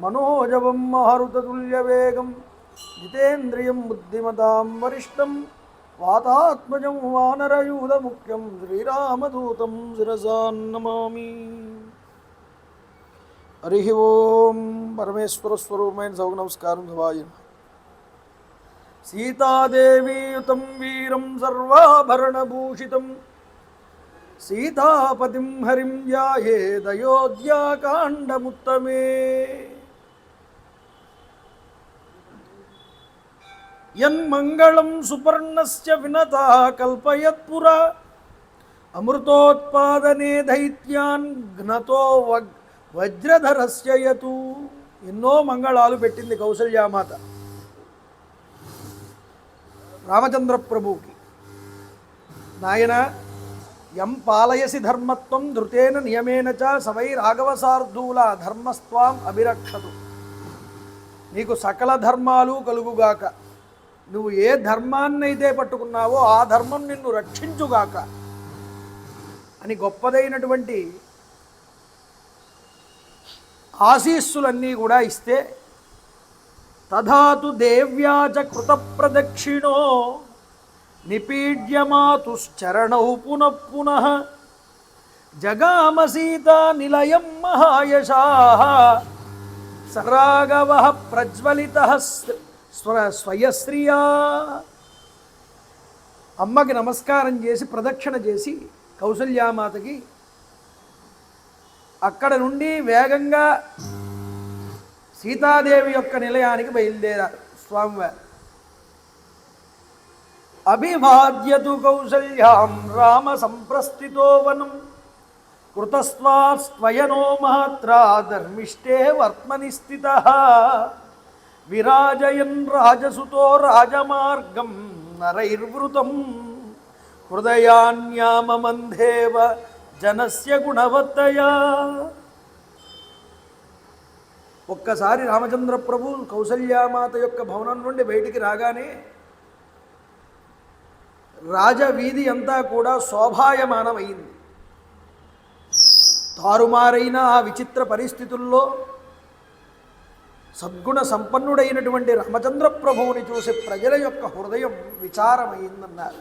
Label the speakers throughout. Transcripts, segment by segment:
Speaker 1: మనోజవం మారుతతుల్యవేగం జితేంద్రియం బుద్ధిమతాం వరిష్టం వాతాత్మజం వానరయూధముఖ్యం శ్రీరామదూతం శిరసా నమామి. హరి ఓం. పరమేశ్వర స్వరూపమైన సౌకు నమస్కారం. సభాయ సీతాదేవీయుతం వీరం సర్వాభరణభూషితం సీతాపతిం హరిం ధ్యాయేదయోధ్యాకాండముత్తమే. యన్మంగళం సుపర్ణస్య వినతా కల్పయత్పురా అమృతోత్పాదనే దైత్యాన్ ఘ్నతో వజ్రధరస్య యతు. ఎన్నో మంగళాలు పెట్టింది కౌసల్యామాత రామచంద్ర ప్రభువుకి. నాయన యం పాలయసి ధర్మత్వం ధృతేన నియమేన చ సవై రాఘవసార్ధూల ధర్మస్త్వాం అభిరక్షతు. నీకు సకల ధర్మాలు కలుగుగాక. నువ్వు ఏ ధర్మాన్నైతే పట్టుకున్నావో ఆ ధర్మం నిన్ను రక్షించుగాక అని గొప్పదైనటువంటి ఆశీస్సులన్నీ కూడా ఇస్తే, తధాతు దేవ్యాచ కృత ప్రదక్షిణో నిపీడ్యమాతుశ్చరణౌ పునః పునః జగామ సీతా నిలయం మహాయశాః సరాఘవః ప్రజ్వలితః స్వయశ్రియా. అమ్మకి నమస్కారం చేసి ప్రదక్షిణ చేసి కౌసల్యామాతకి అక్కడ నుండి వేగంగా సీతాదేవి యొక్క నిలయానికి బయలుదేరారు స్వామివారు. అభివాద్యతు కౌసల్యాం రామ సంప్రస్థితో వనం కృతస్వాస్త్వయనో మహాత్రా ధర్మిష్ఠే వర్త్మని స్థితః విరాజయన్ రాజసుతో రాజమార్గం నరైర్వృతం హృదయాన్యామమందేవ జనస్య గుణవత్తయా. ఒక్కసారి రామచంద్ర ప్రభు కౌసల్యామాత యొక్క భవనం నుండి బయటికి రాగానే రాజవీధి అంతా కూడా శోభాయమానమైంది. తారుమారైన ఆ విచిత్ర పరిస్థితుల్లో సద్గుణ సంపన్నుడైనటువంటి రామచంద్ర ప్రభువుని చూసి ప్రజల యొక్క హృదయం విచారమైందన్నారు.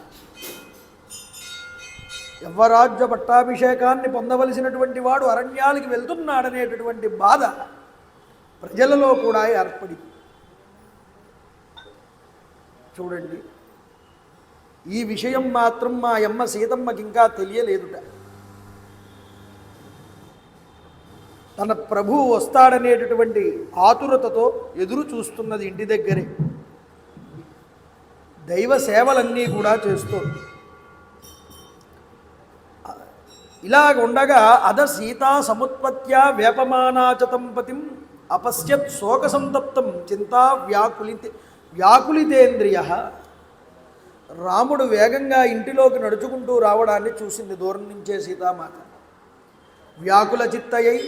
Speaker 1: యవ్వరాజ్య పట్టాభిషేకాన్ని పొందవలసినటువంటి వాడు అరణ్యాలకి వెళ్తున్నాడనేటటువంటి బాధ ప్రజలలో కూడా ఏర్పడి. చూడండి, ఈ విషయం మాత్రం మా అమ్మ సీతమ్మకి ఇంకా తెలియలేదుట. తన ప్రభువు వస్తాడనేటటువంటి ఆతురతతో ఎదురు చూస్తున్నది ఇంటి దగ్గరే. దైవ సేవలన్నీ కూడా చేస్తోంది. ఇలాగ ఉండగా అద సీతా సముత్పత్త్యా వేపమానాచతం పతిం అపశ్యత్ శోకసంతప్తం చింతా వ్యాకులితేంద్రియ. రాముడు వేగంగా ఇంటిలోకి నడుచుకుంటూ రావడాన్ని చూసింది దూరం నుంచే సీతామాత. వ్యాకుల చిత్తయ్యై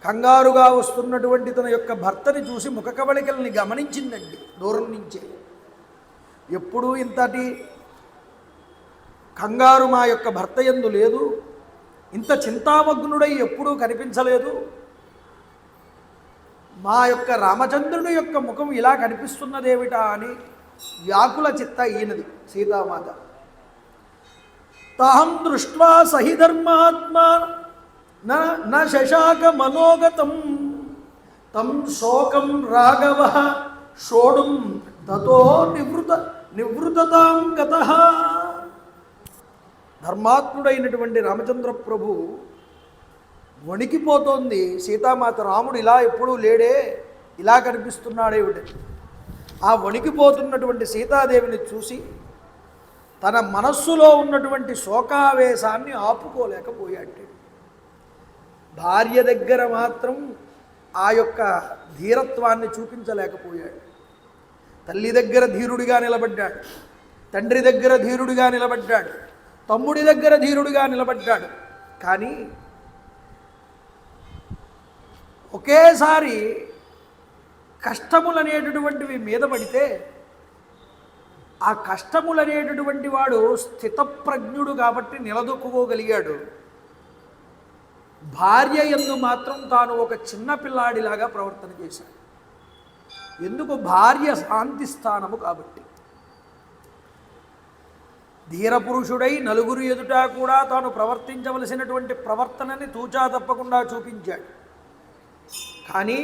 Speaker 1: కంగారుగా వస్తున్నటువంటి తన యొక్క భర్తని చూసి ముఖ కవళికల్ని గమనించిందండి దూరం నుంచే. ఎప్పుడూ ఇంతటి కంగారు మా యొక్క భర్త యందు లేదు, ఇంత చింతామగ్నుడై ఎప్పుడూ కనిపించలేదు. మా యొక్క రామచంద్రుని యొక్క ముఖం ఇలా కనిపిస్తున్నదేమిటా అని వ్యాకుల చిత్త అయినది సీతామాత. తాహం దృష్ట్వా సహిధర్మాత్మా న శశాక మనోగతం తం శోకం రాఘవ షోడుం తతో నివృతతాం గతః. ధర్మాత్ముడైనటువంటి రామచంద్ర ప్రభు వణికిపోతోంది సీతామాత. రాముడు ఇలా ఎప్పుడూ లేడే, ఇలా కనిపిస్తున్నాడేమిటి? ఆ వణికిపోతున్నటువంటి సీతాదేవిని చూసి తన మనస్సులో ఉన్నటువంటి శోకావేశాన్ని ఆపుకోలేకపోయాడు. భార్య దగ్గర మాత్రం ఆ యొక్క ధీరత్వాన్ని చూపించలేకపోయాడు. తల్లి దగ్గర ధీరుడిగా నిలబడ్డాడు, తండ్రి దగ్గర ధీరుడిగా నిలబడ్డాడు, తమ్ముడి దగ్గర ధీరుడిగా నిలబడ్డాడు. కానీ ఒకేసారి కష్టములనేటటువంటివి మీద పడితే ఆ కష్టములనేటటువంటి వాడు స్థితప్రజ్ఞుడు కాబట్టి నిలదొక్కుకోగలిగాడు. భార్య యందు మాత్రం తాను ఒక చిన్న పిల్లాడిలాగా ప్రవర్తన చేశాడు. ఎందుకు? భార్య శాంతి స్థానము కాబట్టి. ధీరపురుషుడై నలుగురు ఎదుట కూడా తాను ప్రవర్తించవలసినటువంటి ప్రవర్తనని తూచా తప్పకుండా చూపించాడు. కానీ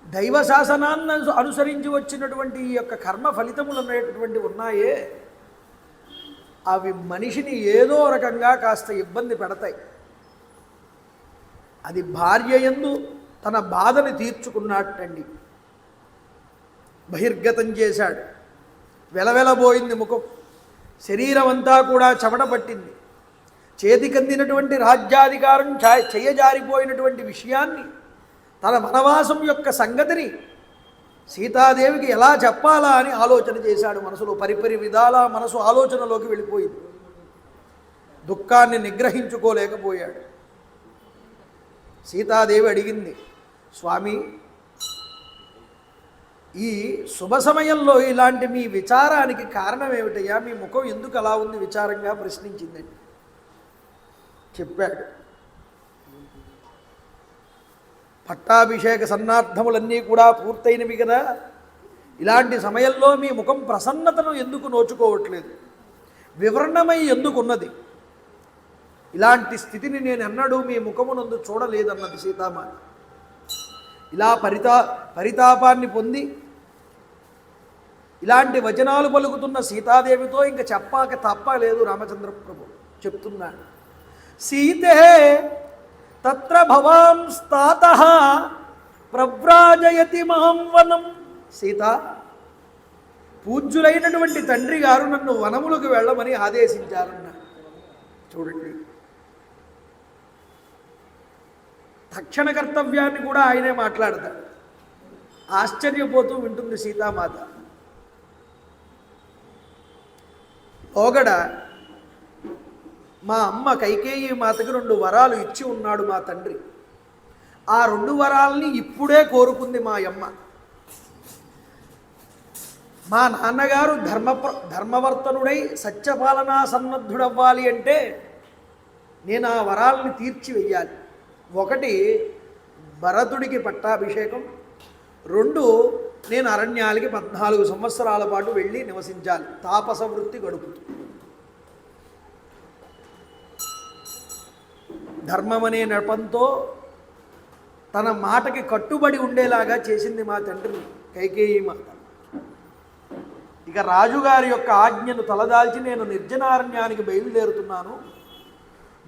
Speaker 1: దైవ శాసనాన్ని అనుసరించి వచ్చినటువంటి ఈ యొక్క కర్మ ఫలితములు అనేటటువంటి ఉన్నాయే, అవి మనిషిని ఏదో రకంగా కాస్త ఇబ్బంది పెడతాయి. అది భార్య యందు తన బాధని తీర్చుకున్నట్టండి. బహిర్గతం చేశాడు. వెలవెలబోయింది ముఖం, శరీరం అంతా కూడా చెమట పట్టింది. చేతికందినటువంటి రాజ్యాధికారం చెయ్యజారిపోయినటువంటి విషయాన్ని, తన వనవాసం యొక్క సంగతిని సీతాదేవికి ఎలా చెప్పాలా అని ఆలోచన చేశాడు. మనసులో పరిపరి విధాల మనసు ఆలోచనలోకి వెళ్ళిపోయింది. దుఃఖాన్ని నిగ్రహించుకోలేకపోయాడు. సీతాదేవి అడిగింది, స్వామి, ఈ శుభ సమయంలో ఇలాంటి మీ విచారానికి కారణం ఏమిటయ్యా? మీ ముఖం ఎందుకు అలా ఉంది? విచారంగా ప్రశ్నించిందండి. చెప్పాడు. పట్టాభిషేక సన్నార్థములన్నీ కూడా పూర్తయినవి కదా, ఇలాంటి సమయంలో మీ ముఖం ప్రసన్నతను ఎందుకు నోచుకోవట్లేదు? వివరణమై ఎందుకున్నది? ఇలాంటి స్థితిని నేను ఎన్నడూ మీ ముఖమునందు చూడలేదన్నది సీతామాత. ఇలా పరితాపాన్ని పొంది ఇలాంటి వచనాలు పలుకుతున్న సీతాదేవితో ఇంక చెప్పాక తప్పలేదు. రామచంద్ర ప్రభు చెప్తున్నాడు, సీతే తత్ర భవాంస్తాతః ప్రవ్రాజయతి మహం వనం. సీత, పూజ్యులైనటువంటి తండ్రి గారు నన్ను వనములకు వెళ్ళమని ఆదేశించారన్నాడు. చూడండి, తక్షణ కర్తవ్యాన్ని కూడా ఆయనే మాట్లాడతాడు. ఆశ్చర్యపోతూ వింటుంది సీతామాత. ఓగడ మా అమ్మ కైకేయి మాతకి 2 వరాలు ఇచ్చి ఉన్నాడు మా తండ్రి. ఆ 2 వరాలని ఇప్పుడే కోరుకుంది మా అమ్మ. మా నాన్నగారు ధర్మవర్తనుడై సత్యపాలనా సన్నద్ధుడవ్వాలి అంటే నేను ఆ వరాలని తీర్చివెయ్యాలి. 1 భరతుడికి పట్టాభిషేకం, 2 నేను అరణ్యాలకి 14 సంవత్సరాల పాటు వెళ్ళి నివసించాలి, తాపస వృత్తి గడుపుతూ. ధర్మమనే నెపంతో తన మాటకి కట్టుబడి ఉండేలాగా చేసింది మా తండ్రిని కైకేయి మాత. ఇక రాజుగారి యొక్క ఆజ్ఞను తలదాల్చి నేను నిర్జనారణ్యానికి బయలుదేరుతున్నాను.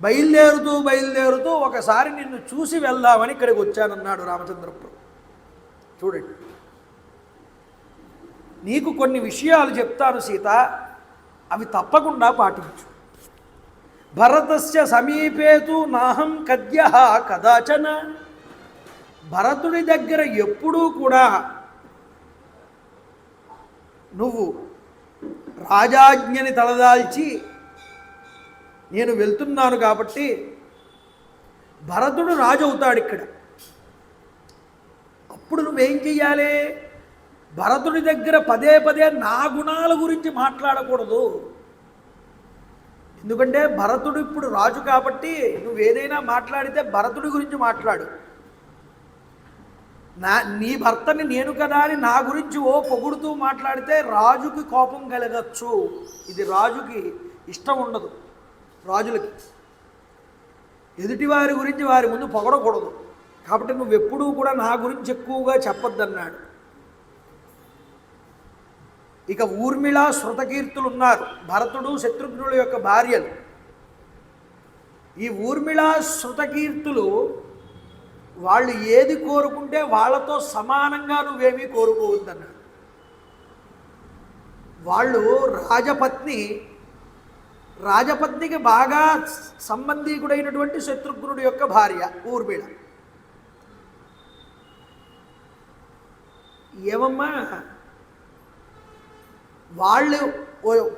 Speaker 1: బయలుదేరుతూ ఒకసారి నిన్ను చూసి వెళ్దామని ఇక్కడికి వచ్చానన్నాడు రామచంద్రప్రభు. చూడండి, నీకు కొన్ని విషయాలు చెప్తాను సీత, అవి తప్పకుండా పాటించు. భరతస్య సమీపేతు నాహం కద్యః కదాచన. భరతుడి దగ్గర ఎప్పుడూ కూడా నువ్వు రాజాజ్ఞని తలదాల్చి నేను వెళ్తున్నాను కాబట్టి భరతుడు రాజు అవుతాడు ఇక్కడ. అప్పుడు నువ్వేం చెయ్యాలి? భరతుడి దగ్గర పదే నా గుణాల గురించి మాట్లాడకూడదు. ఎందుకంటే భరతుడు ఇప్పుడు రాజు కాబట్టి నువ్వేదైనా మాట్లాడితే భరతుడి గురించి మాట్లాడు. నీ భర్తని నేను కదా అని నా గురించి పొగుడుతూ మాట్లాడితే రాజుకి కోపం కలగచ్చు. ఇది రాజుకి ఇష్టం ఉండదు. రాజులకి ఎదుటివారి గురించి వారి ముందు పొగడకూడదు. కాబట్టి నువ్వెప్పుడూ కూడా నా గురించి ఎక్కువగా చెప్పొద్దన్నాడు. ఇక ఊర్మిళ శృతకీర్తులు ఉన్నారు, భరతుడు శత్రుఘ్నుల యొక్క భార్యలు. ఈ ఊర్మిళ శృతకీర్తులు వాళ్ళు ఏది కోరుకుంటే వాళ్ళతో సమానంగా నువ్వేమీ కోరుకోవద్దన్నాడు. వాళ్ళు రాజపత్నికి బాగా సంబంధీకుడైనటువంటి శత్రుఘ్నుడి యొక్క భార్య ఊర్మిళ. ఏమమ్మా, వాళ్ళు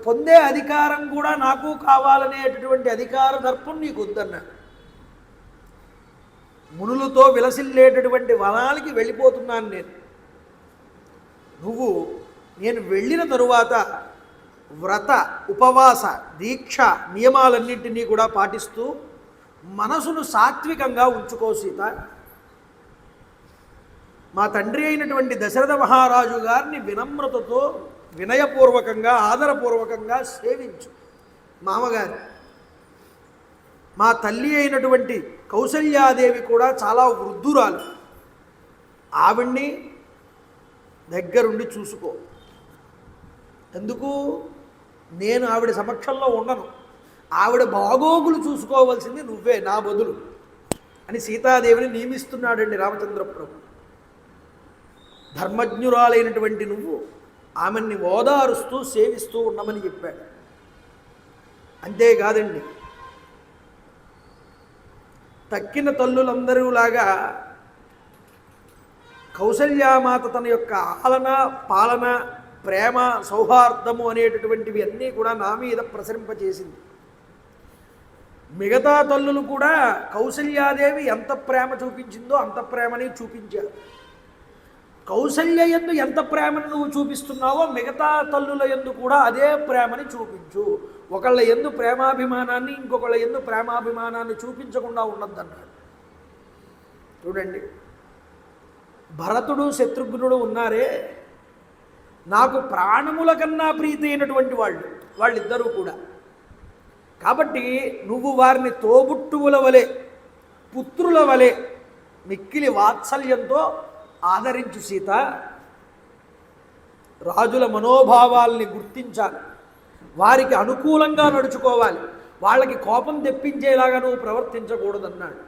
Speaker 1: పొందే అధికారం కూడా నాకు కావాలనేటటువంటి అధికార దర్పం నీకు వద్దన్నాడు. మునులతో విలసిల్లేటటువంటి వనాలకి వెళ్ళిపోతున్నాను నేను వెళ్ళిన తరువాత వ్రత ఉపవాస దీక్ష నియమాలన్నింటినీ కూడా పాటిస్తూ మనసును సాత్వికంగా ఉంచుకో సీత. మా తండ్రి అయినటువంటి దశరథ మహారాజు గారిని వినమ్రతతో వినయపూర్వకంగా ఆదరపూర్వకంగా సేవించు. మామగారు మా తల్లి అయినటువంటి కౌసల్యాదేవి కూడా చాలా వృద్ధురాలు, ఆవిడ్ని దగ్గరుండి చూసుకో. ఎందుకు? నేను ఆవిడ సమక్షంలో ఉండను, ఆవిడ బాగోగులు చూసుకోవలసింది నువ్వే నా బదులు అని సీతాదేవిని నియమిస్తున్నాడండి రామచంద్ర ప్రభు. ధర్మజ్ఞురాలైనటువంటి నువ్వు ఆమెని ఓదారుస్తూ సేవిస్తూ ఉండమని చెప్పాడు. అంతేకాదండి, తక్కిన తల్లులందరూలాగా కౌసల్యామాత తన యొక్క ఆలన పాలన ప్రేమ సౌహార్దము అనేటటువంటివి అన్నీ కూడా నా మీద ప్రసరింపచేసింది. మిగతా తల్లులు కూడా కౌసల్యాదేవి ఎంత ప్రేమ చూపించిందో అంత ప్రేమని చూపించారు. కౌసల్య యందు ఎంత ప్రేమను నువ్వు చూపిస్తున్నావో మిగతా తల్లుల యందు కూడా అదే ప్రేమని చూపించు. ఒకళ్ళ యందు ప్రేమాభిమానాన్ని ఇంకొకళ్ళ యందు ప్రేమాభిమానాన్ని చూపించకుండా ఉండద్దన్నాడు. చూడండి, భరతుడు శత్రుఘ్నుడు ఉన్నారే, నాకు ప్రాణముల కన్నా ప్రీతి అయినటువంటి వాళ్ళిద్దరూ కూడా. కాబట్టి నువ్వు వారిని తోబుట్టువుల వలె పుత్రుల వలె మిక్కిలి వాత్సల్యంతో ఆదరించు సీత. రాజుల మనోభావాల్ని గుర్తించాలి, వారికి అనుకూలంగా నడుచుకోవాలి, వాళ్ళకి కోపం తెప్పించేలాగా నువ్వు ప్రవర్తించకూడదన్నాడు.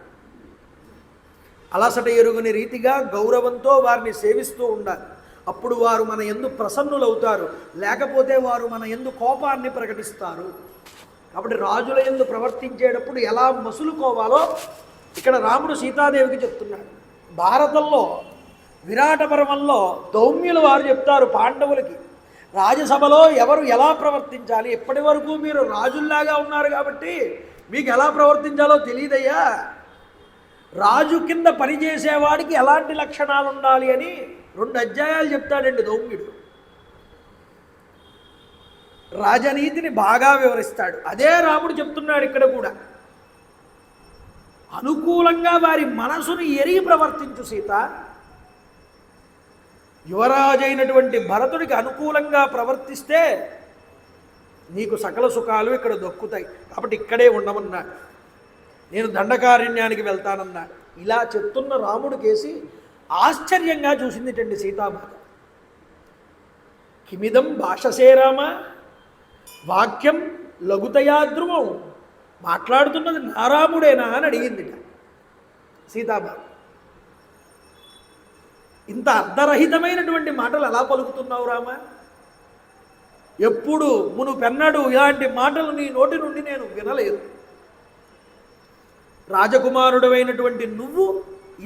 Speaker 1: అలసట ఎరుగని రీతిగా గౌరవంతో వారిని సేవిస్తూ ఉండాలి. అప్పుడు వారు మన యందు ప్రసన్నులవుతారు, లేకపోతే వారు మన యందు కోపాన్ని ప్రకటిస్తారు. కాబట్టి రాజుల యందు ప్రవర్తించేటప్పుడు ఎలా మసులుకోవాలో ఇక్కడ రాముడు సీతాదేవికి చెప్తున్నాడు. భారతంలో విరాట పర్వంలో దౌమ్యులు వారు చెప్తారు పాండవులకి, రాజసభలో ఎవరు ఎలా ప్రవర్తించాలి, ఇప్పటి వరకు మీరు రాజుల్లాగా ఉన్నారు కాబట్టి మీకు ఎలా ప్రవర్తించాలో తెలియదయ్యా, రాజు కింద పనిచేసేవాడికి ఎలాంటి లక్షణాలు ఉండాలి అని 2 అధ్యాయాలు చెప్తాడండి దౌమ్యుడు. రాజనీతిని బాగా వివరిస్తాడు. అదే రాముడు చెప్తున్నాడు ఇక్కడ కూడా. అనుకూలంగా వారి మనసును ఎరిగి ప్రవర్తించు సీత. యువరాజైనటువంటి భరతుడికి అనుకూలంగా ప్రవర్తిస్తే నీకు సకల సుఖాలు ఇక్కడ దొక్కుతాయి. కాబట్టి ఇక్కడే ఉండమన్నాడు. నేను దండకారణ్యానికి వెళ్తానన్నాడు. ఇలా చెప్తున్న రాముడు కేసి ఆశ్చర్యంగా చూసిందిటండి సీతామాత. కిమిదం భాషసే రామ వాక్యం లఘుతయా ధ్రువం, మాట్లాడుతున్నది నారాముడేనా అని అడిగిందిట సీతామాత. ఇంత అర్ధరహితమైనటువంటి మాటలు ఎలా పలుకుతున్నావు రామ? ఎప్పుడు మునుపెన్నడు ఇలాంటి మాటలు నీ నోటి నుండి నేను వినలేదు. రాజకుమారుడమైనటువంటి నువ్వు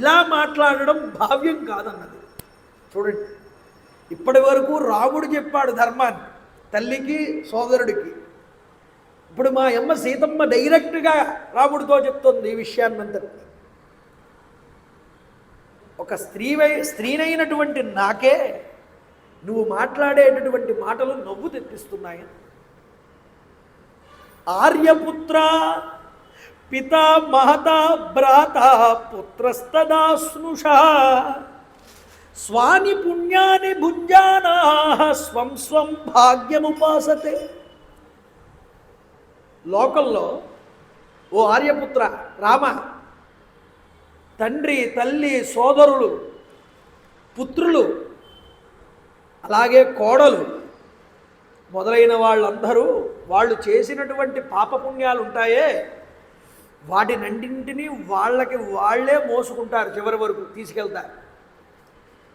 Speaker 1: ఇలా మాట్లాడడం భావ్యం కాదన్నది. చూడండి, ఇప్పటి వరకు రాముడు చెప్పాడు ధర్మాన్ని తల్లికి సోదరుడికి. ఇప్పుడు మా అమ్మ సీతమ్మ డైరెక్ట్గా రాముడితో చెప్తుంది ఈ విషయాన్నంతటి. ఒక స్త్రీనైనటువంటి నాకే నువ్వు మాట్లాడేటటువంటి మాటలు నవ్వు తెప్పిస్తున్నాయి. ఆర్యపుత్ర పితా మహతా భ్రాత పుత్రస్తదా స్నుష స్వాని పుణ్యాని భుంజానా స్వం స్వం భాగ్యముపాసతే. లోకంలో ఓ ఆర్యపుత్ర రామ, తండ్రి తల్లి సోదరులు పుత్రులు అలాగే కోడలు మొదలైన వాళ్ళందరూ వాళ్ళు చేసినటువంటి పాపపుణ్యాలు ఉంటాయే వాటినంటింటినీ వాళ్ళకి వాళ్ళే మోసుకుంటారు, చివరి వరకు తీసుకెళ్తారు.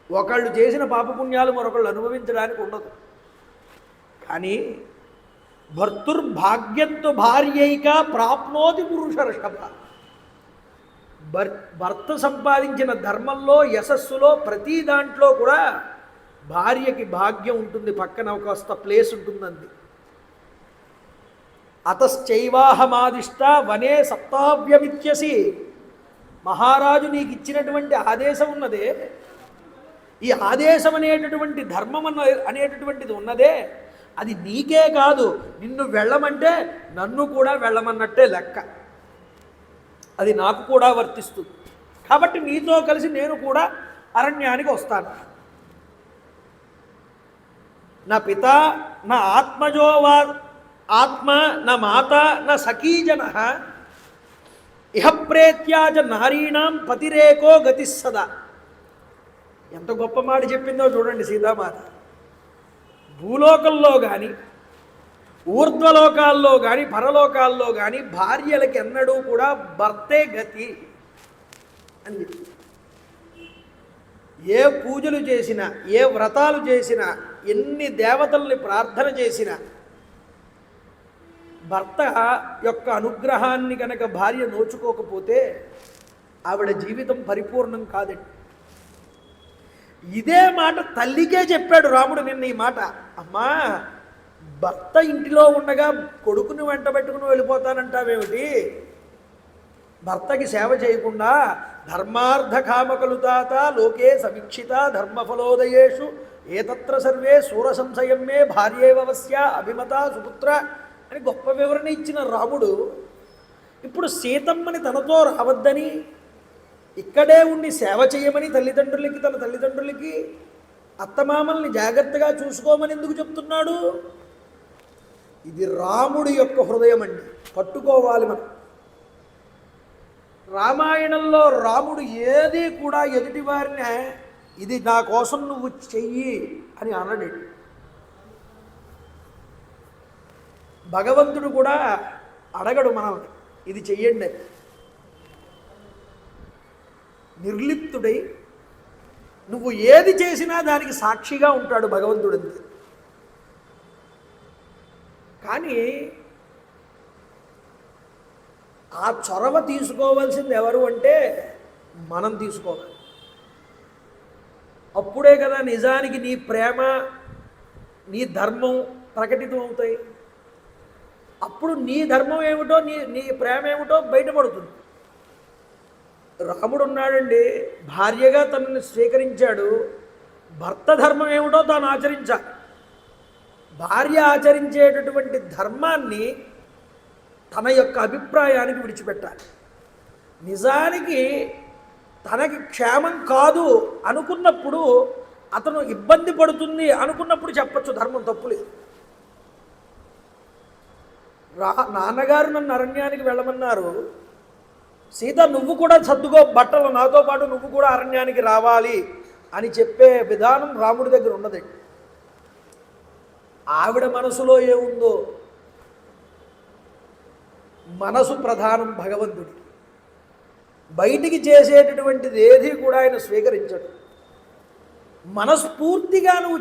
Speaker 1: ఒకళ్ళు చేసిన పాపపుణ్యాలు మరొకళ్ళు అనుభవించడానికి ఉండదు. కానీ భర్తుర్భాగ్యంతో భార్యైక ప్రాప్నోతి పురుషర్షభ. భర్త సంపాదించిన ధర్మంలో యశస్సులో ప్రతి దాంట్లో కూడా భార్యకి భాగ్యం ఉంటుంది, పక్కన ఒక ప్లేస్ ఉంటుందంది. అతశ్చైవాహమాదిష్ట వనే సప్తావ్యమిత్యసి. మహారాజు నీకు ఇచ్చినటువంటి ఆదేశం ఉన్నదే, ఈ ఆదేశం అనేటటువంటి ధర్మం అనేటటువంటిది ఉన్నదే, అది నీకే కాదు, నిన్ను వెళ్ళమంటే నన్ను కూడా వెళ్ళమన్నట్టే లెక్క. అది నాకు కూడా వర్తిస్తుంది. కాబట్టి నీతో కలిసి నేను కూడా అరణ్యానికి వస్తాను. నా పిత నా ఆత్మజోవా ఆత్మ నా మాత నా సఖీజన ఇహ ప్రేత్యాజ నారీణాం పతిరేకో గతిస్సదా. ఎంత గొప్ప మాట చెప్పిందో చూడండి సీతామాత. భూలోకంలో కానీ ఊర్ధ్వలోకాల్లో కానీ పరలోకాల్లో కానీ భార్యలకి ఎన్నడూ కూడా భర్తే గతి అని చెప్పి. ఏ పూజలు చేసినా, ఏ వ్రతాలు చేసినా, ఎన్ని దేవతల్ని ప్రార్థన చేసినా భర్త యొక్క అనుగ్రహాన్ని కనుక భార్య నోచుకోకపోతే ఆవిడ జీవితం పరిపూర్ణం కాదండి. ఇదే మాట తల్లికే చెప్పాడు రాముడు నిన్న. ఈ మాట, అమ్మా భర్త ఇంటిలో ఉండగా కొడుకుని వెంట పెట్టుకుని వెళ్ళిపోతానంటావేమిటి? భర్తకి సేవ చేయకుండా ధర్మార్థ కామకలు తాత లోకే సమీక్షిత ధర్మఫలోదయేషు ఏతత్ర సర్వే సూర సంశయం మే భార్యేవస్య అభిమత సుపుత్ర అని గొప్ప వివరణ ఇచ్చిన రాముడు ఇప్పుడు సీతమ్మని తనతో రావద్దని, ఇక్కడే ఉండి సేవ చేయమని తల్లిదండ్రులకి, తన తల్లిదండ్రులకి అత్తమామల్ని జాగ్రత్తగా చూసుకోమని ఎందుకు చెప్తున్నాడు? ఇది రాముడి యొక్క హృదయం అండి, పట్టుకోవాలి మనం. రామాయణంలో రాముడు ఏది కూడా ఎదుటివారిని ఇది నా కోసం నువ్వు చెయ్యి అని అనడు. భగవంతుడు కూడా అడగడు మనల్ని ఇది చెయ్యండి అని. నిర్లిప్తుడై నువ్వు ఏది చేసినా దానికి సాక్షిగా ఉంటాడు భగవంతుడు అంతే. కానీ ఆ చొరవ తీసుకోవాల్సింది ఎవరు అంటే మనం తీసుకోవాలి. అప్పుడే కదా నిజానికి నీ ప్రేమ, నీ ధర్మం ప్రకటితం అవుతాయి. అప్పుడు నీ ధర్మం ఏమిటో, నీ ప్రేమ ఏమిటో బయటపడుతుంది. రాముడు ఉన్నాడండి, భార్యగా తనని స్వీకరించాడు. భర్త ధర్మం ఏమిటో తాను ఆచరించాలి. భార్య ఆచరించేటటువంటి ధర్మాన్ని తన యొక్క అభిప్రాయానికి విడిచిపెట్టాలి. నిజానికి తనకి క్షేమం కాదు అనుకున్నప్పుడు, అతను ఇబ్బంది పడుతుంది అనుకున్నప్పుడు చెప్పచ్చు, ధర్మం తప్పులేదు. నాన్నగారు నన్ను అరణ్యానికి వెళ్ళమన్నారు, సీత నువ్వు కూడా సర్దుకో బట్టలు, నాతో పాటు నువ్వు కూడా అరణ్యానికి రావాలి అని చెప్పే విధానం రాముడి దగ్గర ఉన్నదండి. ఆవిడ మనసులో ఏముందో, మనసు ప్రధానం భగవంతుడికి. బయటికి చేసేటటువంటిది ఏది కూడా ఆయన స్వీకరించడు. మనస్ఫూర్తిగా నువ్వు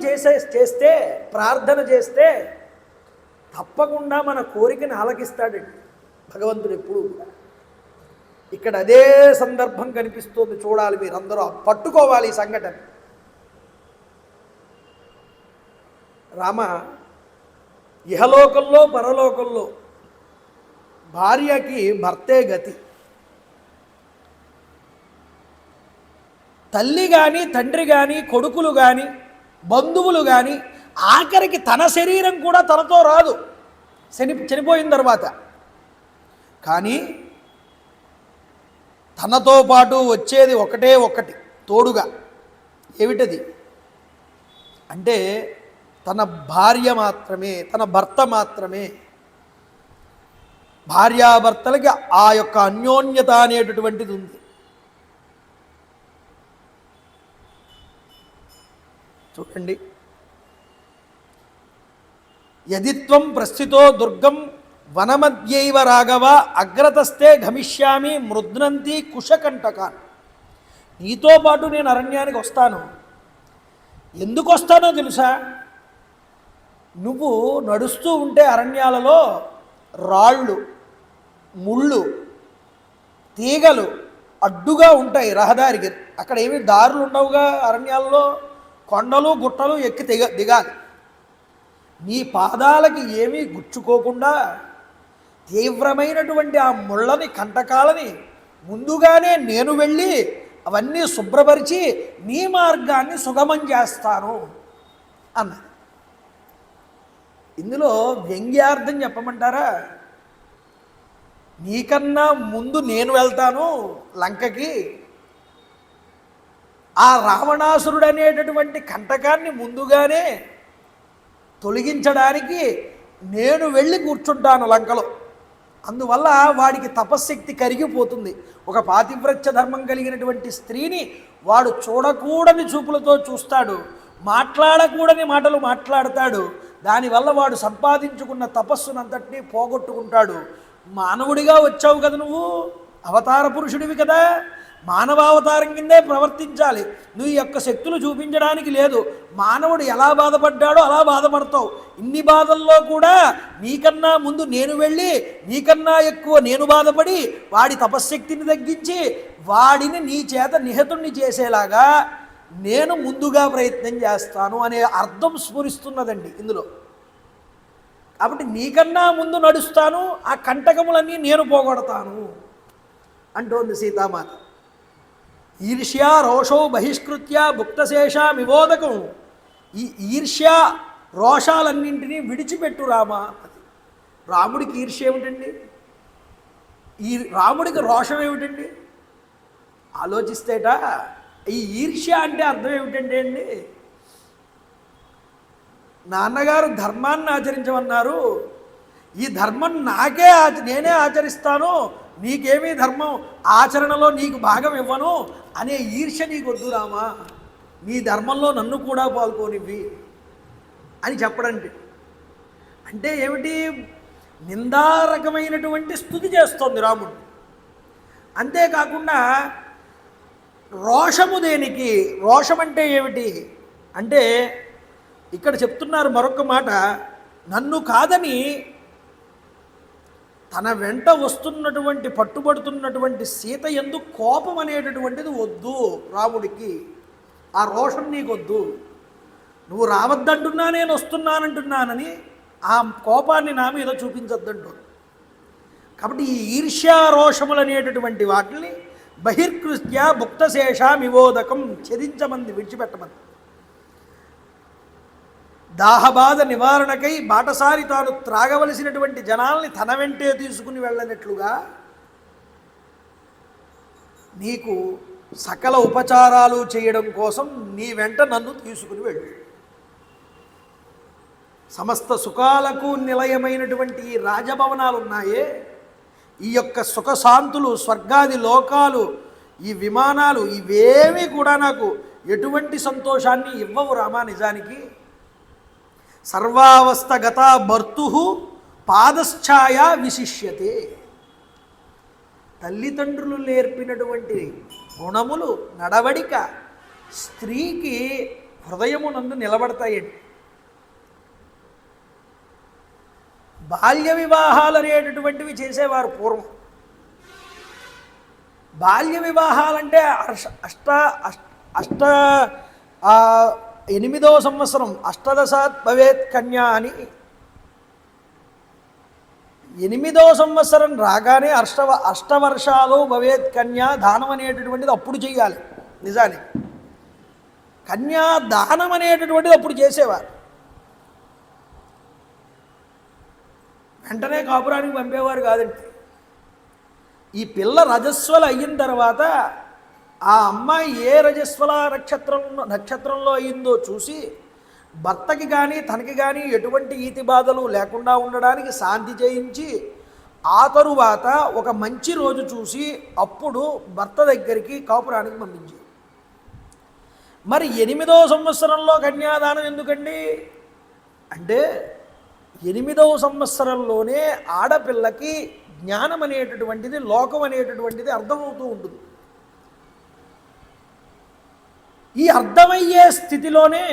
Speaker 1: చేస్తే ప్రార్థన చేస్తే తప్పకుండా మన కోరికను ఆలకిస్తాడండి భగవంతుడు ఎప్పుడూ కూడా. ఇక్కడ అదే సందర్భం కనిపిస్తుంది, చూడాలి మీరందరూ, పట్టుకోవాలి ఈ సంఘటన. రామ ఇహలోకంలో పరలోకంలో భార్యకి భర్తే గతి. తల్లి కానీ, తండ్రి కానీ, కొడుకులు కానీ, బంధువులు కానీ, ఆఖరికి తన శరీరం కూడా తనతో రాదు చనిపోయిన తర్వాత. కానీ తనతో పాటు వచ్చేది ఒకటే ఒకటి తోడుగా. ఏమిటది అంటే తన భార్య మాత్రమే, తన భర్త మాత్రమే. భార్యాభర్తలకి ఆ యొక్క అన్యోన్యత అనేటటువంటిది ఉంది. చూడండి, యదిత్వం ప్రస్థితో దుర్గం వనమధ్యైవ రాఘవ అగ్రతస్తే గమిష్యామి మృద్నంతి కుశకంటకాన్. నీతో పాటు నేను అరణ్యానికి వస్తాను. ఎందుకు వస్తానో తెలుసా? నువ్వు నడుస్తూ ఉంటే అరణ్యాలలో రాళ్ళు, ముళ్ళు, తీగలు అడ్డుగా ఉంటాయి రహదారికి. అక్కడ ఏమి దారులు ఉండవుగా అరణ్యాలలో, కొండలు గుట్టలు ఎక్కి దిగాలి. నీ పాదాలకి ఏమీ గుచ్చుకోకుండా తీవ్రమైనటువంటి ఆ ముళ్ళని, కంటకాలని ముందుగానే నేను వెళ్ళి అవన్నీ శుభ్రపరిచి నీ మార్గాన్ని సుగమం చేస్తాను అన్నది. ఇందులో వ్యంగ్యార్థం చెప్పమంటారా? నీకన్నా ముందు నేను వెళ్తాను లంకకి, ఆ రావణాసురుడు అనేటటువంటి కంటకాన్ని ముందుగానే తొలగించడానికి నేను వెళ్ళి కూర్చుంటాను లంకలో. అందువల్ల వాడికి తపశ్శక్తి కరిగిపోతుంది. ఒక పాతివ్రత్య ధర్మం కలిగినటువంటి స్త్రీని వాడు చూడకూడని చూపులతో చూస్తాడు, మాట్లాడకూడని మాటలు మాట్లాడతాడు. దానివల్ల వాడు సంపాదించుకున్న తపస్సునంతటినీ పోగొట్టుకుంటాడు. మానవుడిగా వచ్చావు కదా, నువ్వు అవతార పురుషుడివి కదా, మానవావతారం కిందే ప్రవర్తించాలి. నువ్వు ఈ యొక్క శక్తులు చూపించడానికి లేదు. మానవుడు ఎలా బాధపడ్డాడో అలా బాధపడతావు. ఇన్ని బాధల్లో కూడా నీకన్నా ముందు నేను వెళ్ళి నీకన్నా ఎక్కువ నేను బాధపడి వాడి తపశ్శక్తిని తగ్గించి వాడిని నీ చేత నిహతుణ్ణి చేసేలాగా నేను ముందుగా ప్రయత్నం చేస్తాను అనే అర్థం స్ఫురిస్తున్నదండి ఇందులో. కాబట్టి నీకన్నా ముందు నడుస్తాను, ఆ కంటకములన్నీ నేను పోగొడతాను అంటోంది సీతామాత. ఈర్ష్యా రోషో బహిష్కృత్య భుక్తశేషామివోదకం. ఈ ఈర్ష్య రోషాలన్నింటినీ విడిచిపెట్టు రామా. రాముడికి ఈర్ష్య ఏమిటండి? రాముడికి రోషం ఏమిటండి? ఆలోచిస్తేట ఈ ఈర్ష్య అంటే అర్థం ఏమిటండి అండి? నాన్నగారు ధర్మాన్ని ఆచరించమన్నారు, ఈ ధర్మం నేనే ఆచరిస్తాను, నీకేమీ ధర్మం ఆచరణలో నీకు భాగం ఇవ్వను అనే ఈర్ష్య నీకు వద్దు రామా, నీ ధర్మంలో నన్ను కూడా పాల్గొనివ్వి అని చెప్పడండి. అంటే ఏమిటి? నిందారకమైనటువంటి స్తుతి చేస్తోంది రాముడు. అంతేకాకుండా రోషము దేనికి? రోషం అంటే ఏమిటి అంటే ఇక్కడ చెప్తున్నారు మరొక మాట, నన్ను కాదని తన వెంట వస్తున్నటువంటి పట్టుబడుతున్నటువంటి సీత యందు కోపం అనేటటువంటిది వద్దు రాముడికి. ఆ రోషం నీకొద్దు. నువ్వు రావద్దంటున్నా నేను వస్తున్నానంటున్నానని ఆ కోపాన్ని నా మీద చూపించొద్దంటు. కాబట్టి ఈ ఈర్ష్యారోషములు అనేటటువంటి వాటిని బహిర్కృత్య భుక్తశేషామివోదకం, ఛేదించమంది, విడిచిపెట్టమంది. దాహబాధ నివారణకై బాటసారి తాను త్రాగవలసినటువంటి జనాల్ని తన వెంటే తీసుకుని వెళ్ళనట్లుగా నీకు సకల ఉపచారాలు చేయడం కోసం నీ వెంట నన్ను తీసుకుని వెళ్ళు. సమస్త సుఖాలకు నిలయమైనటువంటి ఈ రాజభవనాలు ఉన్నాయే, ఈ యొక్క సుఖశాంతులు, స్వర్గాది లోకాలు, ఈ విమానాలు, ఇవేమీ కూడా నాకు ఎటువంటి సంతోషాన్ని ఇవ్వవు రామా. నిజానికి సర్వావస్థగత భర్తు పాదశ్ఛాయ విశిష్యతే. తల్లిదండ్రులు నేర్పినటువంటి గుణములు, నడవడిక స్త్రీకి హృదయమునందు నిలబడతాయండి. బాల్య వివాహాలు అనేటటువంటివి చేసేవారు పూర్వం. బాల్య వివాహాలంటే 8వ సంవత్సరం అష్టదశాత్ భవేత్ కన్యా అని, 8వ సంవత్సరం రాగానే అష్టవర్షాలు భవేత్ కన్యా దానం అనేటటువంటిది అప్పుడు చేయాలి. నిజానికి కన్యా దానం అనేటటువంటిది అప్పుడు చేసేవారు. వెంటనే కాపురానికి పంపేవారు కాదండి. ఈ పిల్ల రజస్వలు అయిన తర్వాత ఆ అమ్మాయి ఏ రజస్వల నక్షత్రంలో అయిందో చూసి భర్తకి కానీ తనకి కానీ ఎటువంటి ఈతి బాధలు లేకుండా ఉండడానికి శాంతి చేయించి ఆ తరువాత ఒక మంచి రోజు చూసి అప్పుడు భర్త దగ్గరికి కాపురానికి పంపించి. మరి 8వ సంవత్సరంలో కన్యాదానం ఎందుకండి అంటే 8వ సంవత్సరంలోనే ఆడపిల్లకి జ్ఞానం అనేటటువంటిది, లోకం అనేటటువంటిది అర్థమవుతూ ఉంటుంది. ఈ అర్థమయ్యే స్థితిలోనే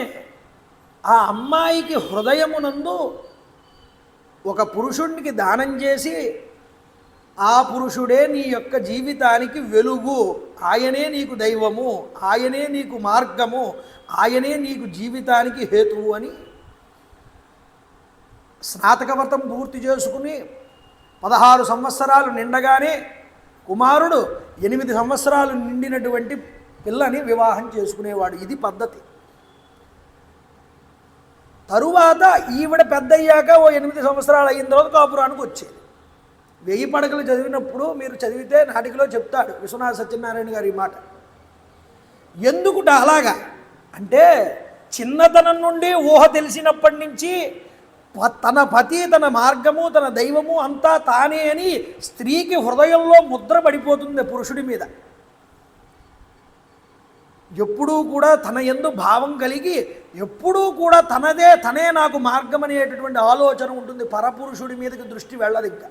Speaker 1: ఆ అమ్మాయికి హృదయమునందు ఒక పురుషుడికి దానం చేసి ఆ పురుషుడే నీ యొక్క జీవితానికి వెలుగు, ఆయనే నీకు దైవము, ఆయనే నీకు మార్గము, ఆయనే నీకు జీవితానికి హేతువు అని స్నాతక వ్రతం పూర్తి చేసుకుని 16 సంవత్సరాలు నిండగానే కుమారుడు 8 సంవత్సరాలు నిండినటువంటి పిల్లని వివాహం చేసుకునేవాడు. ఇది పద్ధతి. తరువాత ఈవిడ పెద్ద అయ్యాక ఓ 8 సంవత్సరాలు అయిన తర్వాత కాపురానికి వచ్చేది. 1000 పడకలు చదివినప్పుడు మీరు చదివితే నాటికలో చెప్తాడు విశ్వనాథ సత్యనారాయణ గారు ఈ మాట. ఎందుకుట అలాగా అంటే చిన్నతనం నుండి ఊహ తెలిసినప్పటి నుంచి తన పతి, తన మార్గము, తన దైవము అంతా తానే అని స్త్రీకి హృదయంలో ముద్ర పడిపోతుంది పురుషుడి మీద. ఎప్పుడూ కూడా తన యందు భావం కలిగి ఎప్పుడూ కూడా తనే నాకు మార్గం అనేటటువంటి ఆలోచన ఉంటుంది. పరపురుషుడి మీదకి దృష్టి వెళ్ళదు ఇంకా.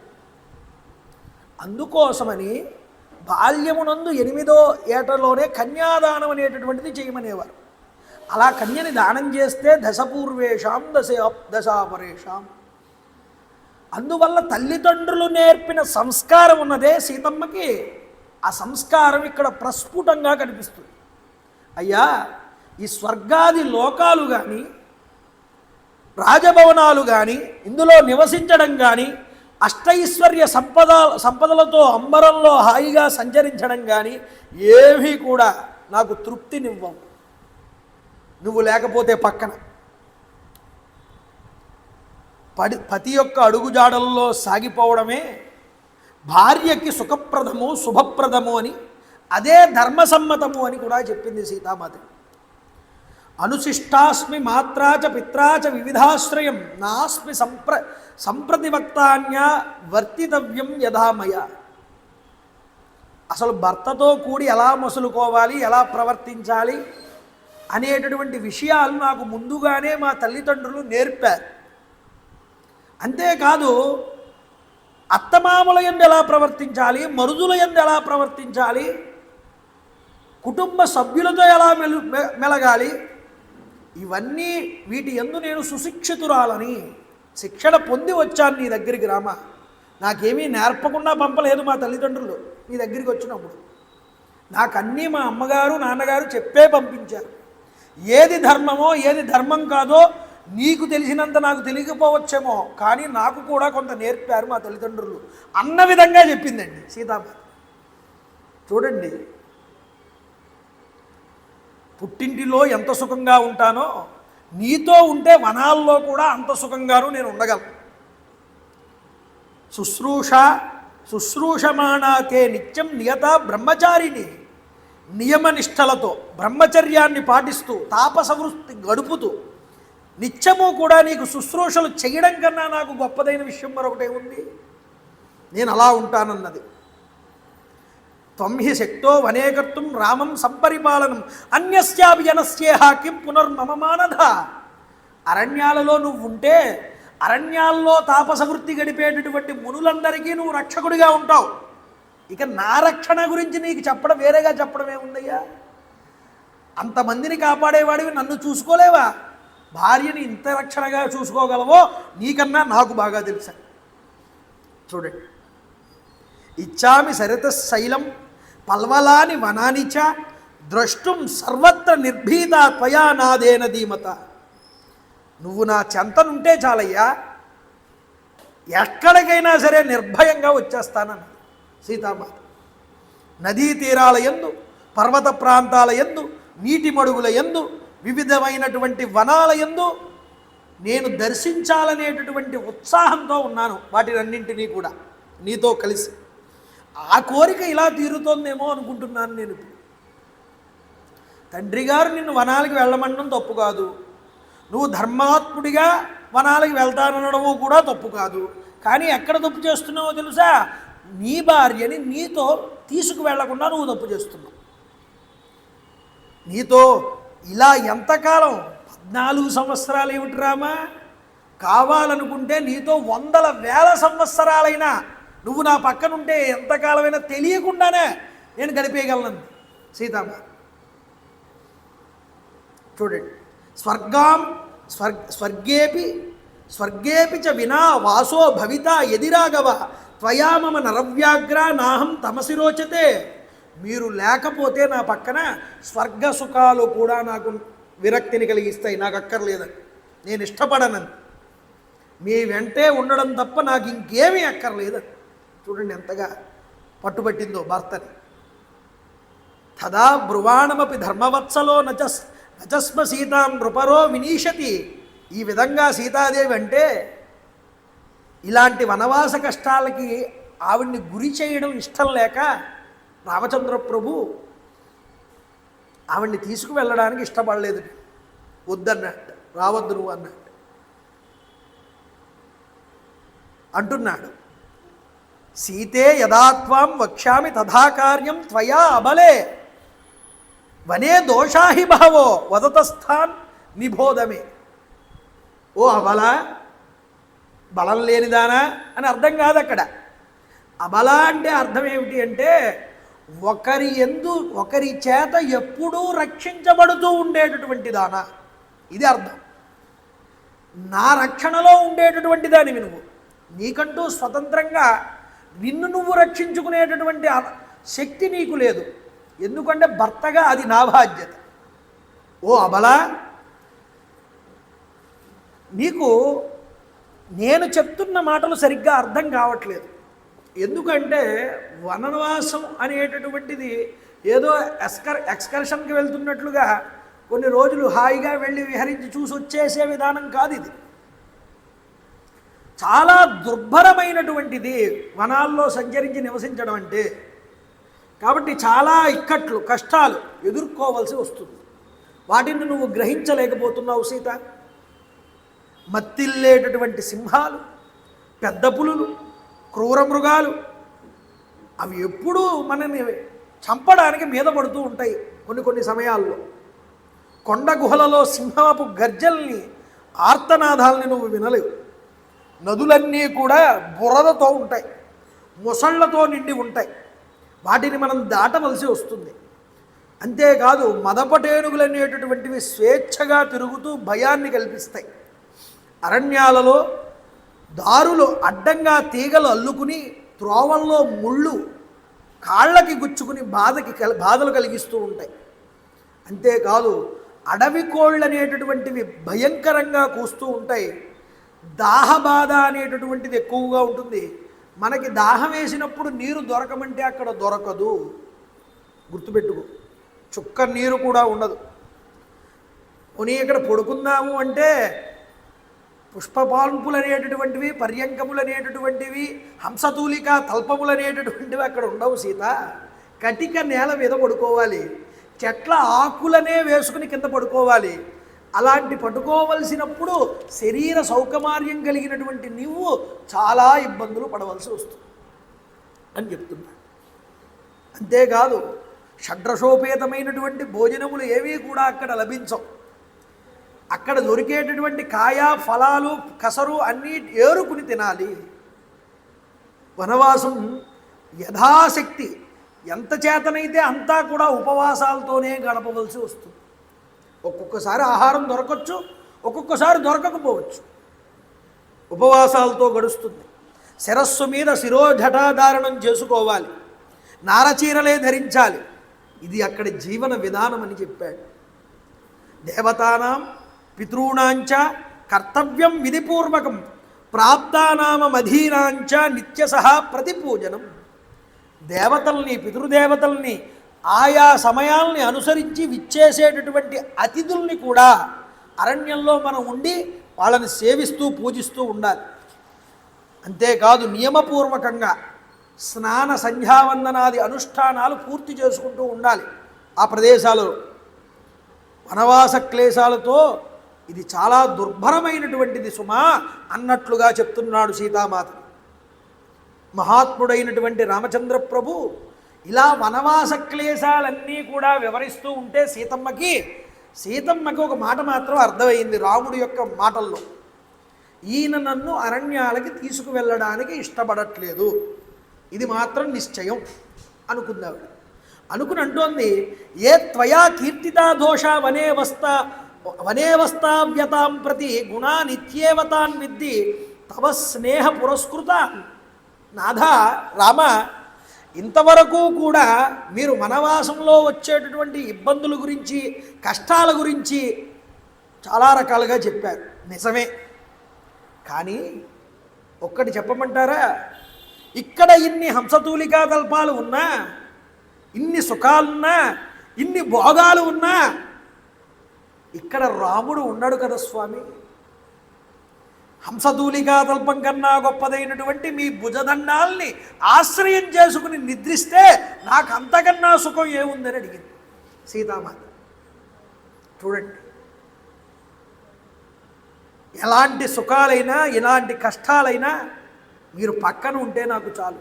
Speaker 1: అందుకోసమని బాల్యమునందు 8వ ఏటలోనే కన్యాదానం అనేటటువంటిది చేయమనేవారు. అలా కన్యని దానం చేస్తే దశపూర్వేషాం దశాపరేషాం. అందువల్ల తల్లిదండ్రులు నేర్పిన సంస్కారం ఉన్నదే సీతమ్మకి. ఆ సంస్కారం ఇక్కడ ప్రస్ఫుటంగా కనిపిస్తుంది. అయ్యా, ఈ స్వర్గాది లోకాలు కానీ రాజభవనాలు కానీ ఇందులో నివసించడం కానీ అష్టైశ్వర్య సంపదలతో అంబరంలో హాయిగా సంచరించడం కానీ ఏమీ కూడా నాకు తృప్తినివ్వవు నువ్వు లేకపోతే. పక్కన పతి యొక్క అడుగుజాడల్లో సాగిపోవడమే భార్యకి సుఖప్రదము శుభప్రదము అని, అదే ధర్మసమ్మతము అని కూడా చెప్పింది సీతామాత. అనుశిష్టాస్మి మాత్రాచ పిత్రాచ వివిధాశ్రయం నాస్మి సంప్రతివక్తాన్య వర్తితవ్యం యథామయ. అసలు భర్తతో కూడి ఎలా మసులుకోవాలి, ఎలా ప్రవర్తించాలి అనేటటువంటి విషయాలు నాకు ముందుగానే మా తల్లిదండ్రులు నేర్పారు. అంతేకాదు అత్తమామల యందు ఎలా ప్రవర్తించాలి, మరుదుల యందు ఎలా ప్రవర్తించాలి, కుటుంబ సభ్యులతో ఎలా మెలగాలి, ఇవన్నీ వీటి యందు నేను సుశిక్షితురాలని శిక్షణ పొంది వచ్చాను నీ దగ్గరికి. రామా, నాకేమీ నేర్పకుండా పంపలేదు మా తల్లిదండ్రులు నీ దగ్గరికి వచ్చినప్పుడు. నాకన్నీ మా అమ్మగారు నాన్నగారు చెప్పే పంపించారు. ఏది ధర్మమో ఏది ధర్మం కాదో నీకు తెలిసినంత నాకు తెలియకపోవచ్చేమో, కానీ నాకు కూడా కొంత నేర్పారు మా తల్లిదండ్రులు అన్న విధంగా చెప్పిందండి సీతామాత. చూడండి, పుట్టింటిలో ఎంత సుఖంగా ఉంటానో నీతో ఉంటే వనాల్లో కూడా అంత సుఖంగాను నేను ఉండగలను. శుశ్రూషమాణాతే నిత్యం నియత బ్రహ్మచారిని. నియమనిష్టలతో బ్రహ్మచర్యాన్ని పాటిస్తూ తాపసవృత్తి గడుపుతూ నిత్యము కూడా నీకు శుశ్రూషలు చేయడం కన్నా నాకు గొప్పదైన విషయం మరొకటే ఉంది. నేను అలా ఉంటానన్నది. త్వంహి శక్తో వనేకర్తుం రామం సంపరిపాలనం అన్యస్యాపి జనస్యేహ కిం పునర్మమ మానధ. అరణ్యాలలో నువ్వు ఉంటే అరణ్యాల్లో తాపసవృత్తి గడిపేటటువంటి మునులందరికీ నువ్వు రక్షకుడిగా ఉంటావు. ఇక నా రక్షణ గురించి నీకు చెప్పడం వేరేగా చెప్పడం ఏముందయ్యా? అంతమందిని కాపాడేవాడివి నన్ను చూసుకోలేవా? భార్యని ఇంత రక్షణగా చూసుకోగలవో నీకన్నా నాకు బాగా తెలుసా. చూడండి, ఇచ్చామి సరితశైలం పల్వలాని వనానిచ ద్రష్టుం సర్వత్ర నిర్భీత త్వయా నాదేన ధీమత. నువ్వు నా చెంతనుంటే చాలయ్యా, ఎక్కడికైనా సరే నిర్భయంగా వచ్చేస్తానన్న సీతామాత. నదీ తీరాల యందు, పర్వత ప్రాంతాల యందు, నీటి మడుగుల యందు, వివిధమైనటువంటి వనాల యందు నేను దర్శించాలనేటటువంటి ఉత్సాహంతో ఉన్నాను. వాటినన్నింటినీ కూడా నీతో కలిసి. ఆ కోరిక ఇలా తీరుతోందేమో అనుకుంటున్నాను నేను. తండ్రి గారు నిన్ను వనాలకి వెళ్ళమనడం తప్పు కాదు, నువ్వు ధర్మాత్ముడిగా వనాలకి వెళ్తాననడము కూడా తప్పు కాదు. కానీ ఎక్కడ తప్పు చేస్తున్నావో తెలుసా? నీ భార్యని నీతో తీసుకువెళ్లకుండా నువ్వు తప్పు చేస్తున్నావు. నీతో ఇలా ఎంతకాలం? 14 సంవత్సరాలు ఏమిటి రామా? కావాలనుకుంటే నీతో 100,000 సంవత్సరాలైనా నువ్వు నా పక్కనుంటే ఎంతకాలమైనా తెలియకుండానే నేను గడిపేయగలను సీతమ్మ. చూడండి, స్వర్గేపి చ వినా వాసో భవిత ఎదిరాగవ త్వయా మమ నరవ్యాగ్ర నాహం తమసి రోచతే. మీరు లేకపోతే నా పక్కన స్వర్గ సుఖాలు కూడా నాకు విరక్తిని కలిగిస్తాయి, నాకు అక్కర్లేదని, నేను ఇష్టపడనని. మీ వెంటే ఉండడం తప్ప నాకు ఇంకేమీ అక్కర్లేదని. చూడండి ఎంతగా పట్టుబట్టిందో భర్తని. తదా బ్రువాణమపి ధర్మవత్సలో నచస్మ సీతాం నృపరో వినీషతి ఈ విధంగా సీతాదేవి అంటే ఇలాంటి వనవాస కష్టాలకి ఆవిడ్ని గురి చేయడం ఇష్టం లేక రామచంద్ర ప్రభు ఆవిడ్ని తీసుకువెళ్ళడానికి ఇష్టపడలేదు. వద్దన్నట్టు, రావద్దు నువ్వు అన్నట్టు అంటున్నాడు. సీతే యదాత్వాం వక్ష్యామి తథా కార్యం త్వయా అబలే వనే దోషాహి భావో వదతస్థాన్ నిబోధమే. ఓ అబల, బలం లేనిదానా అని అర్థం కాదు అక్కడ. అబల అంటే అర్థం ఏమిటి అంటే ఒకరి చేత ఎప్పుడూ రక్షించబడుతూ ఉండేటటువంటి దానా, ఇది అర్థం. నా రక్షణలో ఉండేటటువంటి దానివి నువ్వు, నీకంటూ స్వతంత్రంగా నిన్ను నువ్వు రక్షించుకునేటటువంటి శక్తి నీకు లేదు. ఎందుకంటే భర్తగా అది నా బాధ్యత. ఓ అబల, నీకు నేను చెప్తున్న మాటలు సరిగ్గా అర్థం కావట్లేదు. ఎందుకంటే వనవాసం అనేటటువంటిది ఏదో ఎక్స్కర్షన్కి వెళ్తున్నట్లుగా కొన్ని రోజులు హాయిగా వెళ్ళి విహరించి చూసి వచ్చేసే విధానం కాదు ఇది. చాలా దుర్భరమైనటువంటిది వనాల్లో సంచరించి నివసించడం అంటే. కాబట్టి చాలా ఇక్కట్లు, కష్టాలు ఎదుర్కోవలసి వస్తుంది. వాటిని నువ్వు గ్రహించలేకపోతున్నావు సీత. మత్తిల్లేటటువంటి సింహాలు, పెద్ద పులులు, క్రూర మృగాలు అవి ఎప్పుడూ మనని చంపడానికి మీద పడుతూ ఉంటాయి. కొన్ని సమయాల్లో కొండ గుహలలో సింహపు గర్జల్ని, ఆర్తనాదాలని నువ్వు వినలేవు. నదులన్నీ కూడా బురదతో ఉంటాయి, మొసళ్లతో నిండి ఉంటాయి. వాటిని మనం దాటవలసి వస్తుంది. అంతేకాదు మదపటేనుగులు అనేటటువంటివి స్వేచ్ఛగా తిరుగుతూ భయాన్ని కల్పిస్తాయి. అరణ్యాలలో దారులు అడ్డంగా తీగలు అల్లుకుని త్రోవల్లో ముళ్ళు కాళ్ళకి గుచ్చుకుని బాధలు కలిగిస్తూ ఉంటాయి. అంతేకాదు అడవి కోళ్ళు అనేటటువంటివి భయంకరంగా కూస్తూ ఉంటాయి. దాహబాధ అనేటటువంటిది ఎక్కువగా ఉంటుంది. మనకి దాహం వేసినప్పుడు నీరు దొరకమంటే అక్కడ దొరకదు, గుర్తుపెట్టుకో. చుక్క నీరు కూడా ఉండదు. పోనీ ఇక్కడ పడుకుందాము అంటే పుష్పపాల్పులు అనేటటువంటివి, పర్యంకములు అనేటటువంటివి, హంసతూలిక తల్పములు అనేటటువంటివి అక్కడ ఉండవు సీత. కటిక నేల మీద పడుకోవాలి, చెట్ల ఆకులనే వేసుకుని కింద పడుకోవాలి. అలాంటి పడుకోవలసినప్పుడు శరీర సౌకమార్యం కలిగినటువంటి నీవు చాలా ఇబ్బందులు పడవలసి వస్తుంది అని చెప్తున్నా. అంతేకాదు షడ్రసోపేతమైనటువంటి భోజనములు ఏవీ కూడా అక్కడ లభించవు. అక్కడ దొరికేటటువంటి కాయ, ఫలాలు, కసరు అన్నీ ఏరుకుని తినాలి. వనవాసం యథాశక్తి ఎంత చేతనైతే అంతా కూడా ఉపవాసాలతోనే గడపవలసి వస్తుంది. ఒక్కొక్కసారి ఆహారం దొరకచ్చు, ఒక్కొక్కసారి దొరకకపోవచ్చు. ఉపవాసాలతో గడుస్తుంది. శిరస్సు మీద శిరోజటాధారణం చేసుకోవాలి, నారచీరలే ధరించాలి. ఇది అక్కడి జీవన విధానం అని చెప్పాడు. దేవతానాం పితॄణాంచ కర్తవ్యం విధిపూర్వకం ప్రాప్తానామధీనాంచ నిత్యసహ ప్రతిపూజనం. దేవతల్ని, పితృదేవతల్ని ఆయా సమయాల్ని అనుసరించి విచ్చేసేటటువంటి అతిథుల్ని కూడా అరణ్యంలో మనం ఉండి వాళ్ళని సేవిస్తూ పూజిస్తూ ఉండాలి. అంతేకాదు నియమపూర్వకంగా స్నాన సంధ్యావందనాది అనుష్ఠానాలు పూర్తి చేసుకుంటూ ఉండాలి ఆ ప్రదేశాలలో. వనవాస క్లేశాలతో ఇది చాలా దుర్భరమైనటువంటిది సుమా అన్నట్లుగా చెప్తున్నాడు సీతామాత. మహాత్ముడైనటువంటి రామచంద్ర ప్రభు ఇలా వనవాస క్లేశాలన్నీ కూడా వివరిస్తూ ఉంటే సీతమ్మకి ఒక మాట మాత్రం అర్థమైంది రాముడి యొక్క మాటల్లో. ఈయన నన్ను అరణ్యాలకి తీసుకువెళ్ళడానికి ఇష్టపడట్లేదు, ఇది మాత్రం నిశ్చయం అనుకుందావిడ. అనుకుని అంటోంది, ఏ త్వయా కీర్తితా దోష వనేవస్తావ్యతాం ప్రతి గుణా నిత్యేవతాన్ విద్ది తవ స్నేహ పురస్కృత. నాథ రామ, ఇంతవరకు కూడా మీరు వనవాసంలో వచ్చేటటువంటి ఇబ్బందుల గురించి, కష్టాల గురించి చాలా రకాలుగా చెప్పారు, నిజమే. కానీ ఒక్కటి చెప్పమంటారా? ఇక్కడ ఇన్ని హంసతూలికా కల్పాలు ఉన్నా, ఇన్ని సుఖాలున్నా, ఇన్ని భోగాలు ఉన్నా ఇక్కడ రాముడు ఉన్నాడు కదా స్వామి. హంసధూలికా తల్పం కన్నా గొప్పదైనటువంటి మీ భుజదండాల్ని ఆశ్రయం చేసుకుని నిద్రిస్తే నాకు అంతకన్నా సుఖం ఏముందని అడిగింది సీతామాత. చూడండి, ఎలాంటి సుఖాలైనా ఎలాంటి కష్టాలైనా మీరు పక్కన ఉంటే నాకు చాలు.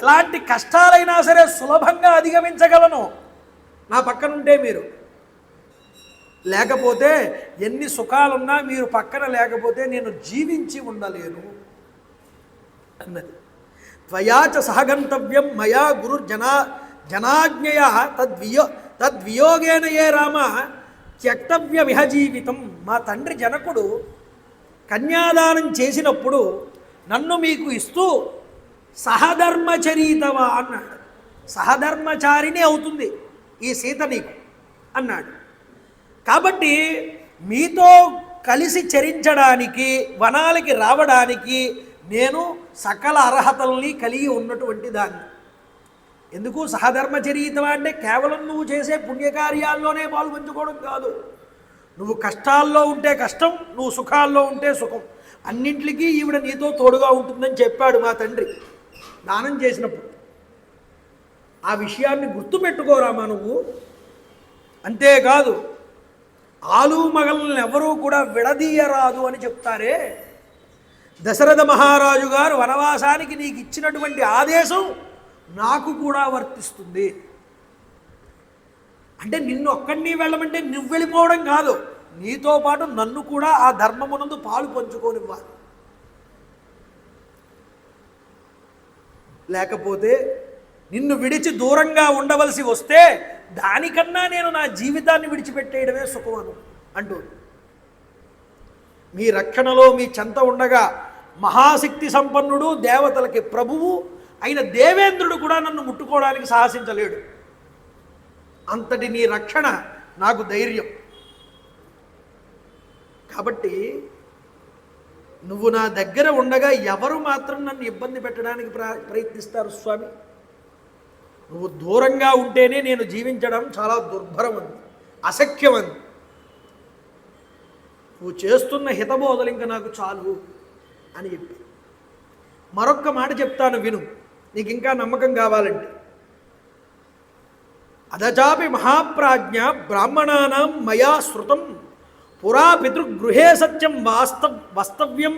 Speaker 1: ఎలాంటి కష్టాలైనా సరే సులభంగా అధిగమించగలను నా పక్కన ఉంటే మీరు. లేకపోతే ఎన్ని సుఖాలున్నా మీరు పక్కన లేకపోతే నేను జీవించి ఉండలేను అన్నది. త్వయాచ సహగంతవ్యం మయా గురు జనాజ్ఞయ తద్వియోగేన ఏ రామ త్యక్తవ్య విహజీవితం. మా తండ్రి జనకుడు కన్యాదానం చేసినప్పుడు నన్ను మీకు ఇస్తూ సహధర్మచరీతవా అన్నాడు. సహధర్మచారిని అవుతుంది ఈ సీత నీకు అన్నాడు. కాబట్టి మీతో కలిసి చరించడానికి వనాలకి రావడానికి నేను సకల అర్హతల్ని కలిగి ఉన్నటువంటి దాన్ని. ఎందుకు సహధర్మచరీతవా అంటే కేవలం నువ్వు చేసే పుణ్యకార్యాల్లోనే పాల్పంచుకోవడం కాదు. నువ్వు కష్టాల్లో ఉంటే కష్టం, నువ్వు సుఖాల్లో ఉంటే సుఖం, అన్నింటికి ఈవిడ నీతో తోడుగా ఉంటుందని చెప్పాడు మా తండ్రి దానం చేసినప్పుడు. ఆ విషయాన్ని గుర్తుపెట్టుకోరామా నువ్వు. అంతేకాదు ఆలు మగల్ని ఎవరూ కూడా విడదీయరాదు అని చెప్తారే. దశరథ మహారాజు గారు వనవాసానికి నీకు ఇచ్చినటువంటి ఆదేశం నాకు కూడా వర్తిస్తుంది. అంటే నిన్ను ఒక్కడిని వెళ్ళమంటే నువ్వు వెళ్ళిపోవడం కాదు, నీతో పాటు నన్ను కూడా ఆ ధర్మమునందు పాలు పంచుకోనివ్వాలి. లేకపోతే నిన్ను విడిచి దూరంగా ఉండవలసి వస్తే దానికన్నా నేను నా జీవితాన్ని విడిచిపెట్టేయడమే సుఖమను అంటూ మీ రక్షణలో మీ చెంత ఉండగా మహాశక్తి సంపన్నుడు దేవతలకి ప్రభువు అయిన దేవేంద్రుడు కూడా నన్ను ముట్టుకోవడానికి సాహసించలేడు. అంతటి నీ రక్షణ నాకు ధైర్యం. కాబట్టి నువ్వు నా దగ్గర ఉండగా ఎవరు మాత్రం నన్ను ఇబ్బంది పెట్టడానికి ప్రయత్నిస్తారు స్వామి. నువ్వు దూరంగా ఉంటేనే నేను జీవించడం చాలా దుర్భరమంది, అసఖ్యమంది. నువ్వు చేస్తున్న హితబోధలు ఇంకా నాకు చాలు అని చెప్పి మరొక్క మాట చెప్తాను విను, నీకు ఇంకా నమ్మకం కావాలంటే. అదచాపి మహాప్రాజ్ఞ బ్రాహ్మణానాం మయా శృతం పురా పితృగృహే సత్యం వాస్తవ్యం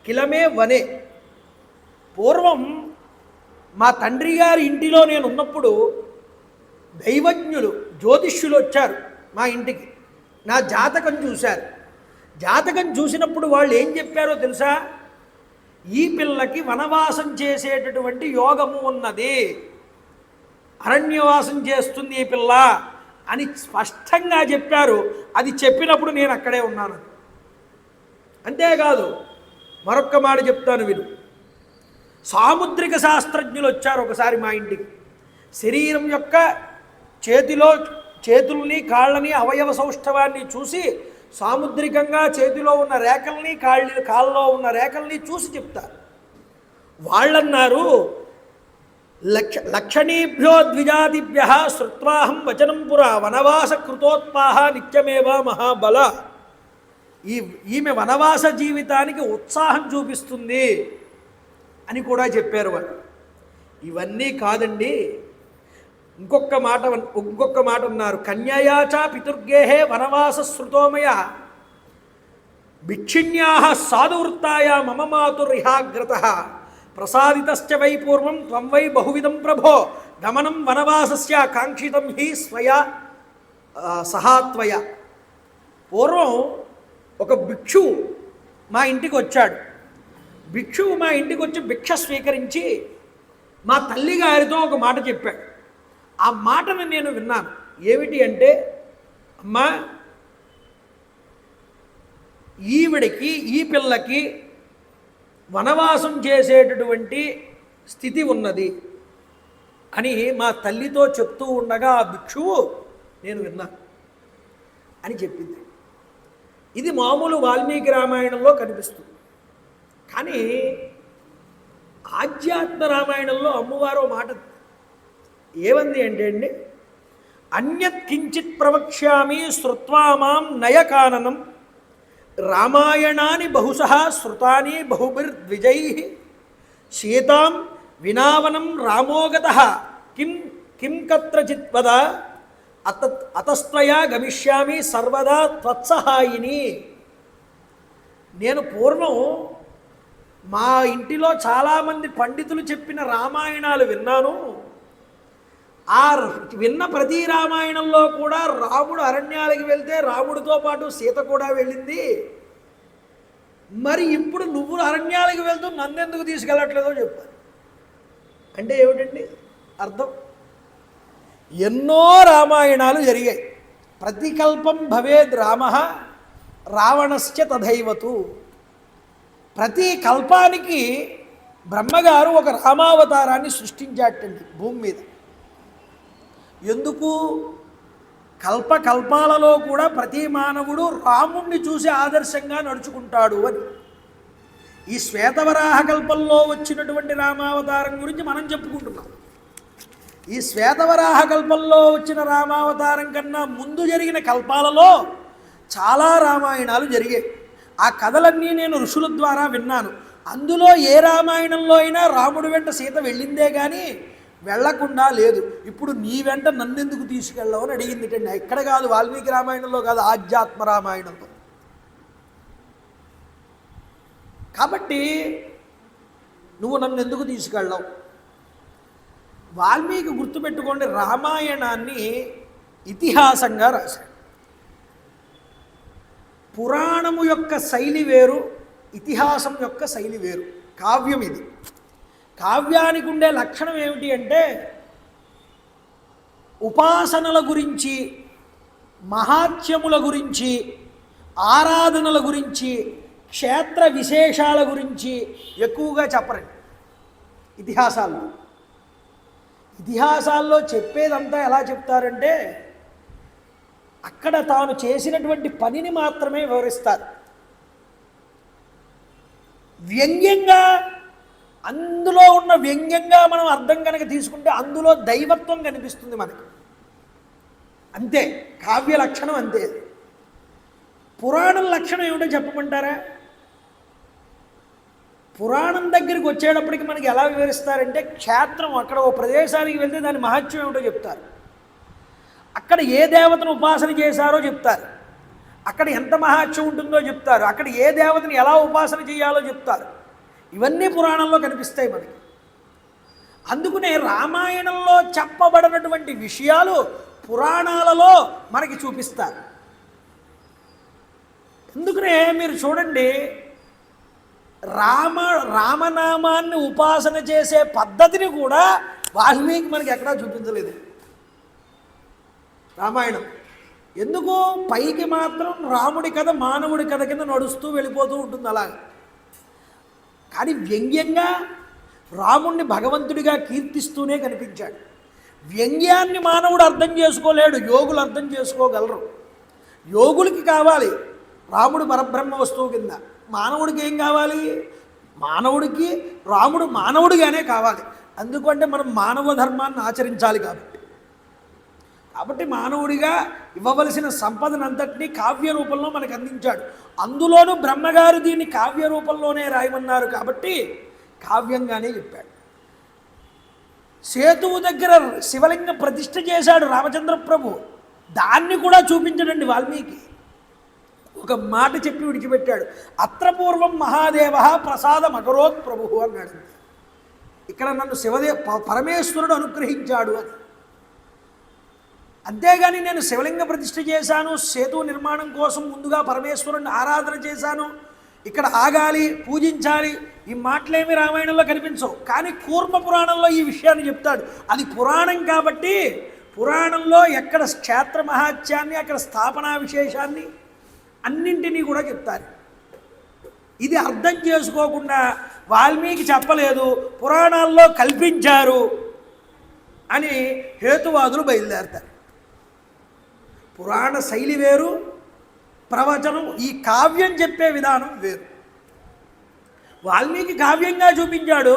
Speaker 1: కిలమే వనే. పూర్వం మా తండ్రి గారి ఇంటిలో నేను ఉన్నప్పుడు దైవజ్ఞులు జ్యోతిష్యులు వచ్చారు మా ఇంటికి, నా జాతకం చూశారు. జాతకం చూసినప్పుడు వాళ్ళు ఏం చెప్పారో తెలుసా? ఈ పిల్లకి వనవాసం చేసేటటువంటి యోగము ఉన్నది, అరణ్యవాసం చేస్తుంది ఈ పిల్ల అని స్పష్టంగా చెప్పారు. అది చెప్పినప్పుడు నేను అక్కడే ఉన్నాను. అంతేకాదు మరొక్క మాట చెప్తాను విను. సాముద్రిక శాస్త్రజ్ఞులు వచ్చారు ఒకసారి మా ఇంటికి. శరీరం యొక్క చేతుల్ని కాళ్ళని అవయవ సౌష్ఠవాన్ని చూసి సాముద్రికంగా చేతిలో ఉన్న రేఖల్ని కాళ్ళలో ఉన్న రేఖల్ని చూసి చెప్తారు. వాళ్ళన్నారు, లక్షణీభ్యో ద్విజాతిభ్య శ్రుత్వాహం వచనం పురా వనవాస కృతోత్పాహ నిత్యమేవ మహాబల. ఈమె వనవాస జీవితానికి ఉత్సాహం చూపిస్తుంది అని కూడా చెప్పారు వాళ్ళు. ఇవన్నీ కాదండి, ఇంకొక మాట అన్నారు. కన్యయాచ పితుర్గేహే వనవాస శృతోమయ భిక్షిణ్యా సాధువృత్తాయ మమ మాతుర్హాగ్రత ప్రసాదితశ్చ వై పూర్వం త్వం వై బహువిధం ప్రభో గమనం వనవాసస్య కాంక్షితం హి స్వయా సహాత్వయ. పూర్వం ఒక భిక్షువు మా ఇంటికి వచ్చాడు. భిక్షువు మా ఇంటికి వచ్చి భిక్ష స్వీకరించి మా తల్లిగారితో ఒక మాట చెప్పాడు. ఆ మాటను నేను విన్నాను. ఏమిటి అంటే, అమ్మా ఈవిడికి ఈ పిల్లకి వనవాసం చేసేటటువంటి స్థితి ఉన్నది అని మా తల్లితో చెప్తూ ఉండగా ఆ భిక్షువు నేను విన్నాను అని చెప్పింది. ఇది మామూలు వాల్మీకి రామాయణంలో కనిపిస్తుంది. కానీ ఆధ్యాత్మ రామాయణంలో అమ్మవారు మాట ఏమంది అంటే అండి, అన్యత్ కించిత్ ప్రవక్ష్యామి శ్రుత్వా మాం నయకాననం రామాయణాని బహుశః శృతాని బహుభిర్ద్విజై సీతాం వినావనం రామోగతః కిం కిం కత్రచిత్ వద అతస్త్వయా గమిష్యామి సర్వదా త్వత్సహాయిని. నేను పూర్వం మా ఇంటిలో చాలామంది పండితులు చెప్పిన రామాయణాలు విన్నాను. ఆ విన్న ప్రతి రామాయణంలో కూడా రాముడు అరణ్యాలకు వెళ్తే రాముడితో పాటు సీత కూడా వెళ్ళింది. మరి ఇప్పుడు నువ్వు అరణ్యాలకు వెళ్తూ నన్నెందుకు తీసుకెళ్ళట్లేదో చెప్పాను. అంటే ఏమిటండి అర్థం? ఎన్నో రామాయణాలు జరిగాయి. ప్రతికల్పం భవేద్ రామ రావణశ్చ తథైవతు. ప్రతి కల్పానికి బ్రహ్మగారు ఒక రామావతారాన్ని సృష్టించాటండి భూమి మీద. ఎందుకు? కల్పకల్పాలలో కూడా ప్రతి మానవుడు రాముణ్ణి చూసి ఆదర్శంగా నడుచుకుంటాడు అని. ఈ శ్వేతవరాహ కల్పంలో వచ్చినటువంటి రామావతారం గురించి మనం చెప్పుకుంటున్నాం. ఈ శ్వేతవరాహ కల్పంలో వచ్చిన రామావతారం కన్నా ముందు జరిగిన కల్పాలలో చాలా రామాయణాలు జరిగాయి. ఆ కథలన్నీ నేను ఋషుల ద్వారా విన్నాను. అందులో ఏ రామాయణంలో అయినా రాముడి వెంట సీత వెళ్ళిందే కానీ వెళ్లకుండా లేదు. ఇప్పుడు నీ వెంట నన్నెందుకు తీసుకెళ్ళవు అని అడిగింది. ఎక్కడ కాదు, వాల్మీకి రామాయణంలో కాదు, ఆధ్యాత్మ రామాయణంలో. కాబట్టి నువ్వు నన్ను ఎందుకు తీసుకెళ్ళవు? వాల్మీకి గుర్తుపెట్టుకోండి, రామాయణాన్ని ఇతిహాసంగా రాశాడు. పురాణము యొక్క శైలి వేరు, ఇతిహాసం యొక్క శైలి వేరు. కావ్యం ఇది. కావ్యానికి ఉండే లక్షణం ఏమిటి అంటే ఉపాసనల గురించి, మహాత్మ్యముల గురించి, ఆరాధనల గురించి, క్షేత్ర విశేషాల గురించి ఎక్కువగా చెప్పరండి ఇతిహాసాల్లో. ఇతిహాసాల్లో చెప్పేదంతా ఎలా చెప్తారంటే అక్కడ తాను చేసినటువంటి పనిని మాత్రమే వివరిస్తారు. వ్యంగ్యంగా, అందులో ఉన్న వ్యంగ్యంగా మనం అర్థం కనుక తీసుకుంటే అందులో దైవత్వం కనిపిస్తుంది మనకు. అంతే కావ్య లక్షణం, అంతే. పురాణం లక్షణం ఏమిటో చెప్పమంటారా? పురాణం దగ్గరికి వచ్చేటప్పటికి మనకి ఎలా వివరిస్తారంటే క్షేత్రం, అక్కడ ఓ ప్రదేశానికి వెళ్తే దాని మహత్యం ఏమిటో చెప్తారు. అక్కడ ఏ దేవతను ఉపాసన చేశారో చెప్తారు. అక్కడ ఎంత మహాత్యం ఉంటుందో చెప్తారు. అక్కడ ఏ దేవతని ఎలా ఉపాసన చేయాలో చెప్తారు. ఇవన్నీ పురాణంలో కనిపిస్తాయి మనకి. అందుకనే రామాయణంలో చెప్పబడినటువంటి విషయాలు పురాణాలలో మనకి చూపిస్తారు. అందుకనే మీరు చూడండి, రామనామాన్ని ఉపాసన చేసే పద్ధతిని కూడా వాల్మీకి మనకి ఎక్కడా చూపించలేదు రామాయణం. ఎందుకు? పైకి మాత్రం రాముడి కథ మానవుడి కథ కింద నడుస్తూ వెళ్ళిపోతూ ఉంటుంది అలాగా. కానీ వ్యంగ్యంగా రాముణ్ణి భగవంతుడిగా కీర్తిస్తూనే కనిపించాడు. వ్యంగ్యాన్ని మానవుడు అర్థం చేసుకోలేడు, యోగులు అర్థం చేసుకోగలరు. యోగులకి కావాలి రాముడు పరబ్రహ్మ వస్తువు కింద. మానవుడికి ఏం కావాలి? మానవుడికి రాముడు మానవుడిగానే కావాలి. అందుకంటే మనం మానవ ధర్మాన్ని ఆచరించాలి. కాబట్టి మానవుడిగా ఇవ్వవలసిన సంపదనంతటినీ కావ్య రూపంలో మనకు అందించాడు. అందులోనూ బ్రహ్మగారు దీన్ని కావ్య రూపంలోనే రాయమన్నారు కాబట్టి కావ్యంగానే చెప్పాడు. సేతువు దగ్గర శివలింగ ప్రతిష్ఠ చేశాడు రామచంద్ర ప్రభు. దాన్ని కూడా చూపించడండి వాల్మీకి. ఒక మాట చెప్పి విడిచిపెట్టాడు. అత్ర పూర్వం మహాదేవ ప్రసాదమకరోత్ ప్రభు అన్నాడు. ఇక్కడ నన్ను పరమేశ్వరుడు అనుగ్రహించాడు అని. అంతేగాని నేను శివలింగ ప్రతిష్ఠ చేశాను, సేతు నిర్మాణం కోసం ముందుగా పరమేశ్వరుని ఆరాధన చేశాను, ఇక్కడ ఆగాలి, పూజించాలి, ఈ మాటలేమి రామాయణంలో కనిపించవు. కానీ కూర్మ పురాణంలో ఈ విషయాన్ని చెప్తాడు. అది పురాణం కాబట్టి పురాణంలో ఎక్కడ క్షేత్ర మహాత్యాన్ని, అక్కడ స్థాపనా విశేషాన్ని అన్నింటినీ కూడా చెప్తారు. ఇది అర్థం చేసుకోకుండా వాల్మీకి చెప్పలేదు, పురాణాల్లో కల్పించారు అని హేతువాదులు బయలుదేరతారు. పురాణ శైలి వేరు, ప్రవచనం, ఈ కావ్యం చెప్పే విధానం వేరు. వాల్మీకి కావ్యంగా చూపించాడు,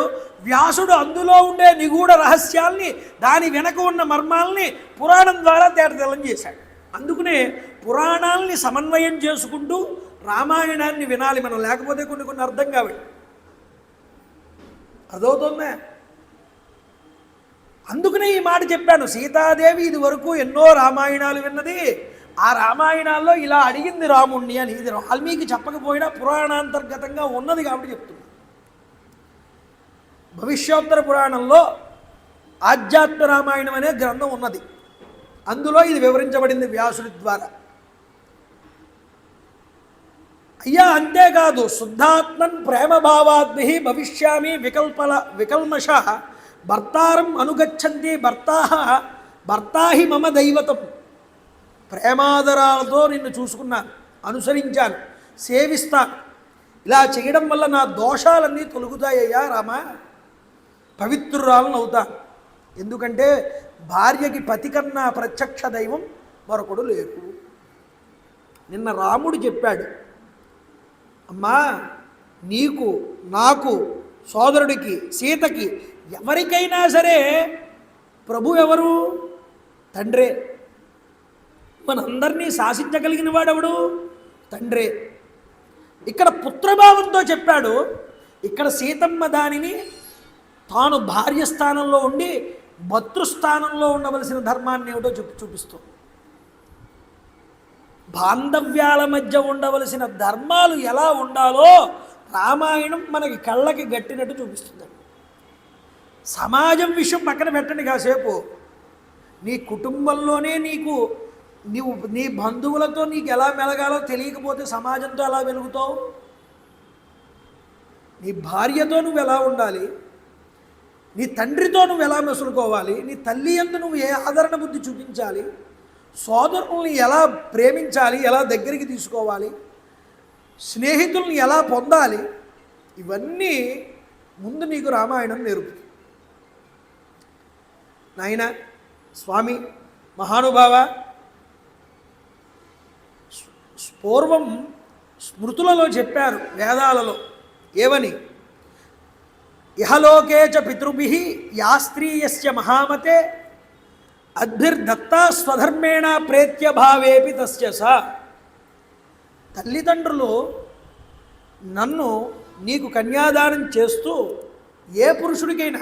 Speaker 1: వ్యాసుడు అందులో ఉండే నిగూఢ రహస్యాల్ని, దాని వెనక ఉన్న మర్మాల్ని పురాణం ద్వారా తేటతెల్లం చేశాడు. అందుకనే పురాణాల్ని సమన్వయం చేసుకుంటూ రామాయణాన్ని వినాలి మనం, లేకపోతే కొన్ని అర్థం కావాలి. అదవుతుందా? అందుకనే ఈ మాట చెప్పాను. సీతాదేవి ఇది వరకు ఎన్నో రామాయణాలు విన్నది, ఆ రామాయణాల్లో ఇలా అడిగింది రాముణ్ణి అని. ఇది వాల్మీకి చెప్పకపోయినా పురాణాంతర్గతంగా ఉన్నది కాబట్టి చెప్తున్నా. భవిష్యోత్తర పురాణంలో ఆధ్యాత్మ రామాయణం అనే గ్రంథం ఉన్నది, అందులో ఇది వివరించబడింది వ్యాసుడి ద్వారా. అయ్యా అంతేకాదు, శుద్ధాత్మన్ ప్రేమభావాద్భి భవిష్యామి వికల్మష భర్తారం అనుగచ్చంతి భర్తాహి మమ దైవతం. ప్రేమాదరాలతో నిన్ను చూసుకున్నాను, అనుసరించాను, సేవిస్తాను. ఇలా చేయడం వల్ల నా దోషాలన్నీ తొలుగుతాయ్యా రామ, పవిత్రురాలను అవుతాను. ఎందుకంటే భార్యకి పతి కన్నా ప్రత్యక్ష దైవం మరొకడు లేరు. నిన్న రాముడు చెప్పాడు, అమ్మా నీకు, నాకు, సోదరుడికి, సీతకి, ఎవరికైనా సరే ప్రభు ఎవరు? తండ్రే. మనందరినీ శాసించగలిగిన వాడెవడు? తండ్రే. ఇక్కడ పుత్రభావంతో చెప్పాడు. ఇక్కడ సీతమ్మ దానిని తాను భార్య స్థానంలో ఉండి భర్తృస్థానంలో ఉండవలసిన ధర్మాన్ని ఏమిటో చూపిస్తూ, బాంధవ్యాల మధ్య ఉండవలసిన ధర్మాలు ఎలా ఉండాలో రామాయణం మనకి కళ్ళకి గట్టినట్టు చూపిస్తుంది. సమాజం విషయం పక్కన పెట్టండి కాసేపు. నీ కుటుంబంలోనే నీ బంధువులతో నీకు ఎలా మెలగాలో తెలియకపోతే సమాజంతో ఎలా వెలుగుతావు? నీ భార్యతో నువ్వు ఎలా ఉండాలి, నీ తండ్రితో నువ్వు ఎలా మెసులుకోవాలి, నీ తల్లి యందు నువ్వు ఏ ఆదరణ బుద్ధి చూపించాలి, సోదరుల్ని ఎలా ప్రేమించాలి, ఎలా దగ్గరికి తీసుకోవాలి, స్నేహితుల్ని ఎలా పొందాలి, ఇవన్నీ ముందు నీకు రామాయణం నేర్పుతుంది. నాయన స్వామి మహానుభావ, పూర్వం స్మృతులలో చెప్పారు, వేదాలలో ఏవని? ఇహలోకే చ పితృభిః యా స్త్రీయస్య మహామతే అద్భిర్దత్తా స్వధర్మేణ ప్రేత్యభావేపి తస్య సా. తల్లిదండ్రులు నన్ను నీకు కన్యాదానం చేస్తూ, ఏ పురుషుడికైనా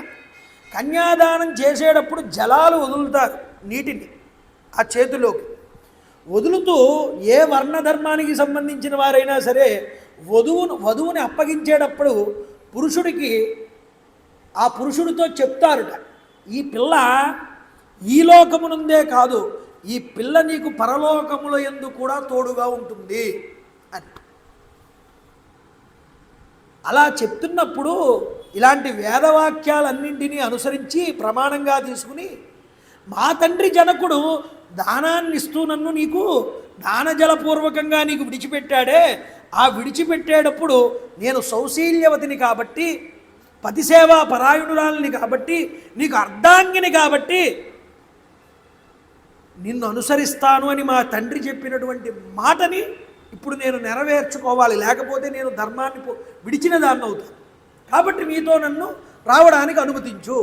Speaker 1: కన్యాదానం చేసేటప్పుడు జలాలు వదులుతారు, నీటిని ఆ చేతిలోకి వదులుతూ, ఏ వర్ణధర్మానికి సంబంధించిన వారైనా సరే వధువుని అప్పగించేటప్పుడు పురుషుడికి, ఆ పురుషుడితో చెప్తారుట, ఈ పిల్ల ఈ లోకమునందే కాదు, ఈ పిల్ల నీకు పరలోకముల యందు కూడా తోడుగా ఉంటుంది అని. అలా చెప్తున్నప్పుడు ఇలాంటి వేదవాక్యాలన్నింటినీ అనుసరించి ప్రమాణంగా తీసుకుని, మా తండ్రి జనకుడు దానాన్ని ఇస్తూ నన్ను నీకు దానజలపూర్వకంగా నీకు విడిచిపెట్టాడే, ఆ విడిచిపెట్టేటప్పుడు నేను సౌశీల్యవతిని కాబట్టి, పతిసేవా పరాయణురాలిని కాబట్టి, నీకు అర్ధాంగిని కాబట్టి నిన్ను అనుసరిస్తాను అని మా తండ్రి చెప్పినటువంటి మాటని ఇప్పుడు నేను నెరవేర్చుకోవాలి, లేకపోతే నేను ధర్మాన్ని విడిచిన దాన్ని అవుతాను. కాబట్టి మీతో నన్ను రావడానికి అనుమతించు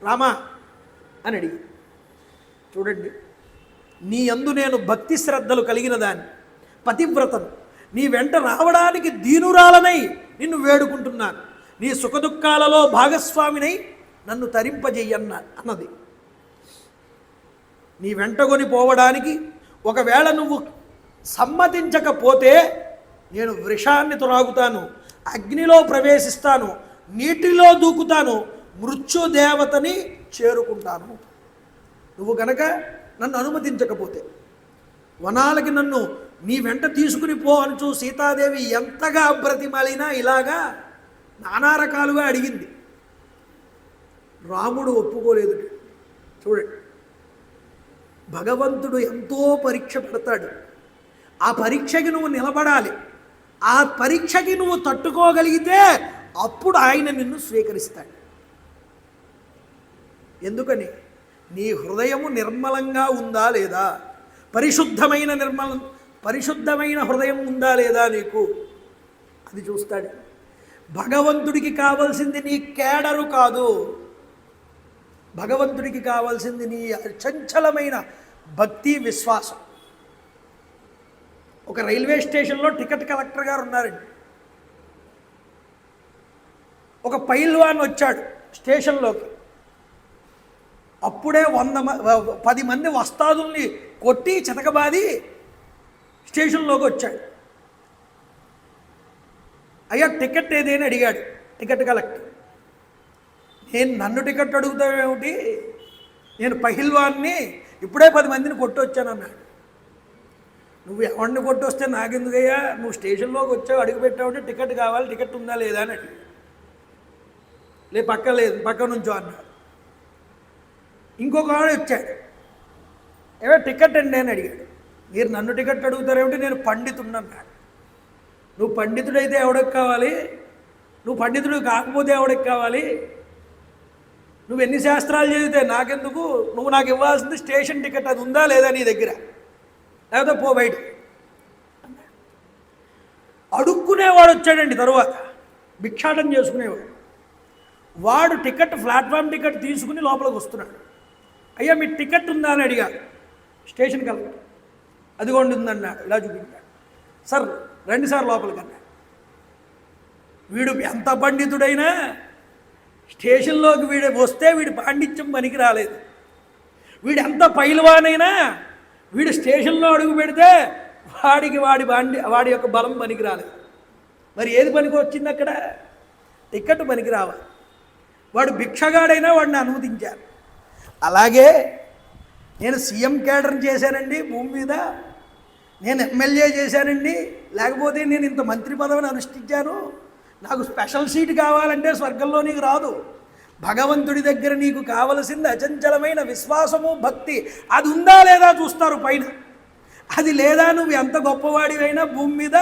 Speaker 1: రామా అని అడిగి. చూడండి, నీ యందు నేను భక్తి శ్రద్ధలు కలిగిన దాన్ని, పతివ్రతను, నీ వెంట రావడానికి దీనురాలనై నిన్ను వేడుకుంటున్నాను, నీ సుఖదుఖాలలో భాగస్వామినై నన్ను అన్నది. నీ వెంటకొని పోవడానికి ఒకవేళ నువ్వు సమ్మతించకపోతే నేను వృషాన్ని త్రాగుతాను, అగ్నిలో ప్రవేశిస్తాను, నీటిలో దూకుతాను, మృత్యుదేవతని చేరుకుంటాను. నువ్వు గనక నన్ను అనుమతించకపోతే, వనాలకి నన్ను నీ వెంట తీసుకుని పో అంటూ సీతాదేవి ఎంతగా బ్రతిమాలినా ఇలాగా నానా రకాలుగా అడిగింది. రాముడు ఒప్పుకోలేదు. చూడండి, భగవంతుడు ఎంతో పరీక్ష పెడతాడు. ఆ పరీక్షకి నువ్వు నిలబడాలి. ఆ పరీక్షకి నువ్వు తట్టుకోగలిగితే అప్పుడు ఆయన నిన్ను స్వీకరిస్తాడు. ఎందుకని? నీ హృదయము నిర్మలంగా ఉందా లేదా, పరిశుద్ధమైన హృదయం ఉందా లేదా నీకు, అది చూస్తాడు. భగవంతుడికి కావాల్సింది నీ కేడరు కాదు, భగవంతుడికి కావాల్సింది నీ చంచలమైన భక్తి విశ్వాసం. ఒక ఒక రైల్వే స్టేషన్లో టికెట్ కలెక్టర్ గారు ఉన్నారండి. ఒక పైల్వాన్ వచ్చాడు స్టేషన్లోకి. అప్పుడే 10 మంది వస్తాదుల్ని కొట్టి చితకబాది స్టేషన్లోకి వచ్చాడు. అయ్యా టికెట్ ఏదేని అడిగాడు టికెట్ కలెక్టర్. నన్ను టికెట్ అడుగుతావేమిటి, నేను పహిల్వాన్ని ఇప్పుడే 10 మందిని కొట్టొచ్చాను అన్నాడు. నువ్వు ఎవరిని కొట్టొస్తే నాకెందుకయ్యా, నువ్వు స్టేషన్లోకి వచ్చావు అడుగు పెట్టావంటే టికెట్ కావాలి, టికెట్ ఉందా లేదా అని అడిగాడు. లేదు పక్క నుంచో అన్నాడు. ఇంకొక వాడు వచ్చాడు, టికెట్ అండి అని అడిగాడు. మీరు నన్ను టికెట్ అడుగుతారేమిటి, నేను పండితుడిని అన్నాడు. నువ్వు పండితుడైతే ఎవడికి కావాలి, నువ్వు పండితుడు కాకపోతే ఎవడికి కావాలి, నువ్వు ఎన్ని శాస్త్రాలు చదివితే నాకెందుకు, నువ్వు నాకు ఇవ్వాల్సింది స్టేషన్ టికెట్, అది ఉందా లేదా నీ దగ్గర, లేకపోతే పో బయట. అడుక్కునేవాడు వచ్చాడండి. తరువాత భిక్షాటం చేసుకునేవాడు. వాడు టికెట్ ప్లాట్ఫామ్ టికెట్ తీసుకుని లోపలికి వస్తున్నాడు. అయ్యా మీ టికెట్ ఉందా అని అడిగాడు స్టేషన్కి వెళ్ళాడు. అదిగోండి ఉందన్నాడు. ఇలా చూపించాడు. సార్ రండి సార్ లోపలికి అన్నాడు. వీడు ఎంత పండితుడైనా స్టేషన్లోకి వీడు వస్తే వీడి పాండిత్యం పనికి రాలేదు. వీడు ఎంత పైల్వానైనా వీడు స్టేషన్లో అడుగు పెడితే వాడి యొక్క బలం పనికి రాలేదు. మరి ఏది పనికి వచ్చింది అక్కడ, టికెట్ పనికి రావాలి. వాడు భిక్షగాడైనా వాడిని అనుమతించారు. అలాగే నేను సీఎం కేడర్ని చేశానండి భూమి మీద, నేను ఎమ్మెల్యే చేశానండి, లేకపోతే నేను ఇంత మంత్రి పదవిని అనుష్ఠించాను, నాకు స్పెషల్ సీట్ కావాలంటే స్వర్గంలో నీకు రాదు. భగవంతుడి దగ్గర నీకు కావలసింది అచంచలమైన విశ్వాసము భక్తి. అది ఉందా లేదా చూస్తారు పైన. అది లేదా నువ్వు ఎంత గొప్పవాడివైనా భూమి మీద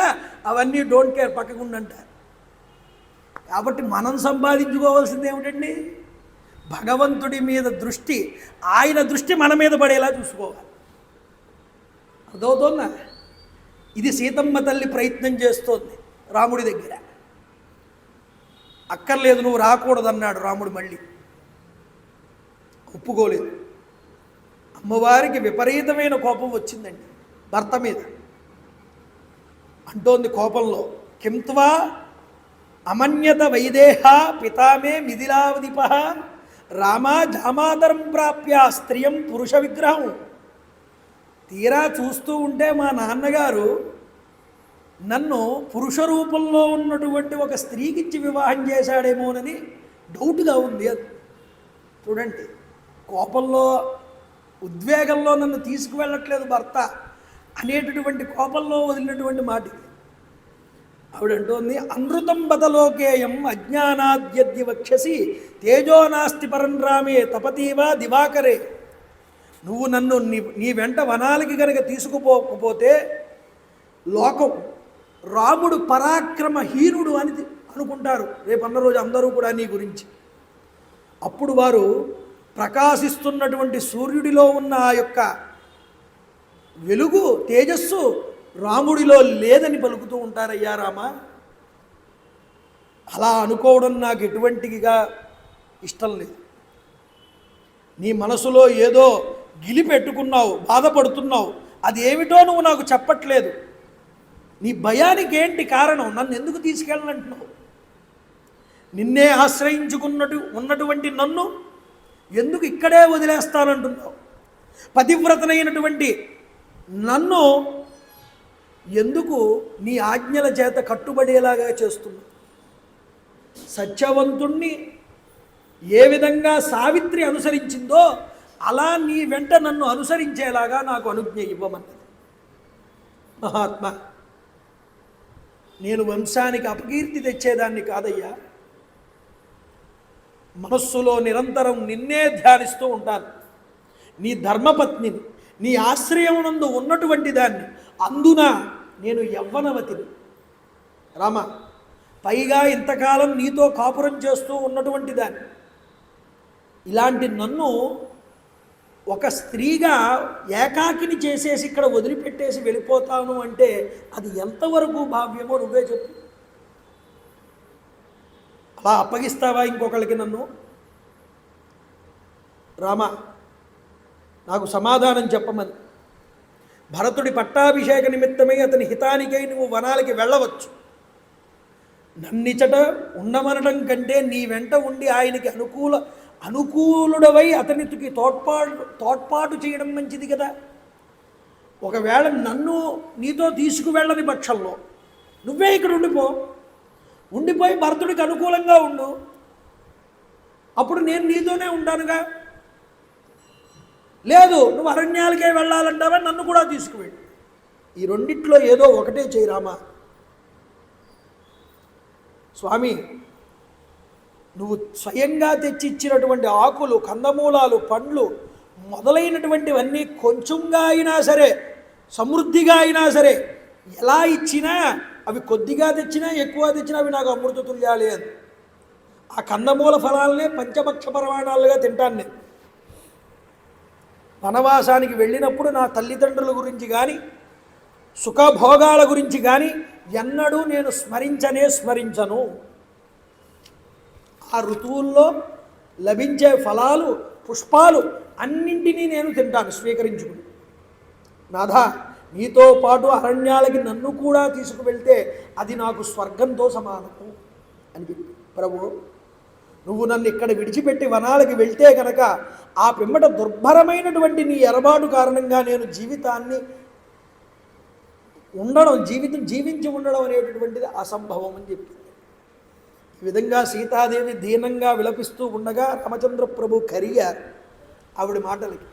Speaker 1: అవన్నీ డోంట్ కేర్, పక్కకుండంటారు. కాబట్టి మనం సంపాదించుకోవాల్సింది ఏమిటండి, భగవంతుడి మీద దృష్టి, ఆయన దృష్టి మన మీద పడేలా చూసుకోవాలి. అదవుతోందా? ఇది సీతమ్మ తల్లి ప్రయత్నం చేస్తోంది రాముడి దగ్గర. అక్కర్లేదు నువ్వు రాకూడదన్నాడు రాముడు. మళ్ళీ ఒప్పుకోలేదు. అమ్మవారికి విపరీతమైన కోపం వచ్చిందండి భర్త మీద. అంటోంది కోపంలో, కింత్వా అమన్యత వైదేహ పితామే మిథిలావధిప రామా జామాతరం ప్రాప్య స్త్రియం పురుష విగ్రహం. తీరా చూస్తూ ఉంటే మా నాన్నగారు నన్ను పురుష రూపంలో ఉన్నటువంటి ఒక స్త్రీకిచ్చి వివాహం చేశాడేమోనని డౌట్గా ఉంది. అది చూడండి, కోపంలో ఉద్వేగంలో నన్ను తీసుకువెళ్ళట్లేదు భర్త అనేటటువంటి కోపంలో వదిలినటువంటి మాట. ఆవిడంటోంది, అనృతం బతలోకేయం అజ్ఞానాద్యద్య వక్షసి తేజో నాస్తి పరం రామే తపతీవా దివాకరే. నువ్వు నన్ను నీ వెంట వనాలకి కనుక తీసుకుపోకపోతే లోకం రాముడు పరాక్రమహీనుడు అని అనుకుంటారు రేపన్న రోజు అందరూ కూడా నీ గురించి. అప్పుడు వారు ప్రకాశిస్తున్నటువంటి సూర్యుడిలో ఉన్న ఆ యొక్క వెలుగు తేజస్సు రాముడిలో లేదని పలుకుతూ ఉంటారయ్యా రామ. అలా అనుకోవడం నాకు ఎటువంటిగా ఇష్టం లేదు. నీ మనసులో ఏదో గిలి పెట్టుకున్నావు, బాధపడుతున్నావు, అది ఏమిటో నువ్వు నాకు చెప్పట్లేదు. నీ భయానికి ఏంటి కారణం, నన్ను ఎందుకు తీసుకెళ్ళనంటున్నావు? నిన్నే ఉన్నటువంటి నన్ను ఎందుకు ఇక్కడే వదిలేస్తానంటున్నావు? పతివ్రతనైనటువంటి నన్ను ఎందుకు నీ ఆజ్ఞల చేత కట్టుబడేలాగా చేస్తున్నావు? సత్యవంతుణ్ణి ఏ విధంగా సావిత్రి అనుసరించిందో అలా నీ వెంట నన్ను అనుసరించేలాగా నాకు అనుజ్ఞ ఇవ్వమన్నది. మహాత్మా, నేను వంశానికి అపకీర్తి తెచ్చేదాన్ని కాదయ్యా. మనస్సులో నిరంతరం నిన్నే ధ్యానిస్తూ ఉంటాను. నీ ధర్మపత్నిని, నీ ఆశ్రయమునందు ఉన్నటువంటి దాన్ని, అందున నేను యవ్వనవతిని రామ. పైగా ఇంతకాలం నీతో కాపురం చేస్తూ ఉన్నటువంటి దాన్ని, ఇలాంటి నన్ను ఒక స్త్రీగా ఏకాకిని చేసేసి ఇక్కడ వదిలిపెట్టేసి వెళ్ళిపోతాను అంటే అది ఎంతవరకు భావ్యమో నువ్వే చెప్పు. అలా అప్పగిస్తావా ఇంకొకళ్ళకి నన్ను? రామ, నాకు సమాధానం చెప్పమని. భరతుడి పట్టాభిషేక నిమిత్తమై అతని హితానికై నువ్వు వనాలకి వెళ్ళవచ్చు. నన్నిచట ఉండమనడం కంటే నీ వెంట ఉండి ఆయనకి అనుకూలుడవై అతనికి తోడ్పాటు చేయడం మంచిది కదా. ఒకవేళ నన్ను నీతో తీసుకువెళ్ళని పక్షంలో నువ్వే ఇక్కడ ఉండిపోయి భరతుడికి అనుకూలంగా ఉండు. అప్పుడు నేను నీతోనే ఉంటానుగా. లేదు నువ్వు అరణ్యాలకే వెళ్ళాలంటావా, నన్ను కూడా తీసుకువెళ్ళు. ఈ రెండిట్లో ఏదో ఒకటే చేయి రామా. స్వామి, నువ్వు స్వయంగా తెచ్చిచ్చినటువంటి ఆకులు, కందమూలాలు, పండ్లు మొదలైనటువంటివన్నీ కొంచెంగా అయినా సరే, సమృద్ధిగా అయినా సరే, ఎలా ఇచ్చినా అవి కొద్దిగా తెచ్చినా ఎక్కువ తెచ్చినా అవి నాకు అమృత తుల్యాలే అని. ఆ కందమూల ఫలాలనే పంచభక్ష పరమాణాలుగా తింటాను నేను. వనవాసానికి వెళ్ళినప్పుడు నా తల్లిదండ్రుల గురించి కానీ సుఖభోగాల గురించి కానీ ఎన్నడూ నేను స్మరించను. ఆ ఋతువుల్లో లభించే ఫలాలు, పుష్పాలు అన్నింటినీ నేను తింటాను స్వీకరించుకుని. నాథా, నీతో పాటు అరణ్యాలకి నన్ను కూడా తీసుకువెళ్తే అది నాకు స్వర్గంతో సమానము అని చెప్పి, ప్రభు నువ్వు నన్ను ఇక్కడ విడిచిపెట్టి వనాలకి వెళ్తే కనుక ఆ పిమ్మట దుర్భరమైనటువంటి నీ ఎరబాటు కారణంగా నేను జీవితాన్ని జీవించి ఉండడం అనేటటువంటిది అసంభవం అని చెప్పింది. ఈ విధంగా సీతాదేవి దీనంగా విలపిస్తూ ఉండగా రామచంద్ర ప్రభు కరిగారు ఆవిడ మాటలకి.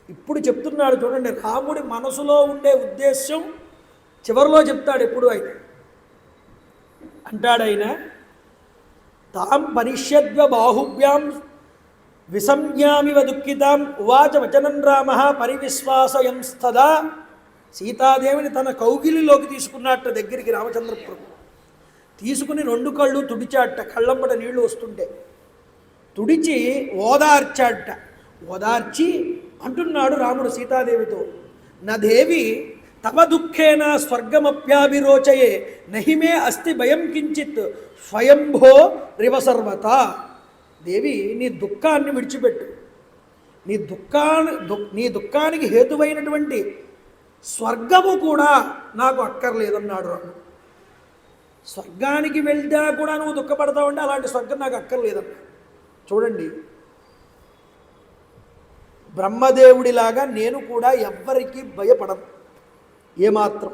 Speaker 1: ఇప్పుడు చెప్తున్నాడు చూడండి, రాముడి మనసులో ఉండే ఉద్దేశ్యం చివరిలో చెప్తాడు. ఎప్పుడు ఆయన అంటాడైనా, తాం పరిష్యద్వ బాహుభ్యాం విసంజ్ఞామివ దుఃఖితాం ఉవాచ వచనం రామ పరివిశ్వాసయంస్తదా. సీతాదేవిని తన కౌగిలిలోకి తీసుకున్నట్ట దగ్గరికి రామచంద్ర ప్రభు తీసుకుని 2 కళ్ళు తుడిచాట. కళ్ళంపట నీళ్లు వస్తుంటే తుడిచి ఓదార్చాట. ఓదార్చి అంటున్నాడు రాముడు సీతాదేవితో, నా దేవి తవ దుఃఖేన స్వర్గమప్యాభిరోచయే నహిమే అస్తి భయం కించిత్ స్వయంభో రివసర్వత. దేవి, నీ దుఃఖాన్ని విడిచిపెట్టు. నీ దుఃఖానికి హేతువైనటువంటి స్వర్గము కూడా నాకు అక్కర్లేదన్నాడు రాముడు. స్వర్గానికి వెళ్తే కూడా నువ్వు దుఃఖపడతావంటే అలాంటి స్వర్గం నాకు అక్కర్లేదన్నా. చూడండి, బ్రహ్మదేవుడిలాగా నేను కూడా ఎవ్వరికీ భయపడను ఏమాత్రం.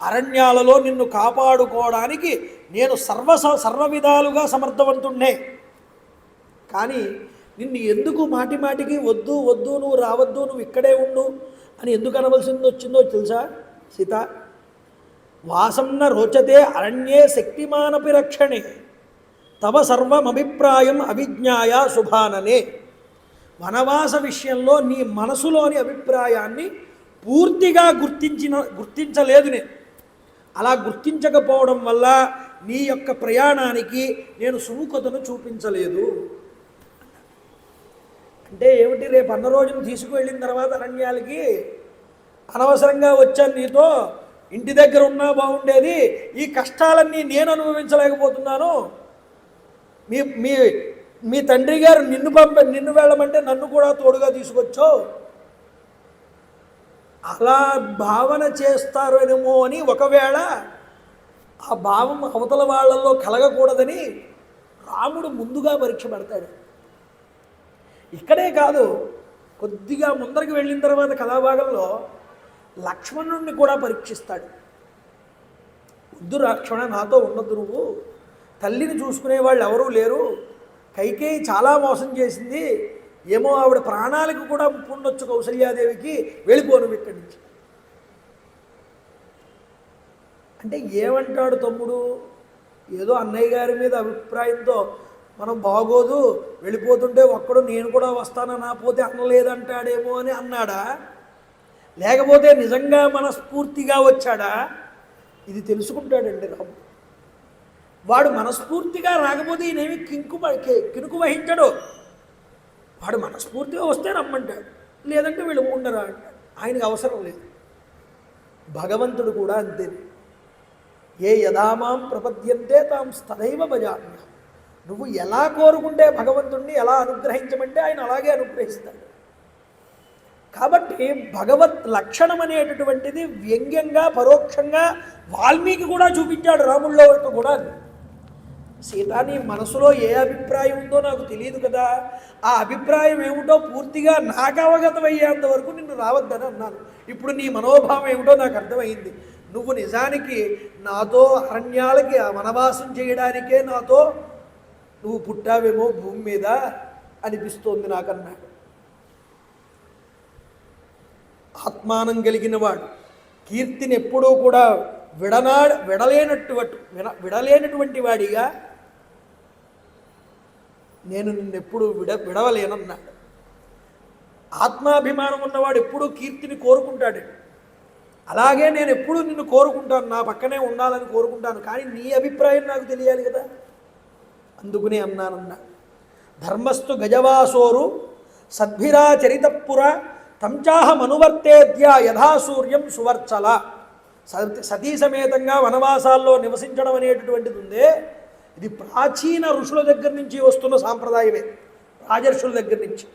Speaker 1: అరణ్యాలలో నిన్ను కాపాడుకోవడానికి నేను సర్వ విధాలుగా సమర్థవంతుణ్ణే. కానీ నిన్ను ఎందుకు మాటికి వద్దు నువ్వు రావద్దు, నువ్వు ఇక్కడే ఉండు అని ఎందుకు అనవలసింది వచ్చిందో తెలుసా సీత? వాసంన రోచతే అరణ్యే శక్తిమానపి రక్షణే తవ సర్వమభిప్రాయం అవిజ్ఞాయ శుభాననే. వనవాస విషయంలో నీ మనసులోని అభిప్రాయాన్ని పూర్తిగా గుర్తించలేదు నేను. అలా గుర్తించకపోవడం వల్ల నీ యొక్క ప్రయాణానికి నేను సుముఖతను చూపించలేదు. అంటే ఏమిటి, రేపు అన్న రోజును తీసుకువెళ్ళిన తర్వాత అరణ్యాలకి అనవసరంగా వచ్చాను నీతో, ఇంటి దగ్గర ఉన్నా బాగుండేది, ఈ కష్టాలన్నీ నేను అనుభవించలేకపోతున్నాను. మీ తండ్రి గారు నిన్ను వెళ్ళమంటే నన్ను కూడా తోడుగా తీసుకొచ్చావు, అలా భావన చేస్తారేమో అని ఒకవేళ ఆ భావం అవతల వాళ్ళల్లో కలగకూడదని రాముడు ముందుగా పరీక్ష పెడతాడు. ఇక్కడే కాదు, కొద్దిగా ముందరికి వెళ్ళిన తర్వాత కథాభాగంలో లక్ష్మణుడిని కూడా పరీక్షిస్తాడు. వద్దు లక్ష్మణ, నాతో ఉండద్దు, నువ్వు తల్లిని చూసుకునే వాళ్ళు ఎవరూ లేరు, కైకేయి చాలా మోసం చేసింది, ఏమో ఆవిడ ప్రాణాలకు కూడా ముప్పు ఉండొచ్చు కౌసల్యాదేవికి, వెళ్ళిపోను ఇక్కడి నుంచి అంటే ఏమంటాడు తమ్ముడు? ఏదో అన్నయ్య గారి మీద అభిప్రాయంతో మనం బాగోదు వెళ్ళిపోతుంటే ఒక్కడు నేను కూడా వస్తానన్నా పోతే అనలేదంటాడేమో అని అన్నాడా, లేకపోతే నిజంగా మనస్ఫూర్తిగా వచ్చాడా? ఇది తెలుసుకుంటాడండి రాముడు. వాడు మనస్ఫూర్తిగా రాకపోతే ఈయనేమి కినుకు వహించడు. వాడు మనస్ఫూర్తిగా వస్తే రమ్మంటాడు, లేదంటే వీళ్ళు ఉండరా అంటాడు. ఆయనకు అవసరం లేదు. భగవంతుడు కూడా అంతే. ఏ యథామాం ప్రపద్యంతే తాం స్తదైవ భజామ్య. నువ్వు ఎలా కోరుకుంటే భగవంతుణ్ణి ఎలా అనుగ్రహించమంటే ఆయన అలాగే అనుగ్రహిస్తాడు. కాబట్టి భగవత్ లక్షణం అనేటటువంటిది వ్యంగ్యంగా పరోక్షంగా వాల్మీకి కూడా చూపించాడు రాముల్లో కూడా. సీత, నీ మనసులో ఏ అభిప్రాయం ఉందో నాకు తెలియదు కదా, ఆ అభిప్రాయం ఏమిటో పూర్తిగా నాకు అవగతం అయ్యేంత వరకు నిన్ను రావద్దని అన్నాను. ఇప్పుడు నీ మనోభావం ఏమిటో నాకు అర్థమైంది. నువ్వు నిజానికి నాతో అరణ్యాలకి వనవాసం చేయడానికే నాతో నువ్వు పుట్టావేమో భూమి మీద అనిపిస్తోంది నాకన్నాడు. ఆత్మానం కలిగిన వాడు కీర్తిని ఎప్పుడూ కూడా విడలేనటువంటి వాడిగా నేను నిన్నెప్పుడు విడవలేనన్నాడు. ఆత్మాభిమానం ఉన్నవాడు ఎప్పుడూ కీర్తిని కోరుకుంటాడు. అలాగే నేను ఎప్పుడూ నిన్ను కోరుకుంటాను, నా పక్కనే ఉండాలని కోరుకుంటాను, కానీ నీ అభిప్రాయం నాకు తెలియాలి కదా, అందుకునే అన్నానన్నా. ధర్మస్థు గజవాసోరు సద్భిరాచరితపుర తంచాహమనువర్తేద్య యథాసూర్యం సువర్చల. సతీ సమేతంగా వనవాసాల్లో నివసించడం అనేటటువంటిది ఉందే, ఇది ప్రాచీన ఋషుల దగ్గర నుంచి వస్తున్న సాంప్రదాయమే, రాజర్షుల దగ్గర నుంచి.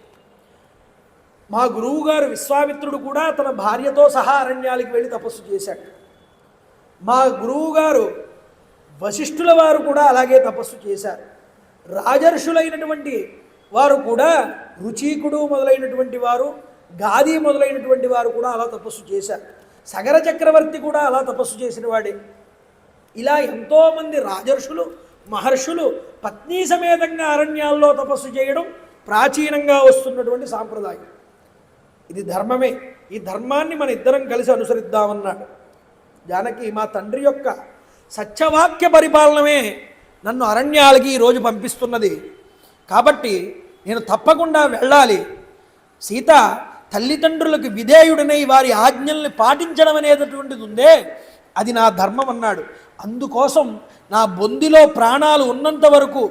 Speaker 1: మా గురువుగారు విశ్వామిత్రుడు కూడా తన భార్యతో సహా అరణ్యాలకు వెళ్ళి తపస్సు చేశాడు. మా గురువుగారు వశిష్ఠుల వారు కూడా అలాగే తపస్సు చేశారు. రాజర్షులైనటువంటి వారు కూడా, రుచీకుడు మొదలైనటువంటి వారు, గాది మొదలైనటువంటి వారు కూడా అలా తపస్సు చేశారు. సగర చక్రవర్తి కూడా అలా తపస్సు చేసిన వాడే. ఇలా ఎంతోమంది రాజర్షులు మహర్షులు పత్ని సమేతంగా అరణ్యాల్లో తపస్సు చేయడం ప్రాచీనంగా వస్తున్నటువంటి సాంప్రదాయం. ఇది ధర్మమే. ఈ ధర్మాన్ని మన ఇద్దరం కలిసి అనుసరిద్దామన్నాడు. జానకి, మా తండ్రి యొక్క సత్యవాక్య పరిపాలనమే నన్ను అరణ్యాలకి ఈరోజు పంపిస్తున్నది, కాబట్టి నేను తప్పకుండా వెళ్ళాలి. సీత, తల్లిదండ్రులకు విధేయుడనై వారి ఆజ్ఞల్ని పాటించడం అనేటటువంటిది ఉందే, అది నా ధర్మం అన్నాడు. అందుకోసం నా బొందిలో ప్రాణాలు ఉన్నంత వరకు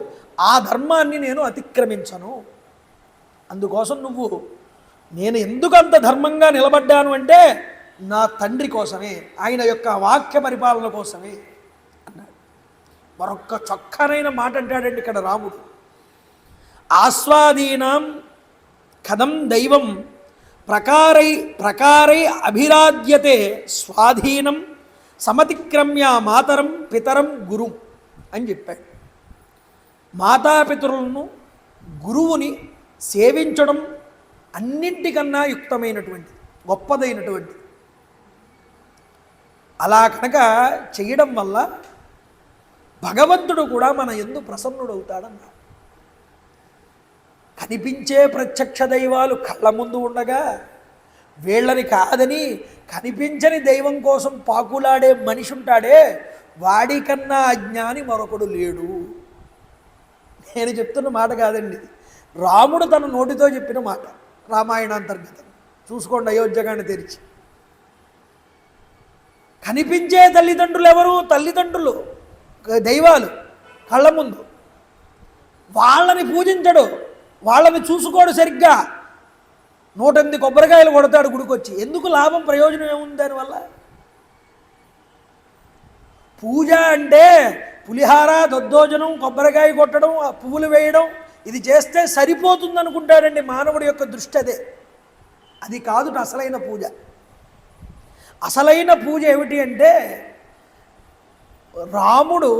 Speaker 1: ఆ ధర్మాన్ని నేను అతిక్రమించను. అందుకోసం నేను ఎందుకు అంత ధర్మంగా నిలబడ్డాను అంటే నా తండ్రి కోసమే, ఆయన యొక్క వాక్య పరిపాలన కోసమే అన్నాడు. మరొక్క చొక్కనైన మాట అంటాడండి ఇక్కడ రాముడు. ఆస్వాదీనాం కథం దైవం ప్రకారై అభిరాధ్యతే స్వాధీనం సమతిక్రమ్య మాతరం పితరం గురు అని చెప్పాడు. మాతాపితరులను గురువుని సేవించడం అన్నింటికన్నా యుక్తమైనటువంటిది, గొప్పదైనటువంటిది. అలా కనుక చేయడం వల్ల భగవంతుడు కూడా మన యందు ప్రసన్నుడవుతాడన్నాడు. కనిపించే ప్రత్యక్ష దైవాలు కళ్ళ ముందు ఉండగా వీళ్ళని కాదని కనిపించని దైవం కోసం పాకులాడే మనిషి ఉంటాడే, వాడికన్నా అజ్ఞాని మరొకడు లేడు. నేను చెప్తున్న మాట కాదండి, రాముడు తన నోటితో చెప్పిన మాట, రామాయణాంతర్గతం. చూసుకోండి అయోధ్యగాన్ని తెరిచి. కనిపించే తల్లిదండ్రులు ఎవరు? తల్లిదండ్రులు దైవాలు కళ్ళ ముందు. వాళ్ళని పూజించడు, వాళ్ళని చూసుకోడు సరిగ్గా. 108 కొబ్బరికాయలు కొడతాడు గుడికొచ్చి. ఎందుకు లాభం, ప్రయోజనం ఏముంది దానివల్ల? పూజ అంటే పులిహార, దద్దోజనం, కొబ్బరికాయ కొట్టడం, పువ్వులు వేయడం, ఇది చేస్తే సరిపోతుంది అనుకుంటాడండి మానవుడి యొక్క దృష్టి. అది కాదు అసలైన పూజ. అసలైన పూజ ఏమిటి అంటే రాముడు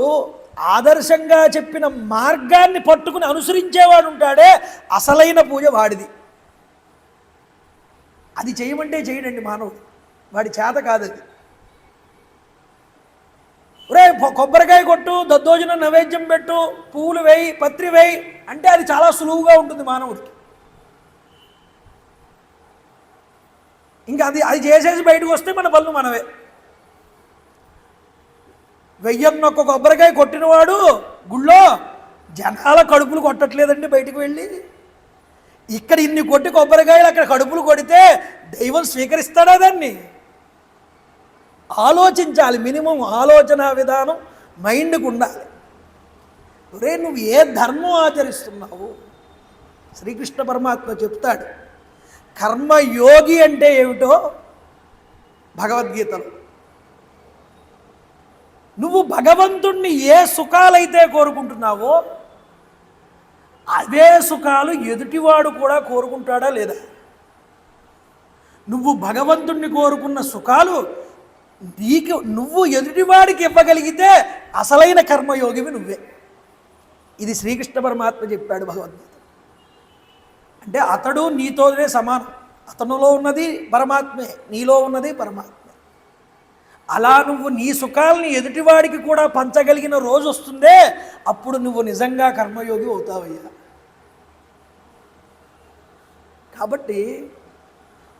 Speaker 1: ఆదర్శంగా చెప్పిన మార్గాన్ని పట్టుకుని అనుసరించేవాడు ఉంటాడే, అసలైన పూజ వాడిది. అది చేయమంటే చేయడండి మానవుడు, వాడి చేత కాదు అది. ఒరే కొబ్బరికాయ కొట్టు, దద్దోజనం నైవేద్యం పెట్టు, పువ్వులు వేయి, పత్రి వేయి అంటే అది చాలా సులువుగా ఉంటుంది మానవుడికి. ఇంకా అది చేసేసి బయటకు వస్తే మన పనులు మనవే. 1001 కొబ్బరికాయ కొట్టినవాడు గుళ్ళో జనాల కడుపులు కొట్టట్లేదండి బయటికి వెళ్ళి. ఇక్కడ ఇన్ని కొట్టి కొబ్బరికాయలు అక్కడ కడుపులు కొడితే దైవం స్వీకరిస్తాడా దాన్ని? ఆలోచించాలి. మినిమం ఆలోచన విధానం మైండ్కు ఉండాలి. ఒరే, నువ్వు ఏ ధర్మం ఆచరిస్తున్నావు? శ్రీకృష్ణ పరమాత్మ చెప్తాడు, కర్మయోగి అంటే ఏమిటో భగవద్గీతలో. నువ్వు భగవంతుణ్ణి ఏ సుఖాలైతే కోరుకుంటున్నావో అదే సుఖాలు ఎదుటివాడు కూడా కోరుకుంటాడా లేదా? నువ్వు భగవంతుణ్ణి కోరుకున్న సుఖాలు నువ్వు ఎదుటివాడికి ఇవ్వగలిగితే అసలైన కర్మయోగివి నువ్వే. ఇది శ్రీకృష్ణ పరమాత్మ చెప్పాడు భగవద్గీత. అంటే అతడు నీతోనే సమానం. అతనులో ఉన్నది పరమాత్మే, నీలో ఉన్నది పరమాత్మే. అలా నువ్వు నీ సుఖాలని ఎదుటివాడికి కూడా పంచగలిగిన రోజు వస్తుందే, అప్పుడు నువ్వు నిజంగా కర్మయోగి అవుతావయ్యా. కాబట్టి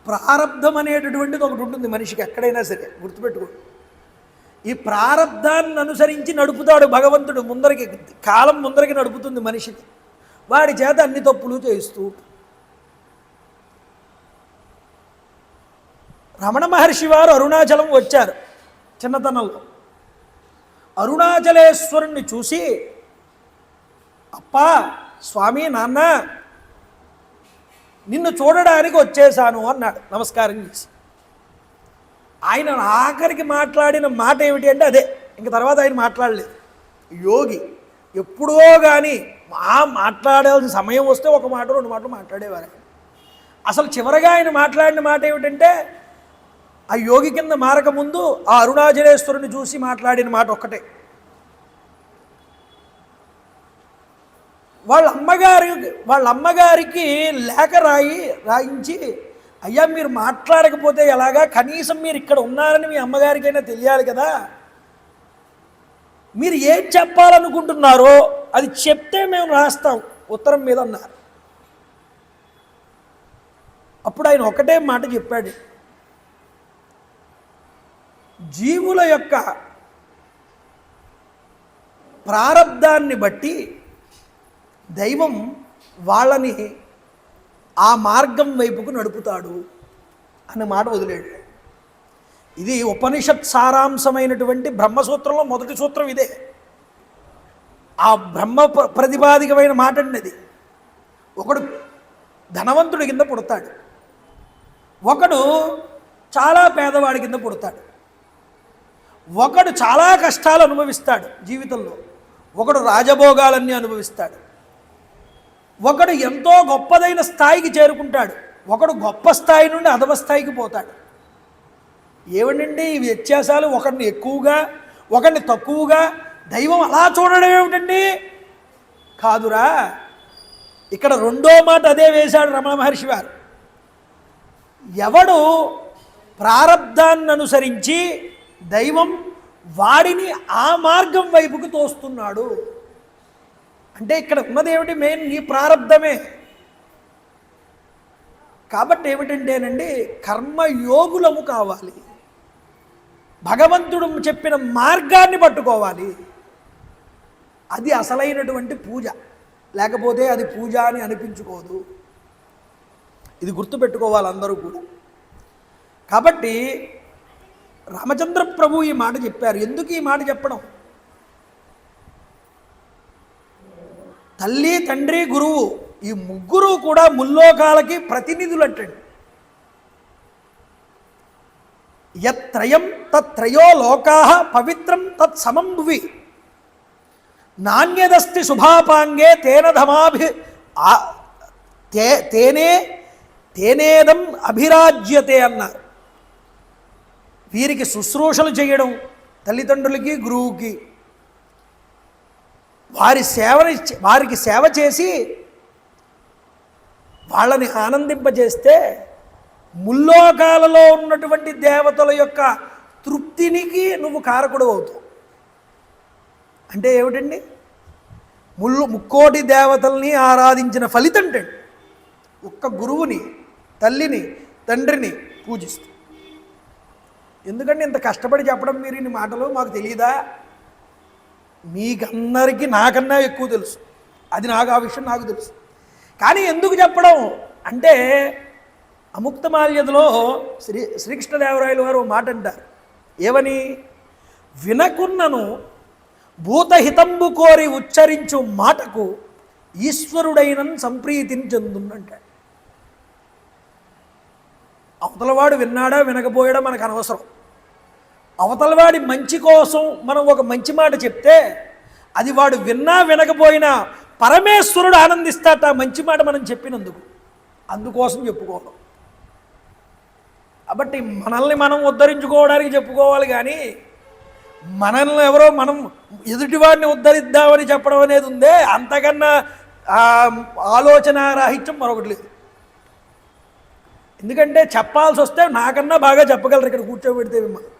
Speaker 1: ప్రారబ్ధం అనేటటువంటిది ఒకటి ఉంటుంది మనిషికి, ఎక్కడైనా సరే గుర్తుపెట్టుకో. ఈ ప్రారబ్ధాన్ని అనుసరించి నడుపుతాడు భగవంతుడు. కాలం ముందరికి నడుపుతుంది మనిషిని. వాడి చేత అన్ని తప్పులు చేయిస్తూ. రమణ మహర్షి వారు అరుణాచలం వచ్చారు చిన్నతనంలో. అరుణాచలేశ్వరుణ్ణి చూసి, అప్పా స్వామి, నాన్న నిన్ను చూడడానికి వచ్చేసాను అన్నాడు నమస్కారం చేసి. ఆయన ఆఖరికి మాట్లాడిన మాట ఏమిటి అంటే అదే. ఇంక తర్వాత ఆయన మాట్లాడలేదు. యోగి ఎప్పుడో కానీ మాట్లాడాల్సిన సమయం వస్తే ఒక మాట రెండు మాటలు మాట్లాడేవారు. అసలు చివరగా ఆయన మాట్లాడిన మాట ఏమిటంటే, ఆ యోగి కింద మారక ముందు ఆ అరుణాచలేశ్వరుని చూసి మాట్లాడిన మాట ఒక్కటే. వాళ్ళ అమ్మగారికి లేఖ రాయించి, అయ్యా మీరు మాట్లాడకపోతే ఎలాగా, కనీసం మీరు ఇక్కడ ఉన్నారని మీ అమ్మగారికైనా తెలియాలి కదా, మీరు ఏం చెప్పాలనుకుంటున్నారో అది చెప్తే మేము రాస్తాం ఉత్తరం మీద అన్నారు. అప్పుడు ఆయన ఒకటే మాట చెప్పాడు, జీవుల యొక్క ప్రారబ్ధాన్ని బట్టి దైవం వాళ్ళని ఆ మార్గం వైపుకు నడుపుతాడు అనే మాట వదిలేడు. ఇది ఉపనిషత్ సారాంశమైనటువంటి బ్రహ్మసూత్రంలో మొదటి సూత్రం ఇదే. ఆ బ్రహ్మ ప్రతిపాదికమైన మాట అండి. ఒకడు ధనవంతుడి కింద పుడతాడు, ఒకడు చాలా పేదవాడి కింద పుడతాడు, ఒకడు చాలా కష్టాలు అనుభవిస్తాడు జీవితంలో, ఒకడు రాజభోగాలన్నీ అనుభవిస్తాడు, ఒకడు ఎంతో గొప్పదైన స్థాయికి చేరుకుంటాడు, ఒకడు గొప్ప స్థాయి నుండి అధమ స్థాయికి పోతాడు. ఏమిటండి ఈ వ్యత్యాసాలు? ఒకరిని ఎక్కువగా ఒకరిని తక్కువగా దైవం అలా చూడడం ఏమిటండి? కాదురా, ఇక్కడ రెండో మాట అదే వేశాడు రమణ మహర్షి వారు. ఎవడు ప్రారబ్ధాన్ని అనుసరించి దైవం వాడిని ఆ మార్గం వైపుకు తోస్తున్నాడు అంటే ఇక్కడ ఉన్నది ఏమిటి? మెయిన్ నీ ప్రారబ్ధమే. కాబట్టి ఏమిటంటేనండి, కర్మయోగులము కావాలి, భగవంతుడు చెప్పిన మార్గాన్ని పట్టుకోవాలి. అది అసలైనటువంటి పూజ. లేకపోతే అది పూజ అని అనిపించుకోదు. ఇది గుర్తుపెట్టుకోవాలి అందరూ కూడా. కాబట్టి రామచంద్ర ప్రభు ఈ మాట చెప్పారు. ఎందుకు ఈ మాట చెప్పడం? తల్లి, తండ్రి, గురువు ఈ ముగ్గురు కూడా ముల్లోకాలకి ప్రతినిధులు అంటండి. యత్రయం తత్రయో లోకా పవిత్రం తత్ సమం భువి నాణ్యదస్తి శుభాపాంగే తేన ధమాభి తేనేదం అభిరాజ్యతే అన్నారు. వీరికి శుశ్రూషలు చేయడం, తల్లిదండ్రులకి గురువుకి వారికి సేవ చేసి వాళ్ళని ఆనందింపజేస్తే ముల్లోకాలలో ఉన్నటువంటి దేవతల యొక్క తృప్తినికి నువ్వు కారకుడు అవుతావు. అంటే ఏమిటండి? ముక్కోటి దేవతల్ని ఆరాధించిన ఫలితం అంటే ఒక్క గురువుని, తల్లిని, తండ్రిని పూజిస్తూ. ఎందుకంటే ఇంత కష్టపడి చెప్పడం మీరు ఇన్ని మాటలు మాకు తెలియదా? మీకందరికీ నాకన్నా ఎక్కువ తెలుసు. అది నాకు, ఆ విషయం నాకు తెలుసు. కానీ ఎందుకు చెప్పడం అంటే, అముక్తమాల్యదలో శ్రీకృష్ణదేవరాయలు వారు మాట అంటారు. ఏమని? వినకున్నను భూతహితంబు కోరి ఉచ్చరించు మాటకు ఈశ్వరుడైన సంప్రీతిని చెందుందంటాడు. అవతలవాడు విన్నాడా వినకపోయాడా మనకు అనవసరం. అవతలవాడి మంచి కోసం మనం ఒక మంచి మాట చెప్తే అది వాడు విన్నా వినకపోయినా పరమేశ్వరుడు ఆనందిస్తాట మంచి మాట మనం చెప్పినందుకు. అందుకోసం చెప్పుకోవడం. కాబట్టి మనల్ని మనం ఉద్ధరించుకోవడానికి చెప్పుకోవాలి కానీ మనల్ని ఎవరో మనం ఎదుటివాడిని ఉద్ధరిద్దామని చెప్పడం అనేది ఉందే, అంతకన్నా ఆలోచన రాహిత్యం మరొకటి లేదు. ఎందుకంటే చెప్పాల్సి వస్తే నాకన్నా బాగా చెప్పగలరు ఇక్కడ కూర్చోబెడితే మిమ్మల్ని.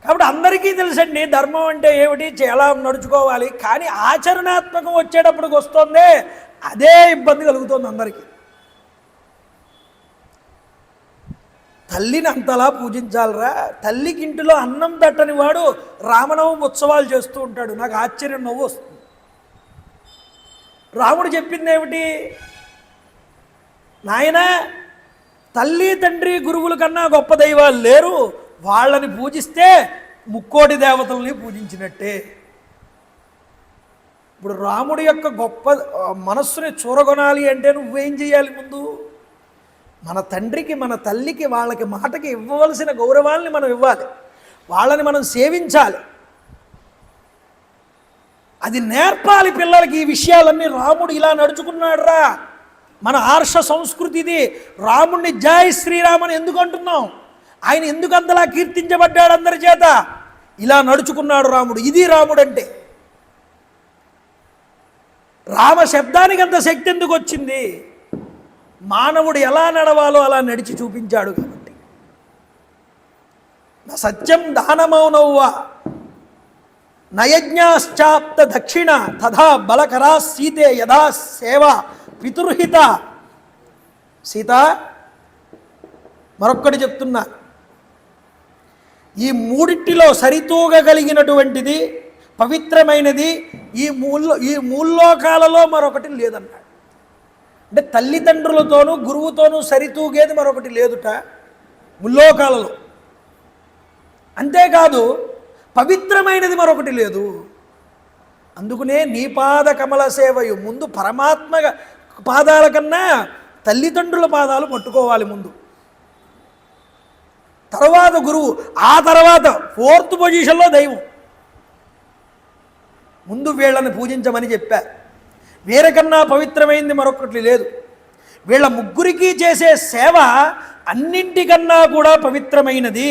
Speaker 1: కాబట్టి అందరికీ తెలుసండి ధర్మం అంటే ఏమిటి, ఎలా నడుచుకోవాలి. కానీ ఆచరణాత్మకం వచ్చేటప్పటికి వస్తుందే అదే ఇబ్బంది కలుగుతుంది అందరికీ. తల్లిని అంతలా పూజించాలరా, తల్లికి ఇంటిలో అన్నం తట్టని వాడు రామనవమి ఉత్సవాలు చేస్తూ ఉంటాడు. నాకు ఆశ్చర్యం, నవ్వు వస్తుంది. రాముడు చెప్పింది ఏమిటి, నాయన తల్లి తండ్రి గురువుల కన్నా గొప్ప దైవాలు లేరు, వాళ్ళని పూజిస్తే ముక్కోటి దేవతల్ని పూజించినట్టే. ఇప్పుడు రాముడి యొక్క గొప్ప మనస్సుని చూరగొనాలి అంటే నువ్వేం చేయాలి? ముందు మన తండ్రికి మన తల్లికి వాళ్ళకి మాటకి ఇవ్వవలసిన గౌరవాల్ని మనం ఇవ్వాలి, వాళ్ళని మనం సేవించాలి, అది నేర్పాలి పిల్లలకి. ఈ విషయాలన్నీ రాముడు ఇలా నడుచుకున్నాడు రా. మన ఆర్ష సంస్కృతి ఇది. రాముడిని జై శ్రీరామ్ అని ఎందుకు అంటున్నాం? ఆయన ఎందుకు అంతలా కీర్తించబడ్డాడు అందరి చేత? ఇలా నడుచుకున్నాడు రాముడు. ఇది రాముడు అంటే. రామ శబ్దానికి అంత శక్తి ఎందుకు వచ్చింది? మానవుడు ఎలా నడవాలో అలా నడిచి చూపించాడు కాబట్టి. సత్యం దానమౌనవ్వ నయజ్ఞాశ్చాప్త దక్షిణ తథా బలకరా సీతే యథా సేవ పితృహిత. సీత, మరొక్కటి చెప్తున్నా, ఈ మూడిటిలో సరితూగగలిగినటువంటిది పవిత్రమైనది ఈ మూల్లోకాలలో మరొకటి లేదన్నాడు. అంటే తల్లిదండ్రులతోనూ గురువుతోనూ సరితూగేది మరొకటి లేదుట ముల్లోకాలలో. అంతేకాదు పవిత్రమైనది మరొకటి లేదు. అందుకనే నీ పాద కమల సేవయు, ముందు పరమాత్మ పాదాల కన్నా తల్లిదండ్రుల పాదాలు పట్టుకోవాలి ముందు, తర్వాత గురువు, ఆ తర్వాత 4th పొజిషన్లో దైవం. ముందు వీళ్ళని పూజించమని చెప్పారు. వీరికన్నా పవిత్రమైంది మరొకటి లేదు. వీళ్ళ ముగ్గురికి చేసే సేవ అన్నింటికన్నా కూడా పవిత్రమైనది.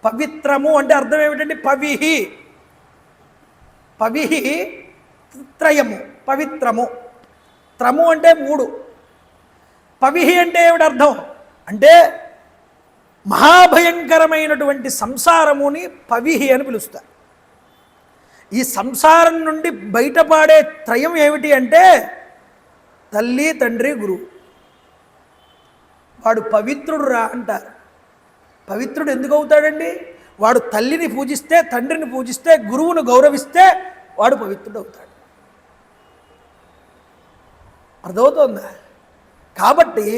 Speaker 1: పవిత్రము అంటే అర్థం ఏమిటంటే పవిహి, పవిహి త్రయము, పవిత్రము. త్రము అంటే 3. పవిహి అంటే ఏమిటి అర్థం అంటే మహాభయంకరమైనటువంటి సంసారముని పవిహి అని పిలుస్తారు. ఈ సంసారం నుండి బయటపడే త్రయం ఏమిటి అంటే తల్లి తండ్రి గురువు. వాడు పవిత్రుడు రా అంటారు. పవిత్రుడు ఎందుకు అవుతాడండి? వాడు తల్లిని పూజిస్తే, తండ్రిని పూజిస్తే, గురువును గౌరవిస్తే వాడు పవిత్రుడు అవుతాడు. అర్థమవుతోందా? కాబట్టి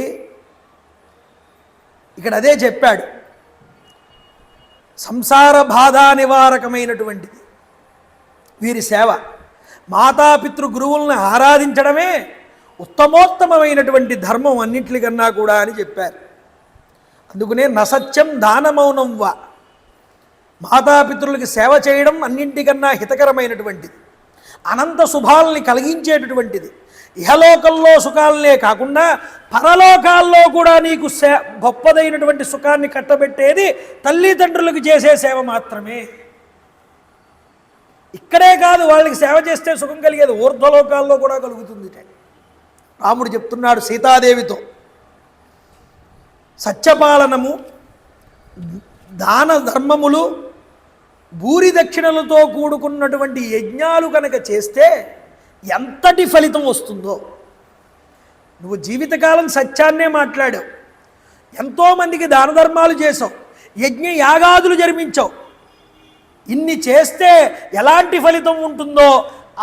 Speaker 1: ఇక్కడ అదే చెప్పాడు, సంసార బాధ నివారకమైనటువంటిది వీరి సేవ. మాతాపితృ గురువులను ఆరాధించడమే ఉత్తమోత్తమైనటువంటి ధర్మం అన్నింటికన్నా కూడా అని చెప్పారు. అందుకనే నసత్యం దానమౌనం వా, మాతాపితృలకి సేవ చేయడం అన్నింటికన్నా హితకరమైనటువంటిది, అనంత శుభాలని కలిగించేటటువంటిది. ఇహలోకంలో సుఖాలనే కాకుండా పరలోకాల్లో కూడా నీకు గొప్పదైనటువంటి సుఖాన్ని కట్టబెట్టేది తల్లిదండ్రులకు చేసే సేవ మాత్రమే. ఇక్కడే కాదు, వాళ్ళకి సేవ చేస్తే సుఖం కలిగేది ఊర్ధ్వలోకాల్లో కూడా కలుగుతుంది. రాముడు చెప్తున్నాడు సీతాదేవితో, సత్యపాలనము, దాన ధర్మములు, భూరి దక్షిణలతో కూడుకున్నటువంటి యజ్ఞాలు కనుక చేస్తే ఎంతటి ఫలితం వస్తుందో. నువ్వు జీవితకాలం సత్యాన్నే మాట్లాడావు, ఎంతోమందికి దాన ధర్మాలు చేసావు, యజ్ఞ యాగాదులు జరిపించావు. ఇన్ని చేస్తే ఎలాంటి ఫలితం ఉంటుందో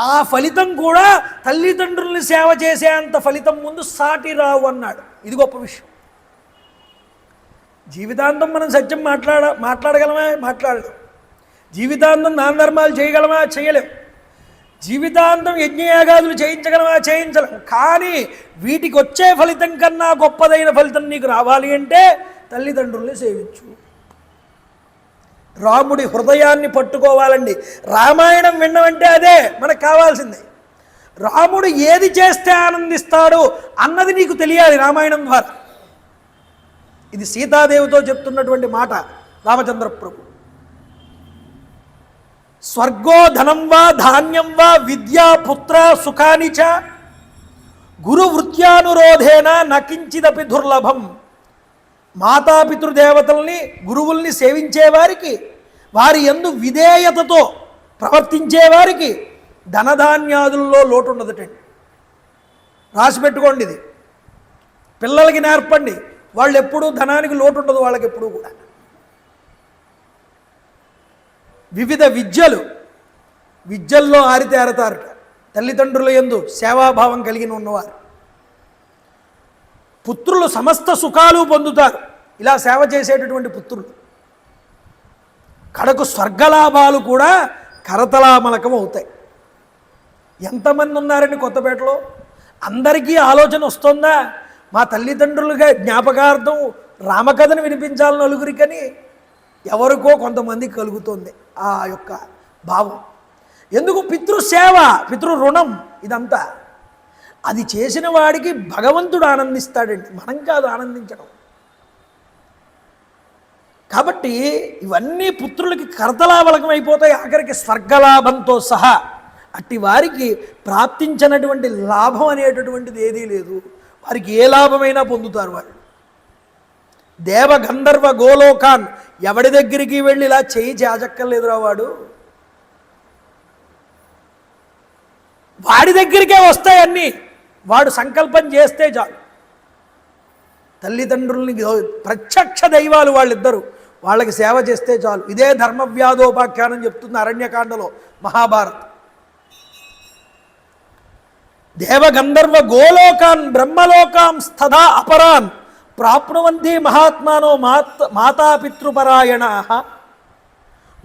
Speaker 1: ఆ ఫలితం కూడా తల్లిదండ్రుల్ని సేవ చేసే అంత ఫలితం ముందు సాటి రావు అన్నాడు. ఇది గొప్ప విషయం. జీవితాంతం మనం సత్యం మాట్లాడగలమా? మాట్లాడలేం. జీవితాంతం దాన ధర్మాలు చేయగలమా? చేయలేం. జీవితాంతం యజ్ఞయాగాదులు చేయించగలమా? చేయించలేం. కానీ వీటికి వచ్చే ఫలితం కన్నా గొప్పదైన ఫలితం నీకు రావాలి అంటే తల్లిదండ్రుల్ని సేవించు. రాముడి హృదయాన్ని పట్టుకోవాలండి. రామాయణం విన్నవంటే అదే మనకు కావాల్సింది. రాముడు ఏది చేస్తే ఆనందిస్తాడు అన్నది నీకు తెలియాలి రామాయణం ద్వారా. ఇది సీతాదేవితో చెప్తున్నటువంటి మాట రామచంద్ర ప్రభు. స్వర్గో ధనం వా ధాన్యం వా విద్యా పుత్ర సుఖాని చ గురువృత్యానురోధేన నకించిదపి దుర్లభం. మాతాపితృదేవతల్ని గురువుల్ని సేవించేవారికి, వారి యందు విధేయతతో ప్రవర్తించేవారికి ధనధాన్యాదుల్లో లోటు ఉండదటండి. రాసి పెట్టుకోండి, ఇది పిల్లలకి నేర్పండి. వాళ్ళు ఎప్పుడూ ధనానికి లోటు ఉండదు, వాళ్ళకి ఎప్పుడూ కూడా. వివిధ విద్యల్లో ఆరితేరతారట తల్లిదండ్రుల యందు సేవాభావం కలిగిన ఉన్నవారు. పుత్రులు సమస్త సుఖాలు పొందుతారు ఇలా సేవ చేసేటటువంటి పుత్రులు. కడకు స్వర్గలాభాలు కూడా కరతలామలకం అవుతాయి. ఎంతమంది ఉన్నారండి కొత్తపేటలో? అందరికీ ఆలోచన వస్తుందా మా తల్లిదండ్రులుగా జ్ఞాపకార్థం రామకథను వినిపించాలని నలుగురికని? ఎవరికో కొంతమందికి కలుగుతుంది ఆ యొక్క భావం. ఎందుకు? పితృసేవ, పితృ రుణం, ఇదంతా. అది చేసిన వాడికి భగవంతుడు ఆనందిస్తాడండి, మనం కాదు ఆనందించడం. కాబట్టి ఇవన్నీ పుత్రులకి కర్తలాబలకం అయిపోతాయి, ఆఖరికి స్వర్గలాభంతో సహా. అట్టి వారికి ప్రాప్తించినటువంటి లాభం అనేటటువంటిది ఏదీ లేదు. వారికి ఏ లాభమైనా పొందుతారు వాళ్ళు. దేవ గంధర్వ గోలోకాన్ ఎవడి దగ్గరికి వెళ్ళి ఇలా చేయి చాచక్కర్లేదురా వాడు, వాడి దగ్గరికే వస్తాయన్నీ. వాడు సంకల్పం చేస్తే చాలు. తల్లిదండ్రుల్ని ప్రత్యక్ష దైవాలు వాళ్ళిద్దరూ, వాళ్ళకి సేవ చేస్తే చాలు. ఇదే ధర్మవ్యాధోపాఖ్యానం చెప్తుంది అరణ్యకాండలో మహాభారత్. దేవగంధర్వ గోలోకాన్ బ్రహ్మలోకాం స్థదా అపరాన్ ప్రాప్నువంతి మహాత్మానో మాతాపితృపరాయణ.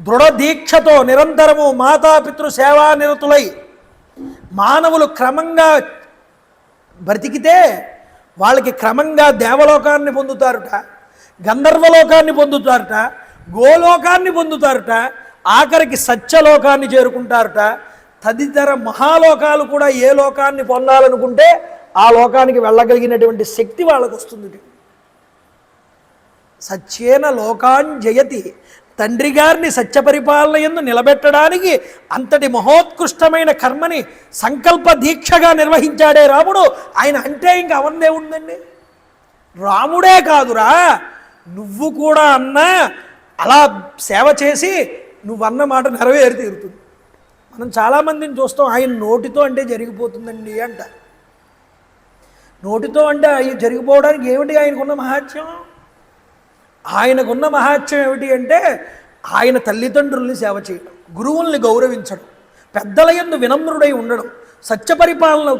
Speaker 1: దృఢ దీక్షతో నిరంతరము మాతాపితృ సేవానిరతులై మానవులు క్రమంగా బ్రతికితే వాళ్ళకి క్రమంగా దేవలోకాన్ని పొందుతారుట, గంధర్వలోకాన్ని పొందుతారుట, గోలోకాన్ని పొందుతారుట, ఆఖరికి సత్యలోకాన్ని చేరుకుంటారుట. తదితర మహాలోకాలు కూడా ఏ లోకాన్ని పొందాలనుకుంటే ఆ లోకానికి వెళ్ళగలిగినటువంటి శక్తి వాళ్ళకు వస్తుంది. సత్యేన లోకాన్ జయతి. తండ్రి గారిని సత్యపరిపాలన యందు నిలబెట్టడానికి అంతటి మహోత్కృష్టమైన కర్మని సంకల్ప దీక్షగా నిర్వహించాడే రాముడు. ఆయన అంటే ఇంక అవందే ఉందండి. రాముడే కాదురా, నువ్వు కూడా అన్నా అలా సేవ చేసి నువ్వన్న మాట నెరవేరి తీరుతుంది. మనం చాలామందిని చూస్తాం, ఆయన నోటితో అంటే జరిగిపోతుందండి అంట. నోటితో అంటే అవి జరిగిపోవడానికి ఏమిటి ఆయనకున్న మహాత్యం? ఆయనకున్న మహాత్యం ఏమిటి అంటే ఆయన తల్లిదండ్రుల్ని సేవ చేయడం, గురువుల్ని గౌరవించడం, పెద్దల యందు వినమ్రుడై ఉండడం, సత్యపరిపాలన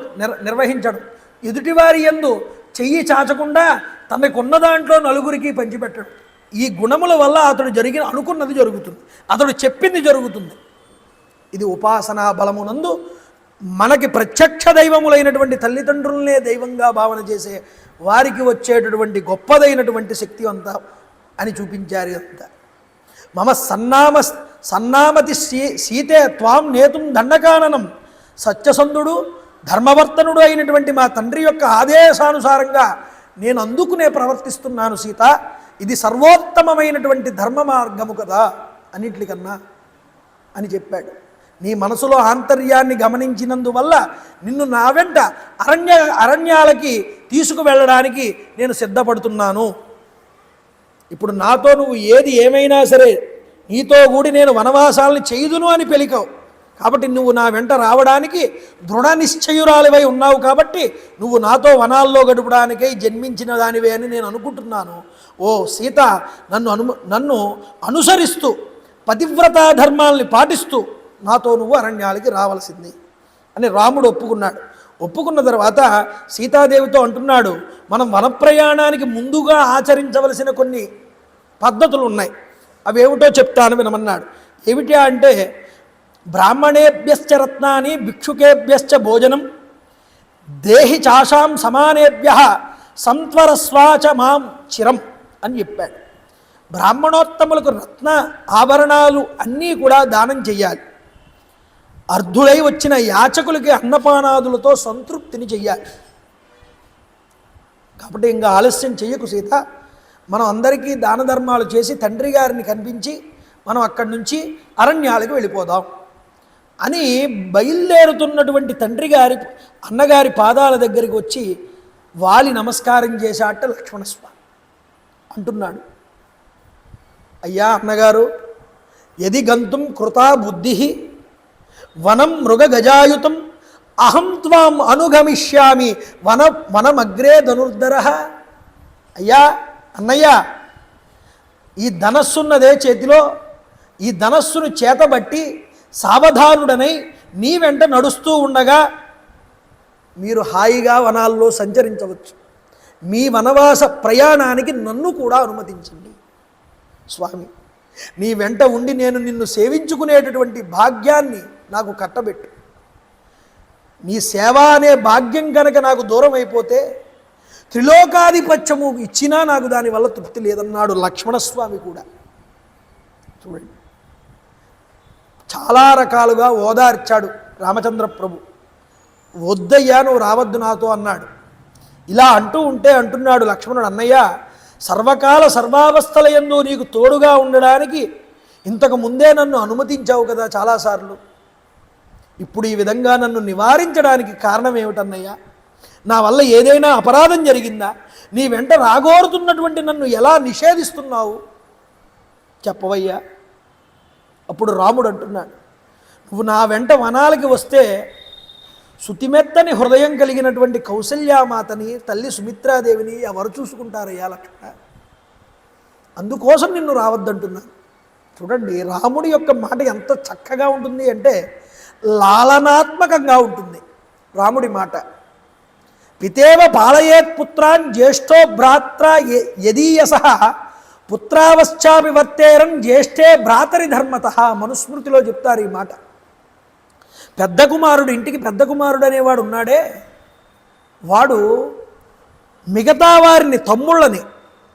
Speaker 1: నిర్వహించడం, ఎదుటివారి యందు చెయ్యి చాచకుండా తనకున్న దాంట్లో నలుగురికి పంచిపెట్టడం. ఈ గుణముల వల్ల అతడు అనుకున్నది జరుగుతుంది, అతడు చెప్పింది జరుగుతుంది. ఇది ఉపాసనా బలమునందు మనకి ప్రత్యక్ష దైవములైనటువంటి తల్లిదండ్రులనే దైవంగా భావన చేసే వారికి వచ్చేటటువంటి గొప్పదైనటువంటి శక్తి అంతా అని చూపించారు. అంతా మమ సన్నామతి సీతే త్వాం నేతుం దండకాననం. సత్యసంధుడు ధర్మవర్తనుడు అయినటువంటి మా తండ్రి యొక్క ఆదేశానుసారంగా నేను అందుకునే ప్రవర్తిస్తున్నాను సీత. ఇది సర్వోత్తమమైనటువంటి ధర్మ మార్గము కదా అన్నిట్లికన్నా అని చెప్పాడు. నీ మనసులో ఆంతర్యాన్ని గమనించినందువల్ల నిన్ను నా వెంట అరణ్యాలకి తీసుకువెళ్ళడానికి నేను సిద్ధపడుతున్నాను. ఇప్పుడు నాతో నువ్వు ఏమైనా సరే నీతో కూడి నేను వనవాసాలని చేయుదును అని పెలికావు. కాబట్టి నువ్వు నా వెంట రావడానికి దృఢ నిశ్చయురాలివై ఉన్నావు. కాబట్టి నువ్వు నాతో వనాల్లో గడపడానికై జన్మించిన దానివే అని నేను అనుకుంటున్నాను. ఓ సీత, నన్ను అనుసరిస్తూ పతివ్రతా ధర్మాల్ని పాటిస్తూ నాతో నువ్వు అరణ్యాలకి రావాల్సింది అని రాముడు ఒప్పుకున్నాడు. ఒప్పుకున్న తర్వాత సీతాదేవితో అంటున్నాడు, మనం వనప్రయాణానికి ముందుగా ఆచరించవలసిన కొన్ని పద్ధతులు ఉన్నాయి, అవేమిటో చెప్తాను వినమన్నాడు. ఏమిటి అంటే బ్రాహ్మణేభ్యశ్చ రత్నాని భిక్షుకేభ్యశ్చ భోజనం దేహి చాషాం సమానేభ్య సంత్వరస్వాచ మాం చిరం అని చెప్పాడు. బ్రాహ్మణోత్తములకు రత్న ఆభరణాలు అన్నీ కూడా దానం చెయ్యాలి. అర్ధులై వచ్చిన యాచకులకి అన్నపానాదులతో సంతృప్తిని చెయ్యాలి. కాబట్టి ఇంకా ఆలస్యం చెయ్యకు సీత, మనం అందరికీ దాన ధర్మాలు చేసి తండ్రి గారిని కనిపించి మనం అక్కడి నుంచి అరణ్యాలకు వెళ్ళిపోదాం అని బయలుదేరుతున్నటువంటి తండ్రి గారి అన్నగారి పాదాల దగ్గరికి వచ్చి వాలి నమస్కారం చేశాట లక్ష్మణస్వామి. అంటున్నాడు, అయ్యా అన్నగారు, యది గంతుం కృతా బుద్ధి వనం మృగ గజాయుతం అహం త్వాం అనుగమిష్యామి వనమగ్రే ధనుర్ధర. అయ్యా అన్నయ్య, ఈ ధనస్సున్నదే చేతిలో, ఈ ధనస్సును చేతబట్టి సావధానుడనై నీ వెంట నడుస్తూ ఉండగా మీరు హాయిగా వనాల్లో సంచరించవచ్చు. మీ వనవాస ప్రయాణానికి నన్ను కూడా అనుమతించండి స్వామి. నీ వెంట ఉండి నేను నిన్ను సేవించుకునేటటువంటి భాగ్యాన్ని నాకు కట్టబెట్టు. నీ సేవ అనే భాగ్యం కనుక నాకు దూరం అయిపోతే త్రిలోకాధిపత్యము ఇచ్చినా నాకు దానివల్ల తృప్తి లేదన్నాడు లక్ష్మణస్వామి కూడా. చూడండి, చాలా రకాలుగా ఓదార్చాడు రామచంద్ర ప్రభు. వద్దయ్యా, నువ్వు రావద్దు నాతో అన్నాడు. ఇలా అంటూ ఉంటే అంటున్నాడు లక్ష్మణుడు, అన్నయ్య, సర్వకాల సర్వావస్థల యందు నీకు తోడుగా ఉండడానికి ఇంతకు ముందే నన్ను అనుమతించావు కదా చాలాసార్లు. ఇప్పుడు ఈ విధంగా నన్ను నివారించడానికి కారణం ఏమిటన్నయ్యా? నా వల్ల ఏదైనా అపరాధం జరిగిందా? నీ వెంట రాగోరుతున్నటువంటి నన్ను ఎలా నిషేధిస్తున్నావు చెప్పవయ్యా. అప్పుడు రాముడు అంటున్నాడు, నువ్వు నా వెంట వనాలకి వస్తే శుతిమెత్తని హృదయం కలిగినటువంటి కౌసల్యామాతని, తల్లి సుమిత్రాదేవిని ఎవరు చూసుకుంటారయ్యా లక్ష్మణ? అందుకోసం నిన్ను రావద్దంటున్నాను. చూడండి, రాముడి యొక్క మాట ఎంత చక్కగా ఉంటుంది అంటే లాలనాత్మకంగా ఉంటుంది రాముడి మాట. పితేవ పాలయేత్ పుత్రాన్ జ్యేష్ఠో భ్రాత్ర యదీయస పుత్రావశ్చాపి వర్తేరన్ జ్యేష్ఠే భ్రాతరి ధర్మత. మనుస్మృతిలో చెప్తారు ఈ మాట. పెద్ద కుమారుడు, ఇంటికి పెద్ద కుమారుడు అనేవాడు ఉన్నాడే, వాడు మిగతా వారిని తమ్ముళ్ళని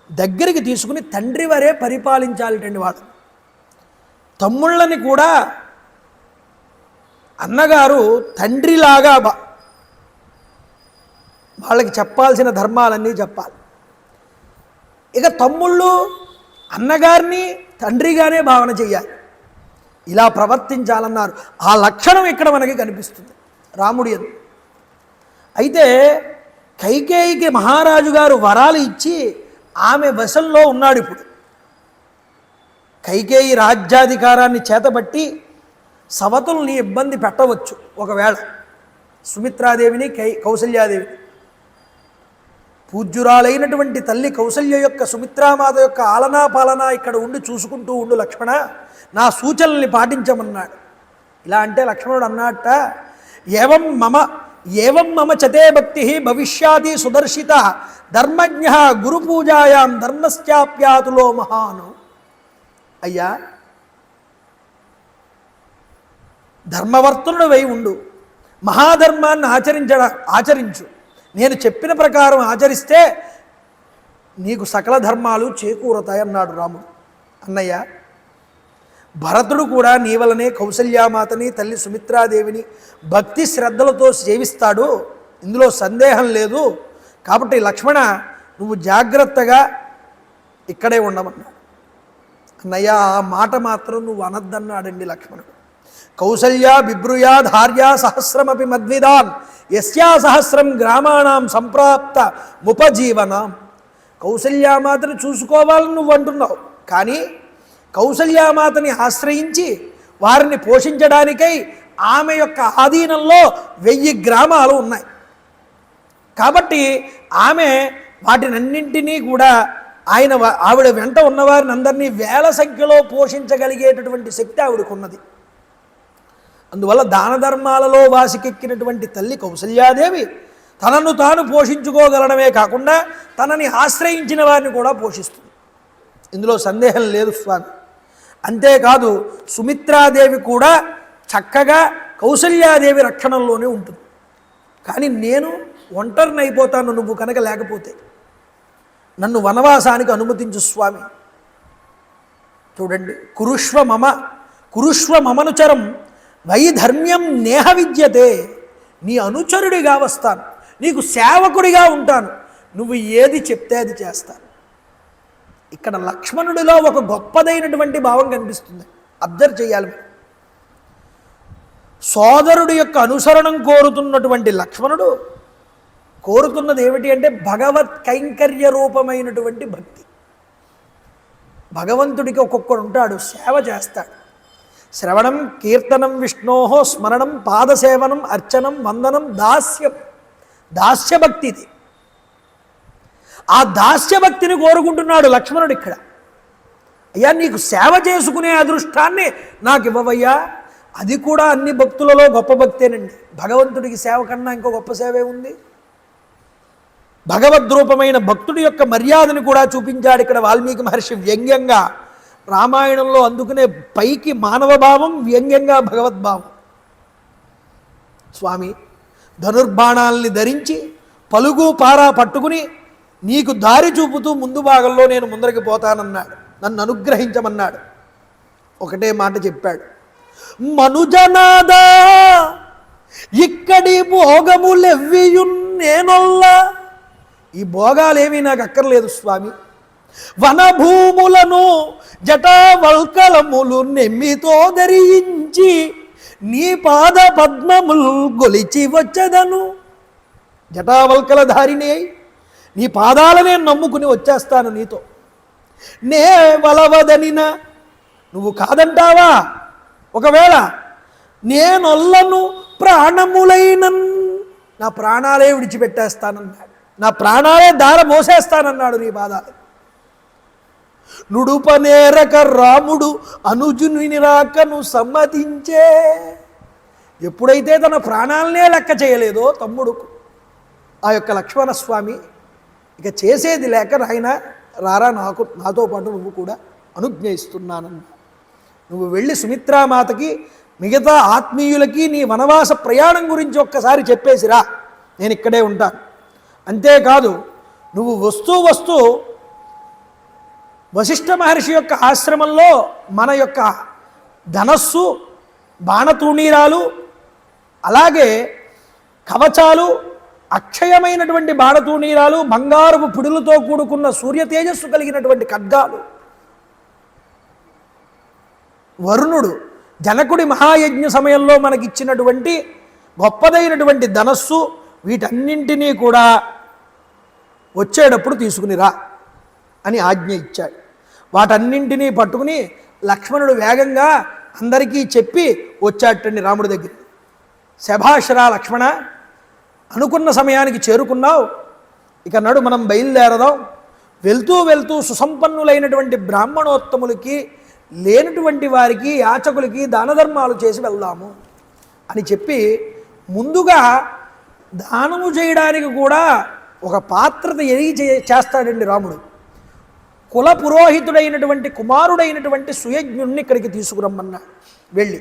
Speaker 1: దగ్గరికి తీసుకుని తండ్రి వరే పరిపాలించాలిటండి. వాడు తమ్ముళ్ళని కూడా అన్నగారు తండ్రిలాగా వాళ్ళకి చెప్పాల్సిన ధర్మాలన్నీ చెప్పాలి. ఇక తమ్ముళ్ళు అన్నగారిని తండ్రిగానే భావన చెయ్యాలి. ఇలా ప్రవర్తించాలన్నారు. ఆ లక్షణం ఇక్కడ మనకి కనిపిస్తుంది రాముడి యందు. అయితే కైకేయికి మహారాజు గారు వరాలు ఇచ్చి ఆమె వశంలో ఉన్నాడు. ఇప్పుడు కైకేయి రాజ్యాధికారాన్ని చేతబట్టి సవతుల్ని ఇబ్బంది పెట్టవచ్చు. ఒకవేళ సుమిత్రాదేవిని కౌసల్యాదేవిని, పూజ్యురాలైనటువంటి తల్లి కౌసల్య యొక్క సుమిత్రామాత యొక్క ఆలనా పాలన ఇక్కడ ఉండి చూసుకుంటూ ఉండు లక్ష్మణ, నా సూచనల్ని పాటించమన్నాడు. ఇలా అంటే లక్ష్మణుడు అన్నట్ట, ఏవం మమ చతే భక్తి భవిష్యాది సుదర్శిత ధర్మజ్ఞ గురుపూజాయాం ధర్మశ్చాప్యాతులో మహాను. అయ్యా, ధర్మవర్తనుడు వై ఉండు, మహాధర్మాన్ని ఆచరించు. నేను చెప్పిన ప్రకారం ఆచరిస్తే నీకు సకల ధర్మాలు చేకూరతాయన్నాడు రాముడు. అన్నయ్య, భరతుడు కూడా నీ వలనే కౌసల్యామాతని, తల్లి సుమిత్రాదేవిని భక్తి శ్రద్ధలతో సేవిస్తాడు, ఇందులో సందేహం లేదు. కాబట్టి లక్ష్మణ, నువ్వు జాగ్రత్తగా ఇక్కడే ఉండమన్నాడు. అన్నయ్య, ఆ మాట మాత్రం నువ్వు అనద్దన్నాడండి లక్ష్మణుడు. కౌసల్యా బిభ్రుయా ధార్యా సహస్రమపి మద్విదాన్ యస్యా సహస్రం గ్రామాణం సంప్రాప్త ముపజీవనం. కౌసల్యామాతని చూసుకోవాలని నువ్వు అంటున్నావు, కానీ కౌసల్యామాతని ఆశ్రయించి వారిని పోషించడానికై ఆమె యొక్క ఆధీనంలో 1000 గ్రామాలు ఉన్నాయి. కాబట్టి ఆమె వాటినన్నింటినీ కూడా ఆవిడ వెంట ఉన్నవారిని అందరినీ వేల సంఖ్యలో పోషించగలిగేటటువంటి శక్తి ఆవిడకున్నది. అందువల్ల దాన ధర్మాలలో వాసికెక్కినటువంటి తల్లి కౌసల్యాదేవి తనను తాను పోషించుకోగలడమే కాకుండా తనని ఆశ్రయించిన వారిని కూడా పోషిస్తుంది. ఇందులో సందేహం లేదు స్వామి. అంతేకాదు సుమిత్రాదేవి కూడా చక్కగా కౌసల్యాదేవి రక్షణలోనే ఉంటుంది. కానీ నేను ఒంటరిని అయిపోతాను నువ్వు కనుక లేకపోతే. నన్ను వనవాసానికి అనుమతించు స్వామి. చూడండి, కురుష్వ మమనుచరం వైధర్మ్యం నేహ విద్యతే. నీ అనుచరుడిగా వస్తాను, నీకు సేవకుడిగా ఉంటాను, నువ్వు ఏది చెప్తే అది చేస్తాను. ఇక్కడ లక్ష్మణుడిలో ఒక గొప్పదైనటువంటి భావం కనిపిస్తుంది. అబ్జర్వ్ చేయాలి. సోదరుడి యొక్క అనుసరణం కోరుతున్నటువంటి లక్ష్మణుడు కోరుతున్నది ఏమిటి అంటే భగవత్ కైంకర్య రూపమైనటువంటి భక్తి. భగవంతుడికి ఒక్కొక్కడు ఉంటాడు, సేవ చేస్తాడు. శ్రవణం, కీర్తనం, విష్ణోహో స్మరణం, పాదసేవనం, అర్చనం, వందనం, దాస్యం. దాస్యభక్తి ఇది. ఆ దాస్యభక్తిని కోరుకుంటున్నాడు లక్ష్మణుడు ఇక్కడ. అయ్యా, నీకు సేవ చేసుకునే అదృష్టాన్ని నాకు ఇవ్వవయ్యా. అది కూడా అన్ని భక్తులలో గొప్ప భక్తేనండి. భగవంతుడికి సేవ కన్నా ఇంకో గొప్ప సేవే ఉంది. భగవద్రూపమైన భక్తుడి యొక్క మర్యాదను కూడా చూపించాడు ఇక్కడ వాల్మీకి మహర్షి వ్యంగ్యంగా. రామాయణంలో అందుకునే పైకి మానవ భావం, వ్యంగ్యంగా భగవద్భావం. స్వామి ధనుర్బాణాలని ధరించి పలుగు పారా పట్టుకుని నీకు దారి చూపుతూ ముందు భాగంలో నేను ముందరికి పోతానన్నాడు. నన్ను అనుగ్రహించమన్నాడు. ఒకటే మాట చెప్పాడు, మనుజనాదా ఇక్కడి భోగములెవ్వియున్నేనొల్లా. ఈ భోగాలేమీ నాకు అక్కర్లేదు స్వామి. వనభూములను జటావల్కలములు నెమ్మితో ధరించి నీ పాద పద్మములు గొలిచి వచ్చదను. జటావల్కల ధారిని అయి నీ పాదాలనే నమ్ముకుని వచ్చేస్తాను నీతో. నే వలవదనిన నువ్వు కాదంటావా? ఒకవేళ నేనొల్లను ప్రాణములైనన్, నా ప్రాణాలే విడిచిపెట్టేస్తానన్నాడు. నా ప్రాణాలే దార మోసేస్తానన్నాడు నీ పాదాలు. నుడుపనేరక రాముడు అనుజుని రాకను సమ్మతించే. ఎప్పుడైతే తన ప్రాణాలనే లెక్క చేయలేదో తమ్ముడుకు ఆ యొక్క లక్ష్మణస్వామి, ఇక చేసేది లేక నాయన రారా, నాతో పాటు నువ్వు కూడా అనుజ్ఞయిస్తున్నానన్నా. నువ్వు వెళ్ళి సుమిత్రామాతకి మిగతా ఆత్మీయులకి నీ వనవాస ప్రయాణం గురించి ఒక్కసారి చెప్పేసిరా, నేను ఇక్కడే ఉంటాను. అంతేకాదు నువ్వు వస్తూ వశిష్ఠ మహర్షి యొక్క ఆశ్రమంలో మన యొక్క ధనస్సు, బాణతూణీరాలు, అలాగే కవచాలు, అక్షయమైనటువంటి బాణతూణీరాలు, బంగారపు పిడులతో కూడుకున్న సూర్య తేజస్సు కలిగినటువంటి ఖడ్గాలు, వరుణుడు జనకుడి మహాయజ్ఞ సమయంలో మనకిచ్చినటువంటి గొప్పదైనటువంటి ధనస్సు, వీటన్నింటినీ కూడా వచ్చేటప్పుడు తీసుకునిరా అని ఆజ్ఞ ఇచ్చాడు. వాటన్నింటినీ పట్టుకుని లక్ష్మణుడు వేగంగా అందరికీ చెప్పి వచ్చాటండి రాముడి దగ్గర. శభాషరా లక్ష్మణ, అనుకున్న సమయానికి చేరుకున్నావు, ఇక నడు మనం బయలుదేరదాం. వెళ్తూ సుసంపన్నులైనటువంటి బ్రాహ్మణోత్తములకి, లేనటువంటి వారికి, యాచకులకి దానధర్మాలు చేసి వెళ్దాము అని చెప్పి ముందుగా దానము చేయడానికి కూడా ఒక పాత్రత ఎరిగి చేస్తాడండి రాముడు. కుల పురోహితుడైనటువంటి కుమారుడైనటువంటి సుయజ్ఞుడిని ఇక్కడికి తీసుకురమ్మన్నాడు. వెళ్ళి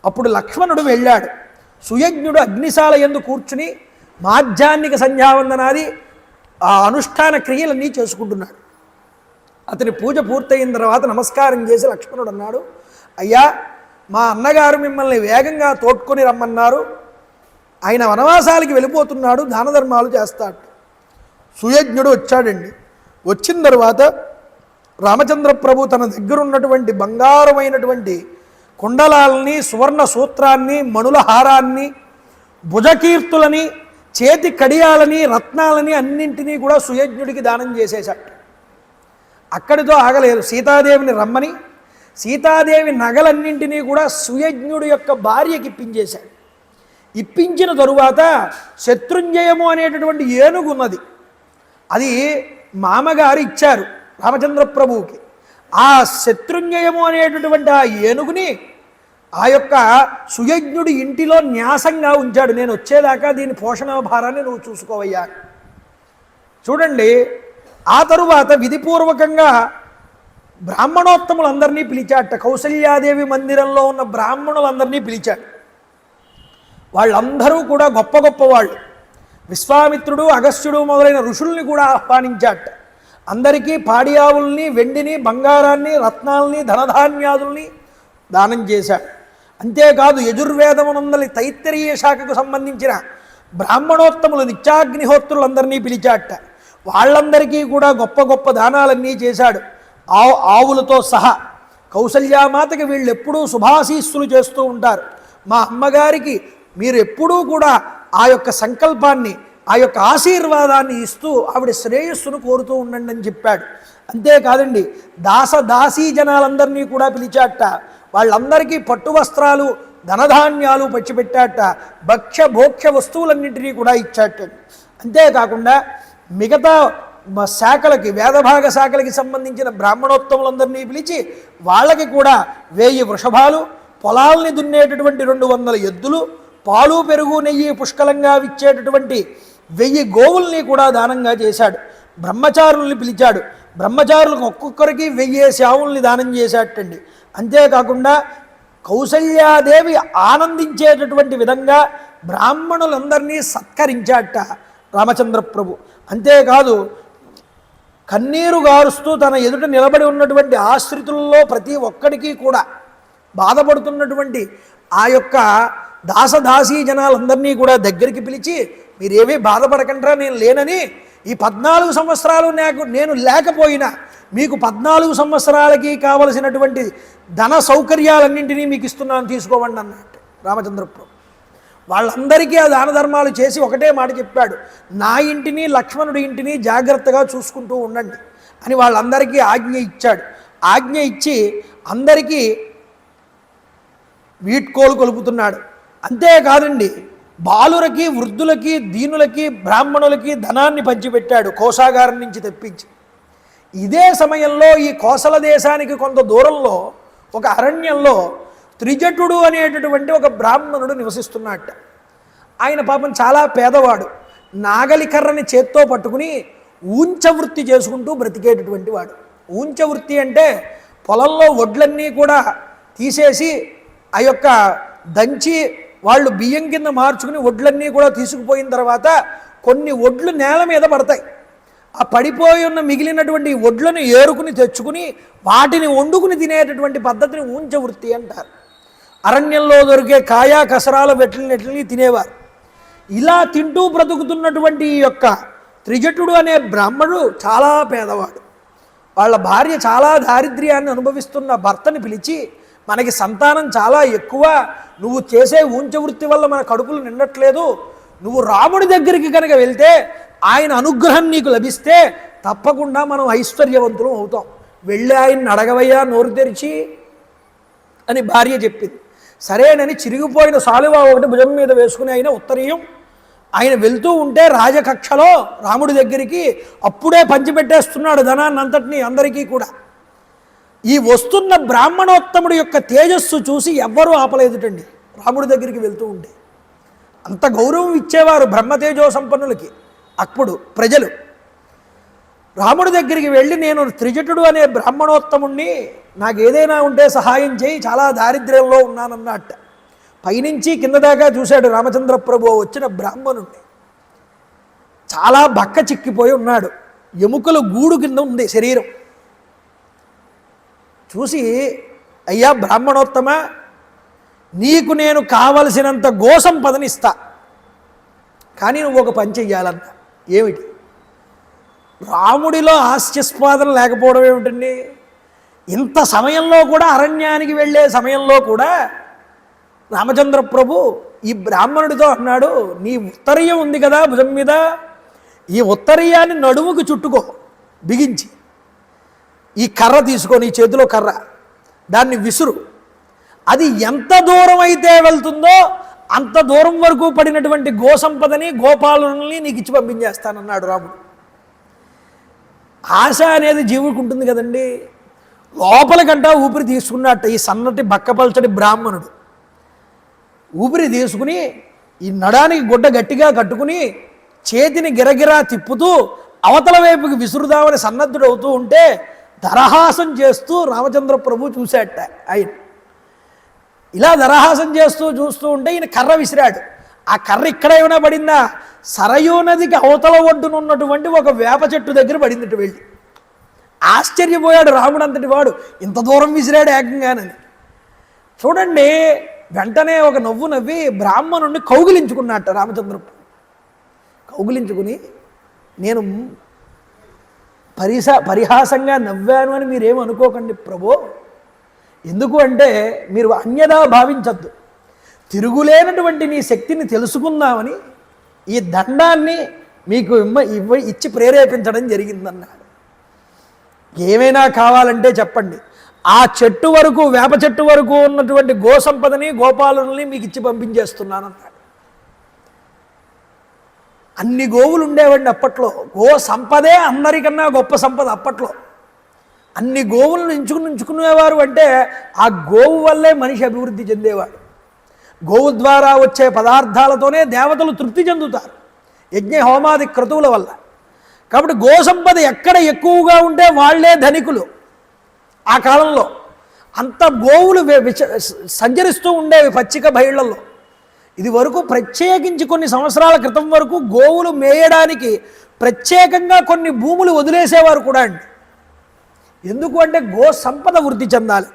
Speaker 1: అప్పుడు లక్ష్మణుడు వెళ్ళాడు. సుయజ్ఞుడు అగ్నిశాల యందు కూర్చుని మాధ్యాన్నిక సంధ్యావందనాది ఆ అనుష్ఠాన క్రియలన్నీ చేసుకుంటున్నాడు. అతని పూజ పూర్తయిన తర్వాత నమస్కారం చేసి లక్ష్మణుడు అన్నాడు, అయ్యా, మా అన్నగారు మిమ్మల్ని వేగంగా తోడ్కొని రమ్మన్నారు. ఆయన వనవాసాలకి వెళ్ళిపోతున్నాడు, దానధర్మాలు చేస్తాడు. సుయజ్ఞుడు వచ్చాడండి. వచ్చిన తర్వాత రామచంద్ర ప్రభు తన దగ్గర ఉన్నటువంటి బంగారమైనటువంటి కుండలాలని, సువర్ణ సూత్రాన్ని, మణుల హారాన్ని, భుజకీర్తులని, చేతి కడియాలని, రత్నాలని అన్నింటినీ కూడా సుయజ్ఞుడికి దానం చేసేశాడు. అక్కడితో ఆగలేదు. సీతాదేవిని రమ్మని సీతాదేవి నగలన్నింటినీ కూడా సుయజ్ఞుడి యొక్క భార్యకి ఇప్పించేశాడు. ఇప్పించిన తరువాత శత్రుంజయము అనేటటువంటి ఏనుగు ఉన్నది. అది మామగారు ఇచ్చారు రామచంద్ర ప్రభువుకి. ఆ శత్రుంజయము అనేటటువంటి ఆ ఏనుగుని ఆ యొక్క సుయజ్ఞుడి ఇంటిలో న్యాసంగా ఉంచాడు. నేను వచ్చేదాకా దీని పోషణ భారాన్ని నువ్వు చూసుకోవయ్యా. చూడండి, ఆ తరువాత విధిపూర్వకంగా బ్రాహ్మణోత్తములందరినీ పిలిచాట. కౌసల్యాదేవి మందిరంలో ఉన్న బ్రాహ్మణులందరినీ పిలిచాడు. వాళ్ళందరూ కూడా గొప్ప గొప్ప వాళ్ళు. విశ్వామిత్రుడు, అగస్త్యుడు మొదలైన ఋషుల్ని కూడా ఆహ్వానించాట. అందరికీ పాడి ఆవుల్ని, వెండిని, బంగారాన్ని, రత్నాల్ని, ధనధాన్యాదుల్ని దానం చేశాడు. అంతేకాదు యజుర్వేదమునందలి తైత్తరీయ శాఖకు సంబంధించిన బ్రాహ్మణోత్తములు, నిత్యాగ్నిహోత్రులందరినీ పిలిచాట. వాళ్ళందరికీ కూడా గొప్ప గొప్ప దానాలన్నీ చేశాడు, ఆవులతో సహా. కౌసల్యామాతకి వీళ్ళు ఎప్పుడూ శుభాశీస్సులు చేస్తూ ఉంటారు. మా అమ్మగారికి మీరు ఎప్పుడూ కూడా ఆ యొక్క సంకల్పాన్ని, ఆ యొక్క ఆశీర్వాదాన్ని ఇస్తూ ఆవిడ శ్రేయస్సును కోరుతూ ఉండండి అని చెప్పాడు. అంతేకాదండి, దాసీ జనాలందరినీ కూడా పిలిచాట. వాళ్ళందరికీ పట్టు వస్త్రాలు, ధనధాన్యాలు పచ్చిపెట్టాట. భక్ష్య భోక్ష్య వస్తువులన్నింటినీ కూడా ఇచ్చాట. అంతేకాకుండా మిగతా శాఖలకి, వేదభాగ శాఖలకి సంబంధించిన బ్రాహ్మణోత్తములందరినీ పిలిచి వాళ్ళకి కూడా 1000 వృషభాలు, పొలాల్ని దున్నేటటువంటి 200 ఎద్దులు, పాలు పెరుగు నెయ్యి పుష్కలంగా ఇచ్చేటటువంటి 1000 గోవుల్ని కూడా దానంగా చేశాడు. బ్రహ్మచారుల్ని పిలిచాడు. బ్రహ్మచారులకు ఒక్కొక్కరికి 1000 శావుల్ని దానం చేశాటండి. అంతేకాకుండా కౌసల్యాదేవి ఆనందించేటటువంటి విధంగా బ్రాహ్మణులందరినీ సత్కరించాట రామచంద్ర ప్రభు. అంతేకాదు, కన్నీరు గారుస్తూ తన ఎదుట నిలబడి ఉన్నటువంటి ఆశ్రితుల్లో ప్రతి ఒక్కడికి కూడా బాధపడుతున్నటువంటి ఆ యొక్క దాసదాసీ జనాలందరినీ కూడా దగ్గరికి పిలిచి, మీరేమీ బాధపడకండ్రా, నేను లేనని, ఈ 14 సంవత్సరాలు నేను లేకపోయినా మీకు 14 సంవత్సరాలకి కావలసినటువంటి ధన సౌకర్యాలన్నింటినీ మీకు ఇస్తున్నాను, తీసుకోవండి అన్నట్టు రామచంద్ర ప్రభు. వాళ్ళందరికీ ఆ దాన ధర్మాలు చేసి ఒకటే మాట చెప్పాడు, నా ఇంటిని లక్ష్మణుడి ఇంటిని జాగ్రత్తగా చూసుకుంటూ ఉండండి అని వాళ్ళందరికీ ఆజ్ఞ ఇచ్చాడు. ఆజ్ఞ ఇచ్చి అందరికీ వీడ్కోలు కొలుపుతున్నాడు. అంతేకాదండి, బాలులకి, వృద్ధులకి, దీనులకి, బ్రాహ్మణులకి ధనాన్ని పంచిపెట్టాడు కోశాగారం నుంచి తెప్పించి. ఇదే సమయంలో ఈ కోసల దేశానికి కొంత దూరంలో ఒక అరణ్యంలో త్రిజటుడు అనేటటువంటి ఒక బ్రాహ్మణుడు నివసిస్తున్నట్ట. ఆయన పాపం చాలా పేదవాడు. నాగలికర్రని చేత్తో పట్టుకుని ఊంచవృత్తి చేసుకుంటూ బ్రతికేటటువంటి వాడు. ఊంచవృత్తి అంటే పొలంలో వడ్లన్నీ కూడా తీసేసి ఆ యొక్క దంచి వాళ్ళు బియ్యం కింద మార్చుకుని వడ్లన్నీ కూడా తీసుకుపోయిన తర్వాత కొన్ని వడ్లు నేల మీద పడతాయి. ఆ పడిపోయి ఉన్న మిగిలినటువంటి వడ్లను ఏరుకుని తెచ్చుకుని వాటిని వండుకుని తినేటటువంటి పద్ధతిని ఊంచవృత్తి అంటారు. అరణ్యంలో దొరికే కాయా కసరాల వెట్లని తినేవారు. ఇలా తింటూ బ్రతుకుతున్నటువంటి ఈ యొక్క త్రిజటుడు అనే బ్రాహ్మణుడు చాలా పేదవాడు. వాళ్ళ భార్య చాలా దారిద్ర్యాన్ని అనుభవిస్తున్న భర్తని పిలిచి, మనకి సంతానం చాలా ఎక్కువ, నువ్వు చేసే ఊంచవృత్తి వల్ల మన కడుపులు నిండట్లేదు, నువ్వు రాముడి దగ్గరికి కనుక వెళ్తే ఆయన అనుగ్రహం నీకు లభిస్తే తప్పకుండా మనం ఐశ్వర్యవంతులం అవుతాం, వెళ్ళి ఆయన్ని అడగవయ్యా నోరు తెరిచి అని భార్య చెప్పింది. సరేనని చిరిగిపోయిన సాలువా ఒకటి భుజం మీద వేసుకుని ఆయన వెళ్తూ ఉంటే రాజకక్షలో రాముడి దగ్గరికి అప్పుడే పంచిపెట్టేస్తున్నాడు ధనాన్ని అంతటినీ అందరికీ కూడా. ఈ వస్తున్న బ్రాహ్మణోత్తముడి యొక్క తేజస్సు చూసి ఎవ్వరూ ఆపలేదుటండి. రాముడి దగ్గరికి వెళ్తూ ఉంటే అంత గౌరవం ఇచ్చేవారు బ్రహ్మతేజో సంపన్నులకి అప్పుడు ప్రజలు. రాముడి దగ్గరికి వెళ్ళి, నేను త్రిజటుడు అనే బ్రాహ్మణోత్తముణ్ణి, నాకు ఏదైనా ఉంటే సహాయం చేయి, చాలా దారిద్ర్యంలో ఉన్నానన్నట్ట. పైనుంచి కింద దాకా చూశాడు రామచంద్ర ప్రభు వచ్చిన బ్రాహ్మణుణ్ణి. చాలా బక్క చిక్కిపోయి ఉన్నాడు, ఎముకలు గూడు కింద ఉంది శరీరం. చూసి, అయ్యా బ్రాహ్మణోత్తమ, నీకు నేను కావలసినంత గోసంపదనిస్తా, కానీ నువ్వు ఒక పని చెయ్యాలన్న. ఏమిటి? రాముడిలో హాస్యస్పాదన లేకపోవడం ఏమిటండి? ఇంత సమయంలో కూడా, అరణ్యానికి వెళ్ళే సమయంలో కూడా రామచంద్ర ప్రభు ఈ బ్రాహ్మణుడితో అన్నాడు, నీ ఉత్తరీయం ఉంది కదా భుజం మీద, ఈ ఉత్తరీయాన్ని నడుముకు చుట్టుకో బిగించి, ఈ కర్ర తీసుకో, నీ చేతిలో కర్ర, దాన్ని విసురు, అది ఎంత దూరం అయితే వెళ్తుందో అంత దూరం వరకు పడినటువంటి గోసంపదని గోపాలుల్ని నీకు ఇచ్చి పంపించేస్తానన్నాడు రాముడు. ఆశ అనేది జీవుడికి ఉంటుంది కదండి. లోపలికంటా ఊపిరి తీసుకున్నట్ట ఈ సన్నటి బక్కపల్చడి బ్రాహ్మణుడు ఊపిరి తీసుకుని ఈ నడానికి గుడ్డ గట్టిగా కట్టుకుని చేతిని గిరగిరా తిప్పుతూ అవతల వైపుకి విసురుదామని సన్నద్ధుడవుతూ ఉంటే దరహాసం చేస్తూ రామచంద్ర ప్రభు చూశాట. ఆయన ఇలా దరహాసం చేస్తూ చూస్తూ ఉంటే ఈయన కర్ర విసిరాడు. ఆ కర్ర ఇక్కడ ఏమైనా పడిందా? సరయూ నదికి అవతల ఒడ్డునున్నటువంటి ఒక వేప చెట్టు దగ్గర పడిందిట. వెళ్ళి ఆశ్చర్యపోయాడు రాముడు అంతటి వాడు, ఇంత దూరం విసిరాడు ఏకంగానని. చూడండి, వెంటనే ఒక నవ్వు నవ్వి బ్రాహ్మణుడిని కౌగిలించుకున్నట్ట రామచంద్ర. కౌగిలించుకుని, నేను పరిహాసంగా నవ్వాను అని మీరేం అనుకోకండి ప్రభో. ఎందుకు అంటే మీరు అన్యదా భావించద్దు. తిరుగులేనటువంటి నీ శక్తిని తెలుసుకుందామని ఈ దండాన్ని మీకు ఇచ్చి ప్రేరేపించడం జరిగిందన్నాడు. ఏమైనా కావాలంటే చెప్పండి, ఆ చెట్టు వరకు, వేప చెట్టు వరకు ఉన్నటువంటి గోసంపదని గోపాలుల్ని మీకు ఇచ్చి పంపించేస్తున్నానన్నాడు. అన్ని గోవులు ఉండేవండి అప్పట్లో. గో సంపదే అందరికన్నా గొప్ప సంపద అప్పట్లో. అన్ని గోవులను ఉంచుకునేవారు అంటే ఆ గోవు వల్లే మనిషి అభివృద్ధి చెందేవాడు. గోవు ద్వారా వచ్చే పదార్థాలతోనే దేవతలు తృప్తి చెందుతారు, యజ్ఞ హోమాది క్రతువుల వల్ల. కాబట్టి గోసంపద ఎక్కడ ఎక్కువగా ఉంటే వాళ్లే ధనికులు. ఆ కాలంలో అంత గోవులు సంచరిస్తూ ఉండేవి పచ్చిక బయళ్లలో. ఇది వరకు ప్రత్యేకించి కొన్ని సంవత్సరాల క్రితం వరకు గోవులు మేయడానికి ప్రత్యేకంగా కొన్ని భూములు వదిలేసేవారు కూడా అండి. ఎందుకు అంటే గో సంపద వృద్ధి చెందాలి.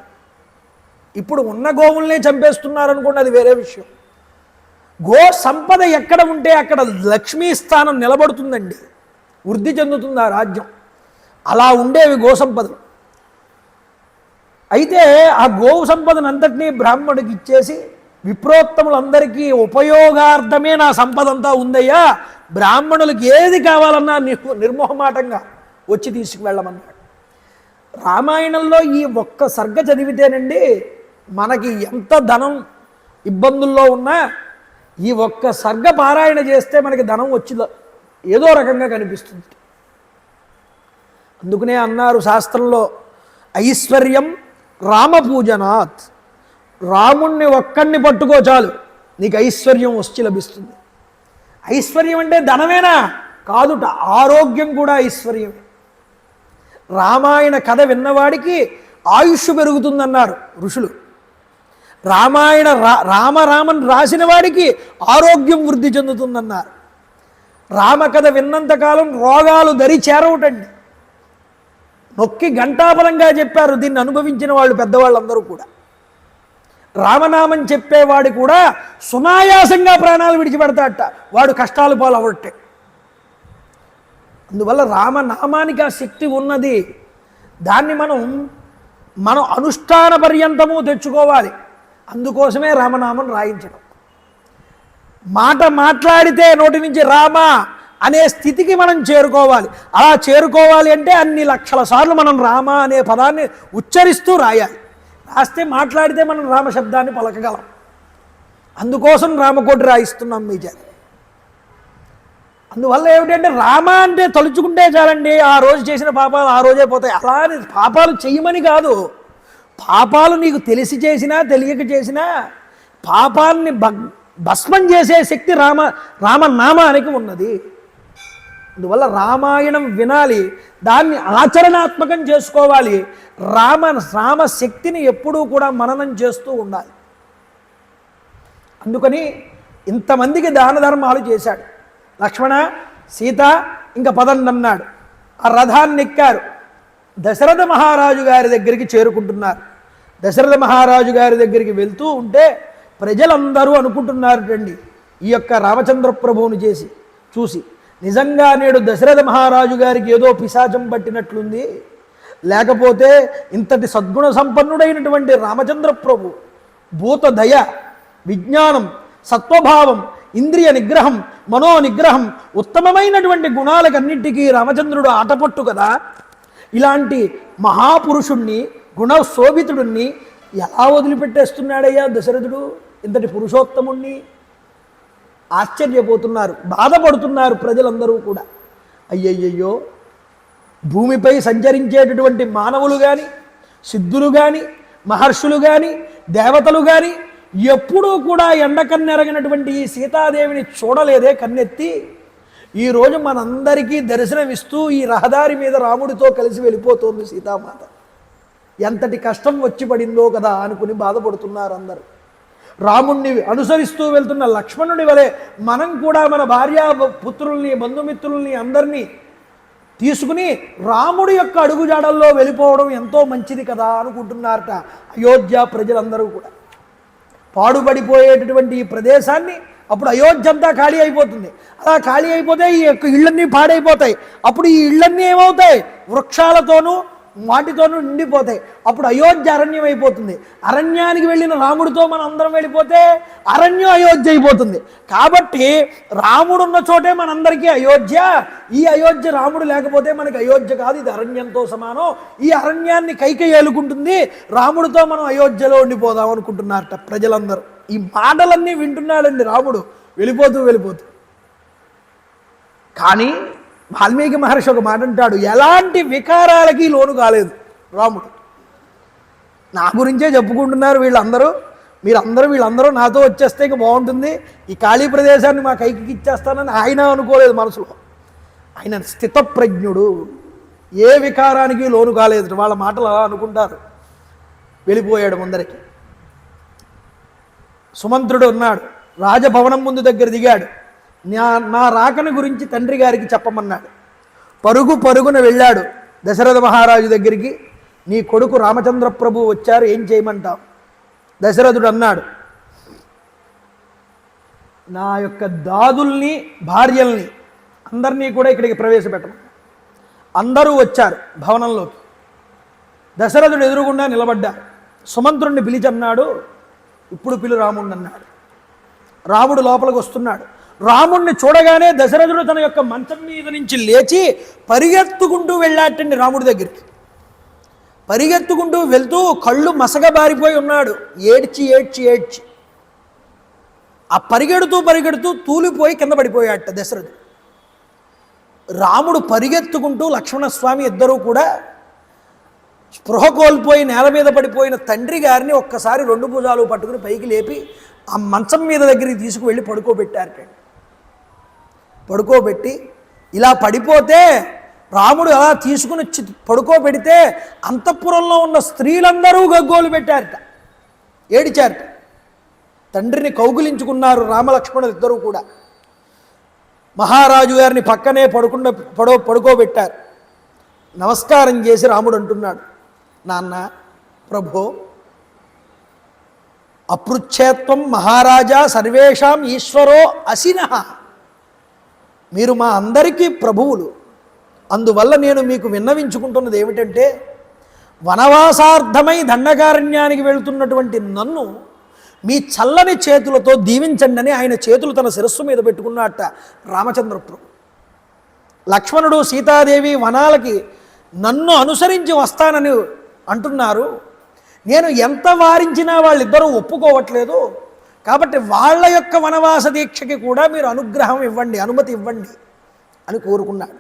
Speaker 1: ఇప్పుడు ఉన్న గోవుల్నే చంపేస్తున్నారనుకోండి, అది వేరే విషయం. గో సంపద ఎక్కడ ఉంటే అక్కడ లక్ష్మీ స్థానం నిలబడుతుందండి, వృద్ధి చెందుతుంది ఆ రాజ్యం. అలా ఉండేవి గో సంపదలు. అయితే ఆ గోవు సంపదను అంతటినీ బ్రాహ్మణుడికి ఇచ్చేసి, విప్రోత్తములందరికీ ఉపయోగార్థమే నా సంపద అంతా ఉందయ్యా, బ్రాహ్మణులకి ఏది కావాలన్నా నిర్మోహమాటంగా వచ్చి తీసుకువెళ్ళమన్నాడు. రామాయణంలో ఈ ఒక్క సర్గ చదివితేనండి మనకి ఎంత ధనం ఇబ్బందుల్లో ఉన్నా ఈ ఒక్క సర్గ పారాయణ చేస్తే మనకి ధనం వచ్చి ఏదో రకంగా కనిపిస్తుంది. అందుకనే అన్నారు శాస్త్రంలో, ఐశ్వర్యం రామపూజనాత్. రాముణ్ణి ఒక్కడిని పట్టుకో చాలు, నీకు ఐశ్వర్యం వచ్చి లభిస్తుంది. ఐశ్వర్యం అంటే ధనమేనా? కాదుట, ఆరోగ్యం కూడా ఐశ్వర్యమే. రామాయణ కథ విన్నవాడికి ఆయుష్ పెరుగుతుందన్నారు ఋషులు. రామన్ రాసిన వాడికి ఆరోగ్యం వృద్ధి చెందుతుందన్నారు. రామకథ విన్నంతకాలం రోగాలు దరి చేరవుటండి. నొక్కి ఘంటాపరంగా చెప్పారు దీన్ని అనుభవించిన వాళ్ళు పెద్దవాళ్ళందరూ కూడా. రామనామం చెప్పేవాడు కూడా సునాయాసంగా ప్రాణాలు విడిచిపెడతాడట, వాడు కష్టాలు పాలవట్టే. అందువల్ల రామనామానికి ఆ శక్తి ఉన్నది. దాన్ని మనం అనుష్ఠాన పర్యంతము తెచ్చుకోవాలి. అందుకోసమే రామనామం రాయించడం. మాట మాట్లాడితే నోటి నుంచి రామ అనే స్థితికి మనం చేరుకోవాలి. అలా చేరుకోవాలి అంటే అన్ని లక్షల సార్లు మనం రామ అనే పదాన్ని ఉచ్చరిస్తూ రాయాలి. రాస్తే మాట్లాడితే మనం రామశబ్దాన్ని పలకగలం. అందుకోసం రామకోటి రాయిస్తున్నాం మీ చేత. అందువల్ల ఏమిటంటే రామ అంటే తలుచుకుంటే చాలండి, ఆ రోజు చేసిన పాపాలు ఆ రోజే పోతాయి. అలా పాపాలు చెయ్యమని కాదు, పాపాలు నీకు తెలిసి చేసినా తెలియక చేసినా పాపాన్ని భస్మం చేసే శక్తి రామనామానికి ఉన్నది. అందువల్ల రామాయణం వినాలి, దాన్ని ఆచరణాత్మకం చేసుకోవాలి. రామశక్తిని ఎప్పుడూ కూడా మననం చేస్తూ ఉండాలి. అందుకని ఇంతమందికి దాన ధర్మాలు చేశాడు. లక్ష్మణ, సీత ఇంకా పదండి అన్నాడు. ఆ రథాన్ని ఎక్కారు. దశరథ మహారాజు గారి దగ్గరికి చేరుకుంటున్నారు. దశరథ మహారాజు గారి దగ్గరికి వెళ్తూ ఉంటే ప్రజలందరూ అనుకుంటున్నారటండి, ఈ యొక్క రామచంద్ర ప్రభువుని చూసి నిజంగా నేడు దశరథ మహారాజు గారికి ఏదో పిశాచం పట్టినట్లుంది, లేకపోతే ఇంతటి సద్గుణ సంపన్నుడైనటువంటి రామచంద్ర ప్రభు భూత దయ, విజ్ఞానం, సత్వభావం, ఇంద్రియ నిగ్రహం, మనో నిగ్రహం, ఉత్తమమైనటువంటి గుణాలకన్నింటికీ రామచంద్రుడు ఆటపట్టు కదా. ఇలాంటి మహాపురుషుణ్ణి, గుణశోభితుడిని ఎలా వదిలిపెట్టేస్తున్నాడయ్యా దశరథుడు, ఇంతటి పురుషోత్తముణ్ణి? ఆశ్చర్యపోతున్నారు, బాధపడుతున్నారు ప్రజలందరూ కూడా. అయ్యయ్యో, భూమిపై సంచరించేటటువంటి మానవులు కానీ, సిద్ధులు కానీ, మహర్షులు కానీ, దేవతలు కానీ ఎప్పుడూ కూడా ఎండకన్నెరగినటువంటి ఈ సీతాదేవిని చూడలేదే కన్నెత్తి. ఈరోజు మనందరికీ దర్శనమిస్తూ ఈ రహదారి మీద రాముడితో కలిసి వెళ్ళిపోతోంది సీతామాత. ఎంతటి కష్టం వచ్చి పడిందో కదా అనుకుని బాధపడుతున్నారు అందరూ. రాముణ్ణి అనుసరిస్తూ వెళ్తున్న లక్ష్మణుడి వలె మనం కూడా మన భార్యా పుత్రుల్ని, బంధుమిత్రుల్ని అందరినీ తీసుకుని రాముడి యొక్క అడుగుజాడల్లో వెళ్ళిపోవడం ఎంతో మంచిది కదా అనుకుంటున్నారట అయోధ్య ప్రజలందరూ కూడా. పాడుపడిపోయేటటువంటి ఈ ప్రదేశాన్ని అప్పుడు అయోధ్య అంతా ఖాళీ అయిపోతుంది. అలా ఖాళీ అయిపోతే ఈ యొక్క ఇళ్ళన్నీ పాడైపోతాయి. అప్పుడు ఈ ఇళ్ళన్నీ ఏమవుతాయి? వృక్షాలతోనూ వాటితోనూ నిండిపోతాయి. అప్పుడు అయోధ్య అరణ్యం అయిపోతుంది. అరణ్యానికి వెళ్ళిన రాముడితో మనం అందరం వెళ్ళిపోతే అరణ్యం అయోధ్య అయిపోతుంది. కాబట్టి రాముడున్న చోటే మనందరికీ అయోధ్య. ఈ అయోధ్య రాముడు లేకపోతే మనకి అయోధ్య కాదు, ఇది అరణ్యంతో సమానం. ఈ అరణ్యాన్ని కైకేయి ఏలుకుంటుంది, రాముడితో మనం అయోధ్యలో ఉండిపోదాం అనుకుంటున్నారట ప్రజలందరూ. ఈ మాటలన్నీ వింటున్నాడండి రాముడు వెళ్ళిపోతూ. కానీ వాల్మీకి మహర్షి ఒక మాట అంటాడు, ఎలాంటి వికారాలకి లోను కాలేదు రాముడు. నా గురించే చెప్పుకుంటున్నారు వీళ్ళందరూ నాతో వచ్చేస్తే ఇంక బాగుంటుంది, ఈ ఖాళీ ప్రదేశాన్ని మా కైకి ఇచ్చేస్తానని ఆయన అనుకోలేదు మనసులో. ఆయన స్థితప్రజ్ఞుడు, ఏ వికారానికి లోను కాలేదు. వాళ్ళ మాటలు అలా అనుకుంటారు. వెళ్ళిపోయాడు ముందరికి. సుమంత్రుడు ఉన్నాడు, రాజభవనం ముందు దగ్గర దిగాడు. నా రాకని గురించి తండ్రి గారికి చెప్పమన్నాడు. పరుగున వెళ్ళాడు దశరథ మహారాజు దగ్గరికి. నీ కొడుకు రామచంద్ర ప్రభు వచ్చారు, ఏం చేయమంటావు? దశరథుడు అన్నాడు, నా యొక్క దాదుల్ని భార్యల్ని అందరినీ కూడా ఇక్కడికి ప్రవేశపెట్టను. అందరూ వచ్చారు భవనంలోకి. దశరథుడు ఎదురుగుండా నిలబడ్డాడు. సుమంత్రుడిని పిలిచన్నాడు, ఇప్పుడు పిలు రాముడిని అన్నాడు. రాముడు లోపలికి వస్తున్నాడు. రాముణ్ణి చూడగానే దశరథుడు తన యొక్క మంచం మీద నుంచి లేచి పరిగెత్తుకుంటూ వెళ్ళాటండి రాముడి దగ్గరికి. పరిగెత్తుకుంటూ వెళ్తూ కళ్ళు మసగబారిపోయి ఉన్నాడు, ఏడ్చి. ఆ పరిగెడుతూ తూలిపోయి కింద పడిపోయాట దశరథుడు. రాముడు పరిగెత్తుకుంటూ లక్ష్మణస్వామి ఇద్దరూ కూడా స్పృహ కోల్పోయి నేల మీద పడిపోయిన తండ్రి గారిని ఒక్కసారి 2 భుజాలు పట్టుకుని పైకి లేపి ఆ మంచం మీద దగ్గరికి తీసుకువెళ్ళి పడుకోబెట్టి ఇలా పడిపోతే రాముడు అలా తీసుకుని పడుకోబెడితే అంతఃపురంలో ఉన్న స్త్రీలందరూ గగ్గోలు పెట్టారట, ఏడిచారట. తండ్రిని కౌగులించుకున్నారు రామలక్ష్మణులు ఇద్దరూ కూడా. మహారాజు గారిని పక్కనే పడుకోబెట్టారు. నమస్కారం చేసి రాముడు అంటున్నాడు, నాన్న ప్రభో, అపృచ్ఛేత్వం మహారాజా సర్వేషాం ఈశ్వరో అసినః. మీరు మా అందరికీ ప్రభువులు. అందువల్ల నేను మీకు విన్నవించుకుంటున్నది ఏమిటంటే, వనవాసార్థమై దండకారణ్యానికి వెళుతున్నటువంటి నన్ను మీ చల్లని చేతులతో దీవించండి అని ఆయన చేతులు తన శిరస్సు మీద పెట్టుకున్నట్ట రామచంద్ర ప్రభు. లక్ష్మణుడు సీతాదేవి వనాలకి నన్ను అనుసరించి వస్తానని అంటున్నారు. నేను ఎంత వారించినా వాళ్ళిద్దరూ ఒప్పుకోవట్లేదు. కాబట్టి వాళ్ళ యొక్క వనవాస దీక్షకి కూడా మీరు అనుగ్రహం ఇవ్వండి, అనుమతి ఇవ్వండి అని కోరుకున్నాడు.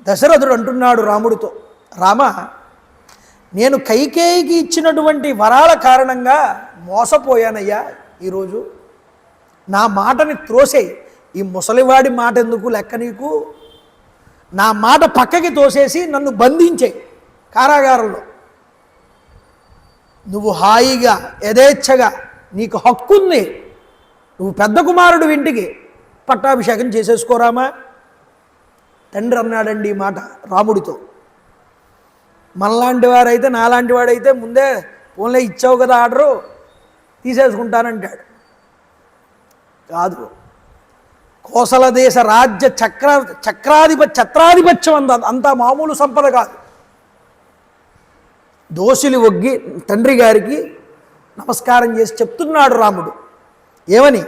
Speaker 1: దశరథుడు అంటున్నాడు రాముడితో, రామ, నేను కైకేయికి ఇచ్చినటువంటి వరాల కారణంగా మోసపోయానయ్యా. ఈరోజు నా మాటని త్రోసేయి. ఈ ముసలివాడి మాట ఎందుకు లెక్క నీకు? నా మాట పక్కకి తోసేసి నన్ను బంధించేయి కారాగారంలో. నువ్వు హాయిగా యథేచ్ఛగా నీకు హక్కుంది, నువ్వు పెద్ద కుమారుడు ఇంటికి పట్టాభిషేకం చేసేసుకోరామా. తండ్రి అన్నాడండి ఈ మాట రాముడితో. మనలాంటి వారైతే, నాలాంటి వాడైతే ముందే ఫోన్లో ఇచ్చావు కదా ఆర్డరు, తీసేసుకుంటానంటాడు. కాదు, కోసల దేశ రాజ్య ఛత్రాధిపత్యం అంతా మామూలు సంపద కాదు. దోషులు ఒగ్గి తండ్రి గారికి నమస్కారం చేసి చెప్తున్నాడు రాముడు. ఏమని?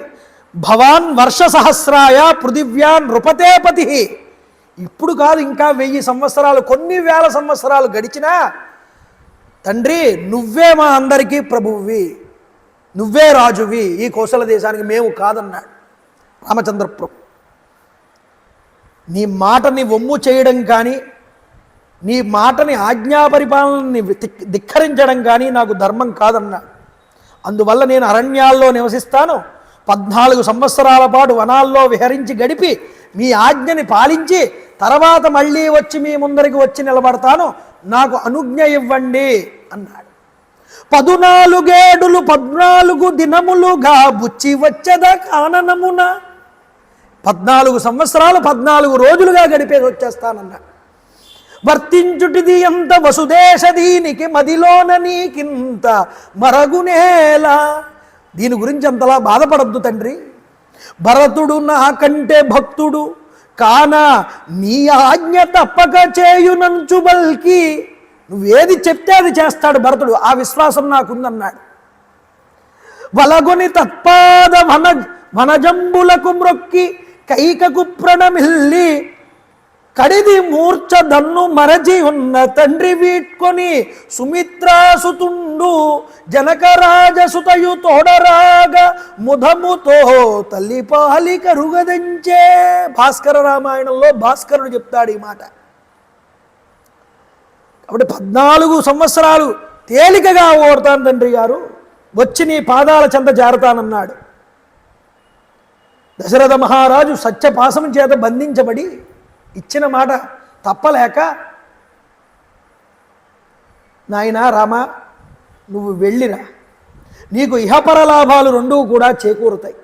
Speaker 1: భవాన్ వర్ష సహస్రాయ పృథివ్యాన్ నృపతేపతి. ఇప్పుడు కాదు, ఇంకా 1000 సంవత్సరాలు, కొన్ని వేల సంవత్సరాలు గడిచినా తండ్రి నువ్వే మా అందరికీ ప్రభువువి, నువ్వే రాజువి, ఈ కోసల దేశానికి మేము కాదన్నాడు రామచంద్ర ప్రభు. నీ మాటని వమ్ము చేయడం కానీ, నీ మాటని ఆజ్ఞాపరిపాలనని ధిక్కరించడం కానీ నాకు ధర్మం కాదన్నాడు. అందువల్ల నేను అరణ్యాల్లో నివసిస్తాను, 14 సంవత్సరాల పాటు వనాల్లో విహరించి గడిపి మీ ఆజ్ఞని పాలించి తర్వాత మళ్ళీ వచ్చి మీ ముందరికి వచ్చి నిలబడతాను, నాకు అనుజ్ఞ ఇవ్వండి అన్నాడు. 14 ఏడులు 14 దినములుగా బుచ్చి వచ్చద కాననమున. 14 సంవత్సరాలు 14 రోజులుగా గడిపేసి వచ్చేస్తానన్నాడు. వర్తించుటిది ఎంత వసుదేశ దీనికి మదిలోన నీకింత మరగునేలా. దీని గురించి అంతలా బాధపడద్దు తండ్రి. భరతుడు నాకంటే భక్తుడు కాన నీ ఆజ్ఞ తప్పక చేయునంచు బల్కి. నువ్వేది చెప్తే అది చేస్తాడు భరతుడు, ఆ విశ్వాసం నాకుందన్నాడు. వలగొని తత్పాద వనజంబులకు మ్రొక్కి కైకకు ప్రణమిల్లి కడిది మూర్ఛ దన్ను మరచి ఉన్న తండ్రి వీట్కొని సుమిత్రాసుతుండు జనకరాజసుతయు తోడరాగ ముధముతో తల్లిపాలి కరుగదంచే. భాస్కర రామాయణంలో భాస్కరుడు చెప్తాడు ఈ మాట. కాబట్టి 14 సంవత్సరాలు తేలికగా ఓడతాను తండ్రి గారు, వచ్చి నీ పాదాల చెంత జారుతానన్నాడు. దశరథ మహారాజు సత్యపాశం చేత బంధించబడి ఇచ్చిన మాట తప్పలేక, నాయనా రామ నువ్వు వెళ్ళిరా, నీకు ఇహపర లాభాలు రెండూ కూడా చేకూరుతాయి,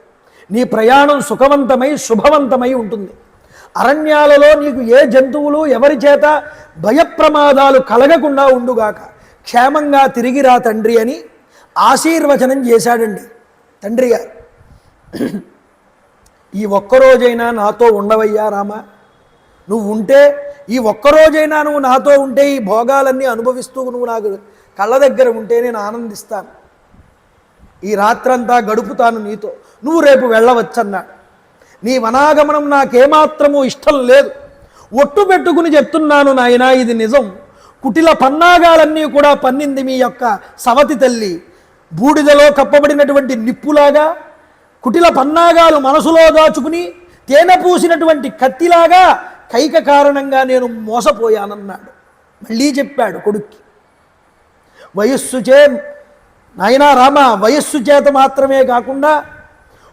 Speaker 1: నీ ప్రయాణం సుఖవంతమై శుభవంతమై ఉంటుంది, అరణ్యాలలో నీకు ఏ జంతువులు ఎవరి చేత భయప్రమాదాలు కలగకుండా ఉండుగాక, క్షేమంగా తిరిగిరా తండ్రి అని ఆశీర్వచనం చేశాడండి తండ్రి గారు. ఈ ఒక్కరోజైనా నాతో ఉండవయ్యా రామ, నువ్వు ఉంటే, ఈ ఒక్కరోజైనా నువ్వు నాతో ఉంటే, ఈ భోగాలన్నీ అనుభవిస్తూ నువ్వు నాకు కళ్ళ దగ్గర ఉంటే నేను ఆనందిస్తాను, ఈ రాత్రంతా గడుపుతాను నీతో, నువ్వు రేపు వెళ్ళవచ్చన్నాడు. నీ వనాగమనం నాకేమాత్రమూ ఇష్టం లేదు, ఒట్టు పెట్టుకుని చెప్తున్నాను నాయనా, ఇది నిజం. కుటిల పన్నాగాలన్నీ కూడా పన్నింది మీ యొక్క సవతి తల్లి, బూడిదలో కప్పబడినటువంటి నిప్పులాగా కుటిల పన్నాగాలు మనసులో దాచుకుని తేనె పూసినటువంటి కత్తిలాగా కైక కారణంగా నేను మోసపోయానన్నాడు. మళ్ళీ చెప్పాడు కొడుక్కి, వయస్సు నాయనా రామ, వయస్సు చేత మాత్రమే కాకుండా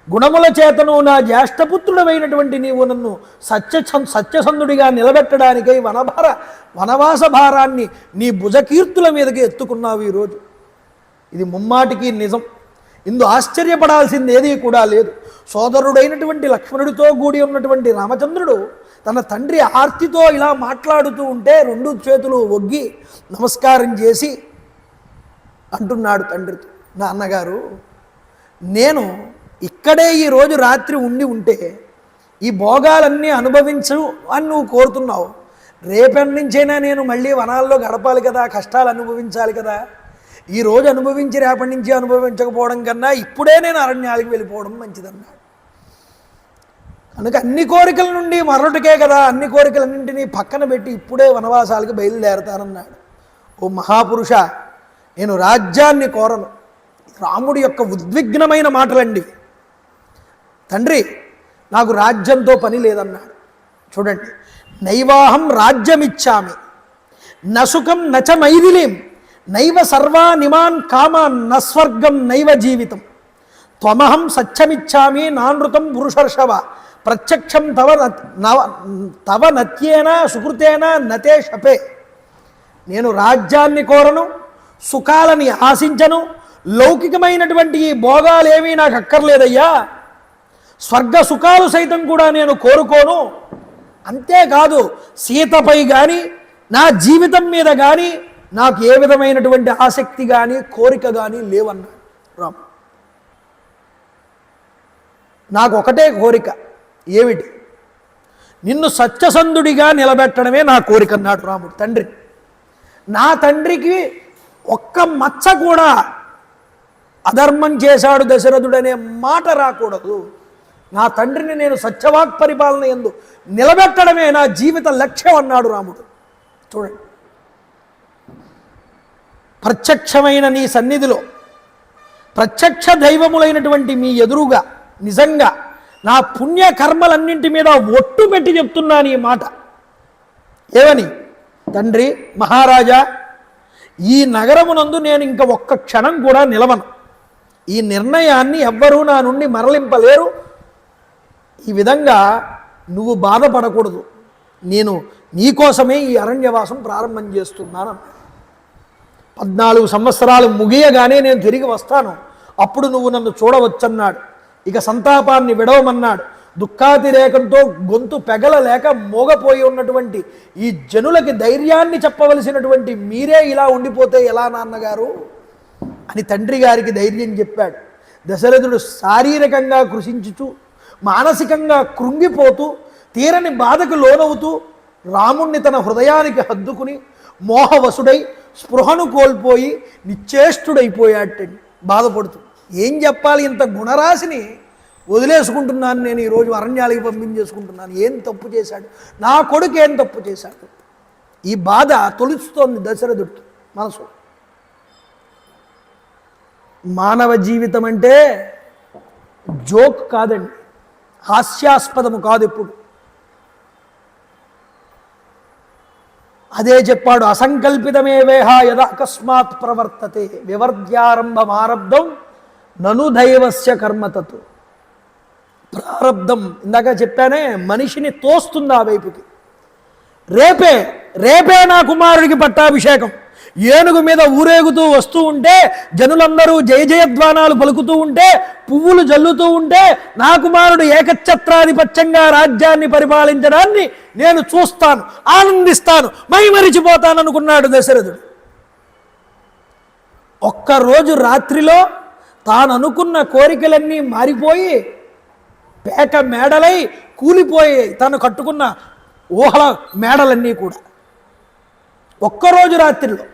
Speaker 1: గుణముల చేతను నా జ్యేష్ఠపుత్రుడమైనటువంటి నీవు నన్ను సత్యసంధుడిగా నిలబెట్టడానికై వనవాస భారాన్ని నీ భుజకీర్తుల మీదకి ఎత్తుకున్నావు ఈరోజు. ఇది ముమ్మాటికి నిజం, ఇందు ఆశ్చర్యపడాల్సింది ఏదీ కూడా లేదు. సోదరుడైనటువంటి లక్ష్మణుడితో కూడి ఉన్నటువంటి రామచంద్రుడు తన తండ్రి ఆర్తితో ఇలా మాట్లాడుతూ ఉంటే 2 చేతులు ఒగ్గి నమస్కారం చేసి అంటున్నాడు తండ్రితో, నాన్నగారు నేను ఇక్కడే ఈరోజు రాత్రి ఉంటే ఈ భోగాలన్నీ అనుభవించు అని నువ్వు కోరుతున్నావు, రేపటి నుంచైనా నేను మళ్ళీ వనాల్లో గడపాలి కదా, కష్టాలు అనుభవించాలి కదా, ఈరోజు అనుభవించి రేపటి నుంచి అనుభవించకపోవడం కన్నా ఇప్పుడే నేను అరణ్యాలకు వెళ్ళిపోవడం మంచిదన్నాడు. కనుక అన్ని కోరికల నుండి మరొకటికే కదా, అన్ని కోరికలన్నింటినీ పక్కన పెట్టి ఇప్పుడే వనవాసాలకు బయలుదేరతానన్నాడు. ఓ మహాపురుష, నేను రాజ్యాన్ని కోరను. రాముడి యొక్క ఉద్విగ్నమైన మాటలండి. తండ్రి నాకు రాజ్యంతో పని లేదన్నాడు. చూడండి, నైవాహం రాజ్యమిచ్చామి నసుఖం నచ మైథిలీం నైవ సర్వానిమాన్ కామాన్ నస్వర్గం నైవ జీవితం త్వమహం సత్యమిచ్చామి నానృతం పురుషర్షవ ప్రత్యక్షం తవ నత్యేన సుకృతేన నతే శపే. నేను రాజ్యాన్ని కోరను, సుఖాలని ఆశించను, లౌకికమైనటువంటి ఈ భోగాలేమీ నాకు అక్కర్లేదయ్యా, స్వర్గ సుఖాలు సైతం కూడా నేను కోరుకోను. అంతేకాదు సీతపై కానీ నా జీవితం మీద కానీ నాకు ఏ విధమైనటువంటి ఆసక్తి కానీ కోరిక కానీ లేవన్నాడు రాము. నాకు ఒకటే కోరిక, ఏమిటి? నిన్ను సత్యసంధుడిగా నిలబెట్టడమే నా కోరిక అన్నాడు రాముడు తండ్రి. నా తండ్రికి ఒక్క మచ్చ కూడా అధర్మం చేశాడు దశరథుడనే మాట రాకూడదు. నా తండ్రిని నేను సత్యవాక్ పరిపాలన యందు నిలబెట్టడమే నా జీవిత లక్ష్యం అన్నాడు రాముడు. చూడండి, ప్రత్యక్షమైన నీ సన్నిధిలో ప్రత్యక్ష దైవములైనటువంటి మీ ఎదురుగా నిజంగా నా పుణ్యకర్మలన్నింటి మీద ఒట్టు పెట్టి చెప్తున్నాను ఈ మాట. ఏమని? తండ్రి మహారాజా, ఈ నగరమునందు నేను ఇంక ఒక్క క్షణం కూడా నిలవను. ఈ నిర్ణయాన్ని ఎవ్వరూ నా నుండి మరలింపలేరు. ఈ విధంగా నువ్వు బాధపడకూడదు. నేను నీకోసమే ఈ అరణ్యవాసం ప్రారంభం చేస్తున్నాను. 14 సంవత్సరాలు ముగియగానే నేను తిరిగి వస్తాను, అప్పుడు నువ్వు నన్ను చూడవచ్చన్నాడు. ఇక సంతాపాన్ని విడవమన్నాడు. దుఃఖాతిరేకంతో గొంతు పెగలలేక మోగపోయి ఉన్నటువంటి ఈ జనులకి ధైర్యాన్ని చెప్పవలసినటువంటి మీరే ఇలా ఉండిపోతే ఎలా నాన్నగారు అని తండ్రి గారికి ధైర్యం చెప్పాడు. దశరథుడు శారీరకంగా కృషించుతూ మానసికంగా కృంగిపోతూ తీరని బాధకు లోనవుతూ రాముణ్ణి తన హృదయానికి హద్దుకుని మోహవశుడై స్పృహను కోల్పోయి నిశ్చేష్టుడైపోయాటండి బాధపడుతూ. ఏం చెప్పాలి, ఇంత గుణరాశిని వదిలేసుకుంటున్నాను నేను, ఈరోజు అరణ్యాలకి పంపించేసుకుంటున్నాను, ఏం తప్పు చేశాడు నా కొడుకు, ఏం తప్పు చేశాడు, ఈ బాధ తొలుస్తోంది దశరథుడికి మనసు. మానవ జీవితం అంటే జోక్ కాదండి, హాస్యాస్పదము కాదు. ఎప్పుడు అదే చెప్పాడు, అసంకల్పితమే వేహ యద అకస్మాత్ ప్రవర్తతే వివర్ధ్యారంభమారబ్ధం నను దైవస్య కర్మతతు. ప్రారబ్ధం ఇందాక చెప్పానే, మనిషిని తోస్తుంది ఆ వైపుకి. రేపే నా కుమారుడికి పట్టాభిషేకం, ఏనుగు మీద ఊరేగుతూ వస్తూ ఉంటే, జనులందరూ జయ జయధ్వానాలు పలుకుతూ ఉంటే, పువ్వులు జల్లుతూ ఉంటే, నా కుమారుడు ఏకఛత్రాధిపత్యంగా రాజ్యాన్ని పరిపాలించడాన్ని నేను చూస్తాను, ఆనందిస్తాను, మైమరిచిపోతాను అనుకున్నాడు దశరథుడు. ఒక్కరోజు రాత్రిలో తాను అనుకున్న కోరికలన్నీ మారిపోయి పేక మేడలై కూలిపోయాయి, తను కట్టుకున్న ఊహల మేడలన్నీ కూడా ఒక్కరోజు రాత్రిలో.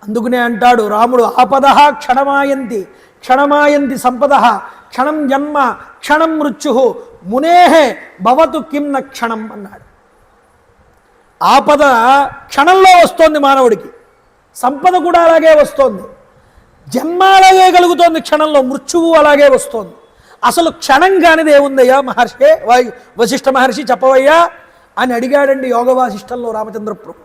Speaker 1: అందుకనే అంటాడు రాముడు, ఆపద క్షణమాయంతి సంపద, క్షణం జన్మ క్షణం మృత్యు మునేహే భవతు కింన క్షణం అన్నాడు. ఆపద క్షణంలో వస్తోంది మానవుడికి, సంపద కూడా అలాగే వస్తోంది, జన్మ అలాగే కలుగుతోంది క్షణంలో, మృత్యువు అలాగే వస్తోంది. అసలు క్షణం కానిది ఏముందయ్యా మహర్షి, వశిష్ఠ మహర్షి చెప్పవయ్యా అని అడిగాడండి యోగ వాసిష్టంలో రామచంద్ర ప్రభు.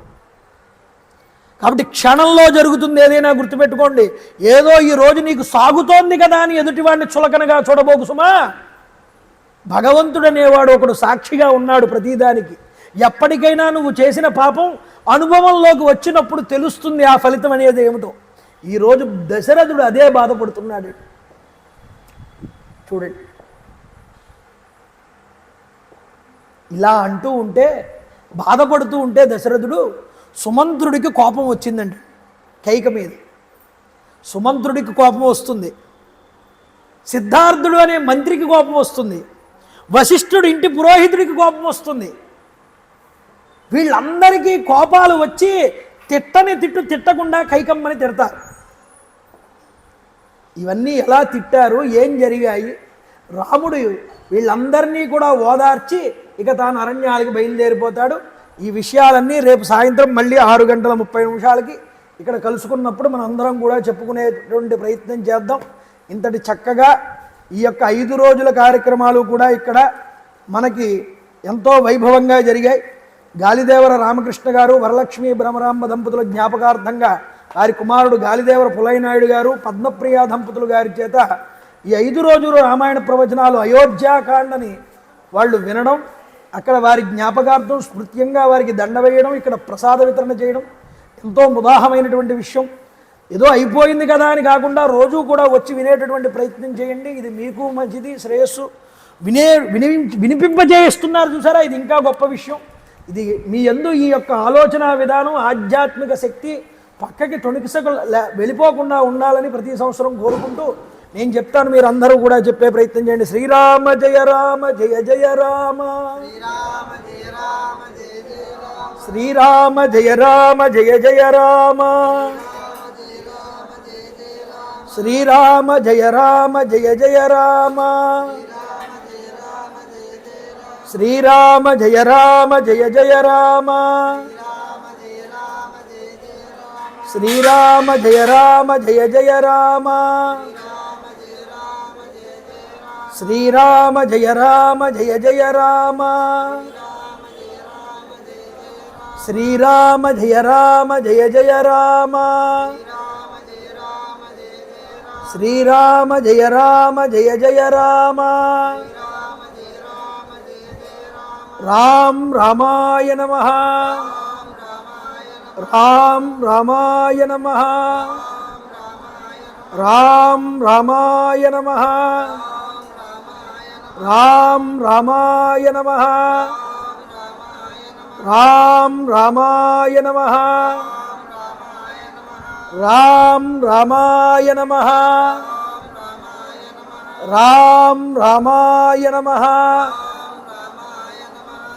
Speaker 1: కాబట్టి క్షణంలో జరుగుతుంది ఏదైనా గుర్తుపెట్టుకోండి. ఏదో ఈ రోజు నీకు సాగుతోంది కదా అని ఎదుటివాడిని చులకనగా చూడబోకు సుమా. భగవంతుడనేవాడు ఒకడు సాక్షిగా ఉన్నాడు ప్రతిదానికి. ఎప్పటికైనా నువ్వు చేసిన పాపం అనుభవంలోకి వచ్చినప్పుడు తెలుస్తుంది ఆ ఫలితం అనేది ఏమిటో. ఈరోజు దశరథుడు అదే బాధపడుతున్నాడు. చూడండి, ఇలా అంటూ ఉంటే, బాధపడుతూ ఉంటే దశరథుడు, సుమంత్రుడికి కోపం వచ్చిందండి కైక మీద. సుమంత్రుడికి కోపం వస్తుంది, సిద్ధార్థుడు అనే మంత్రికి కోపం వస్తుంది, వశిష్ఠుడు ఇంటి పురోహితుడికి కోపం వస్తుంది. వీళ్ళందరికీ కోపాలు వచ్చి తిట్టకుండా కైకమ్మని తిడతారు. ఇవన్నీ ఎలా తిట్టారు, ఏం జరిగాయి, రాముడు వీళ్ళందరినీ కూడా ఓదార్చి ఇక తాను అరణ్యాలకు బయలుదేరిపోతాడు. ఈ విషయాలన్నీ రేపు సాయంత్రం మళ్ళీ 6:30 ఇక్కడ కలుసుకున్నప్పుడు మనం అందరం కూడా చెప్పుకునేటువంటి ప్రయత్నం చేద్దాం. ఇంతటి చక్కగా ఈ యొక్క 5 రోజుల కార్యక్రమాలు కూడా ఇక్కడ మనకి ఎంతో వైభవంగా జరిగాయి. గాలిదేవర రామకృష్ణ గారు వరలక్ష్మి బ్రహ్మరాంబ దంపతుల జ్ఞాపకార్థంగా వారి కుమారుడు గాలిదేవర పుల్లయ్యనాయుడు గారు పద్మప్రియ దంపతులు గారి చేత ఈ 5 రోజులు రామాయణ ప్రవచనాలు అయోధ్యాకాండని వాళ్ళు వినడం, అక్కడ వారి జ్ఞాపకార్థం స్మృత్యంగా వారికి దండ వేయడం, ఇక్కడ ప్రసాద వితరణ చేయడం ఎంతో ముదాహమైనటువంటి విషయం. ఏదో అయిపోయింది కదా అని కాకుండా రోజు కూడా వచ్చి వినేటటువంటి ప్రయత్నం చేయండి. ఇది మీకు మంచిది, శ్రేయస్సు. వినిపింపజేస్తున్నారు చూసారా, ఇది ఇంకా గొప్ప విషయం. ఇది మీ యందు ఈ యొక్క ఆలోచన విధానం, ఆధ్యాత్మిక శక్తి పక్కకి తొణికిసకు వెళ్ళిపోకుండా ఉండాలని ప్రతి సంవత్సరం కోరుకుంటూ నేను చెప్తాను, మీరు అందరూ కూడా చెప్పే ప్రయత్నం చేయండి. శ్రీరామ జయ రామ జయ జయ రామ, శ్రీరామ జయ రామ జయ జయ రామ, శ్రీరామ జయ రామ జయ జయ రామ, శ్రీరామ జయ రామ జయ జయ రామ, శ్రీరామ జయ రామ జయ జయ రామ, శ్రీరామ జయ రామ జయ జయ రామ, శ్రీరామ జయ రామ జయ జయ రామ, శ్రీరామ జయ రామ జయ జయ రామ. రామ్ రామాయ నమః, రామ్ రామాయ నమః, రామ్ రామాయ నమః, రామ్ రామాయ నమః, రామ్ రామాయ నమః, రామ్ రామాయ నమః రామ్ రామాయ నమః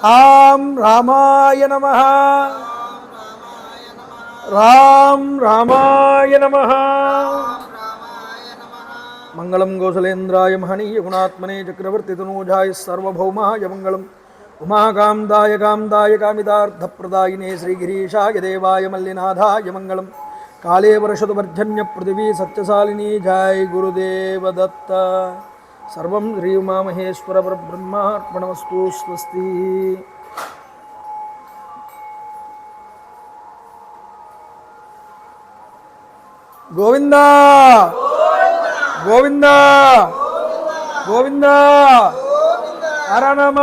Speaker 1: రామ్ రామాయ నమః రామ్ రామాయ నమః మంగళం గోసలేంద్రాయ మహనీయ గుణాత్మనే చక్రవర్తి తనూజాయ సర్వభౌమాయ మంగళం ఉమాకాంతాయ కాంతాయ కామితార్థప్రదాయినే శ్రీగిరీశాయ దేవాయ మల్లినాథాయ మంగళం కాళే వర్షతు పర్జన్య పృథివీ సత్యశాలిని జై గురుదేవ దత్త సర్వం శ్రీ ఉమామహేశ్వర పరబ్రహ్మార్పణమస్తు స్వస్తి. గోవిందా గోవిందా గోవిందా హర నమ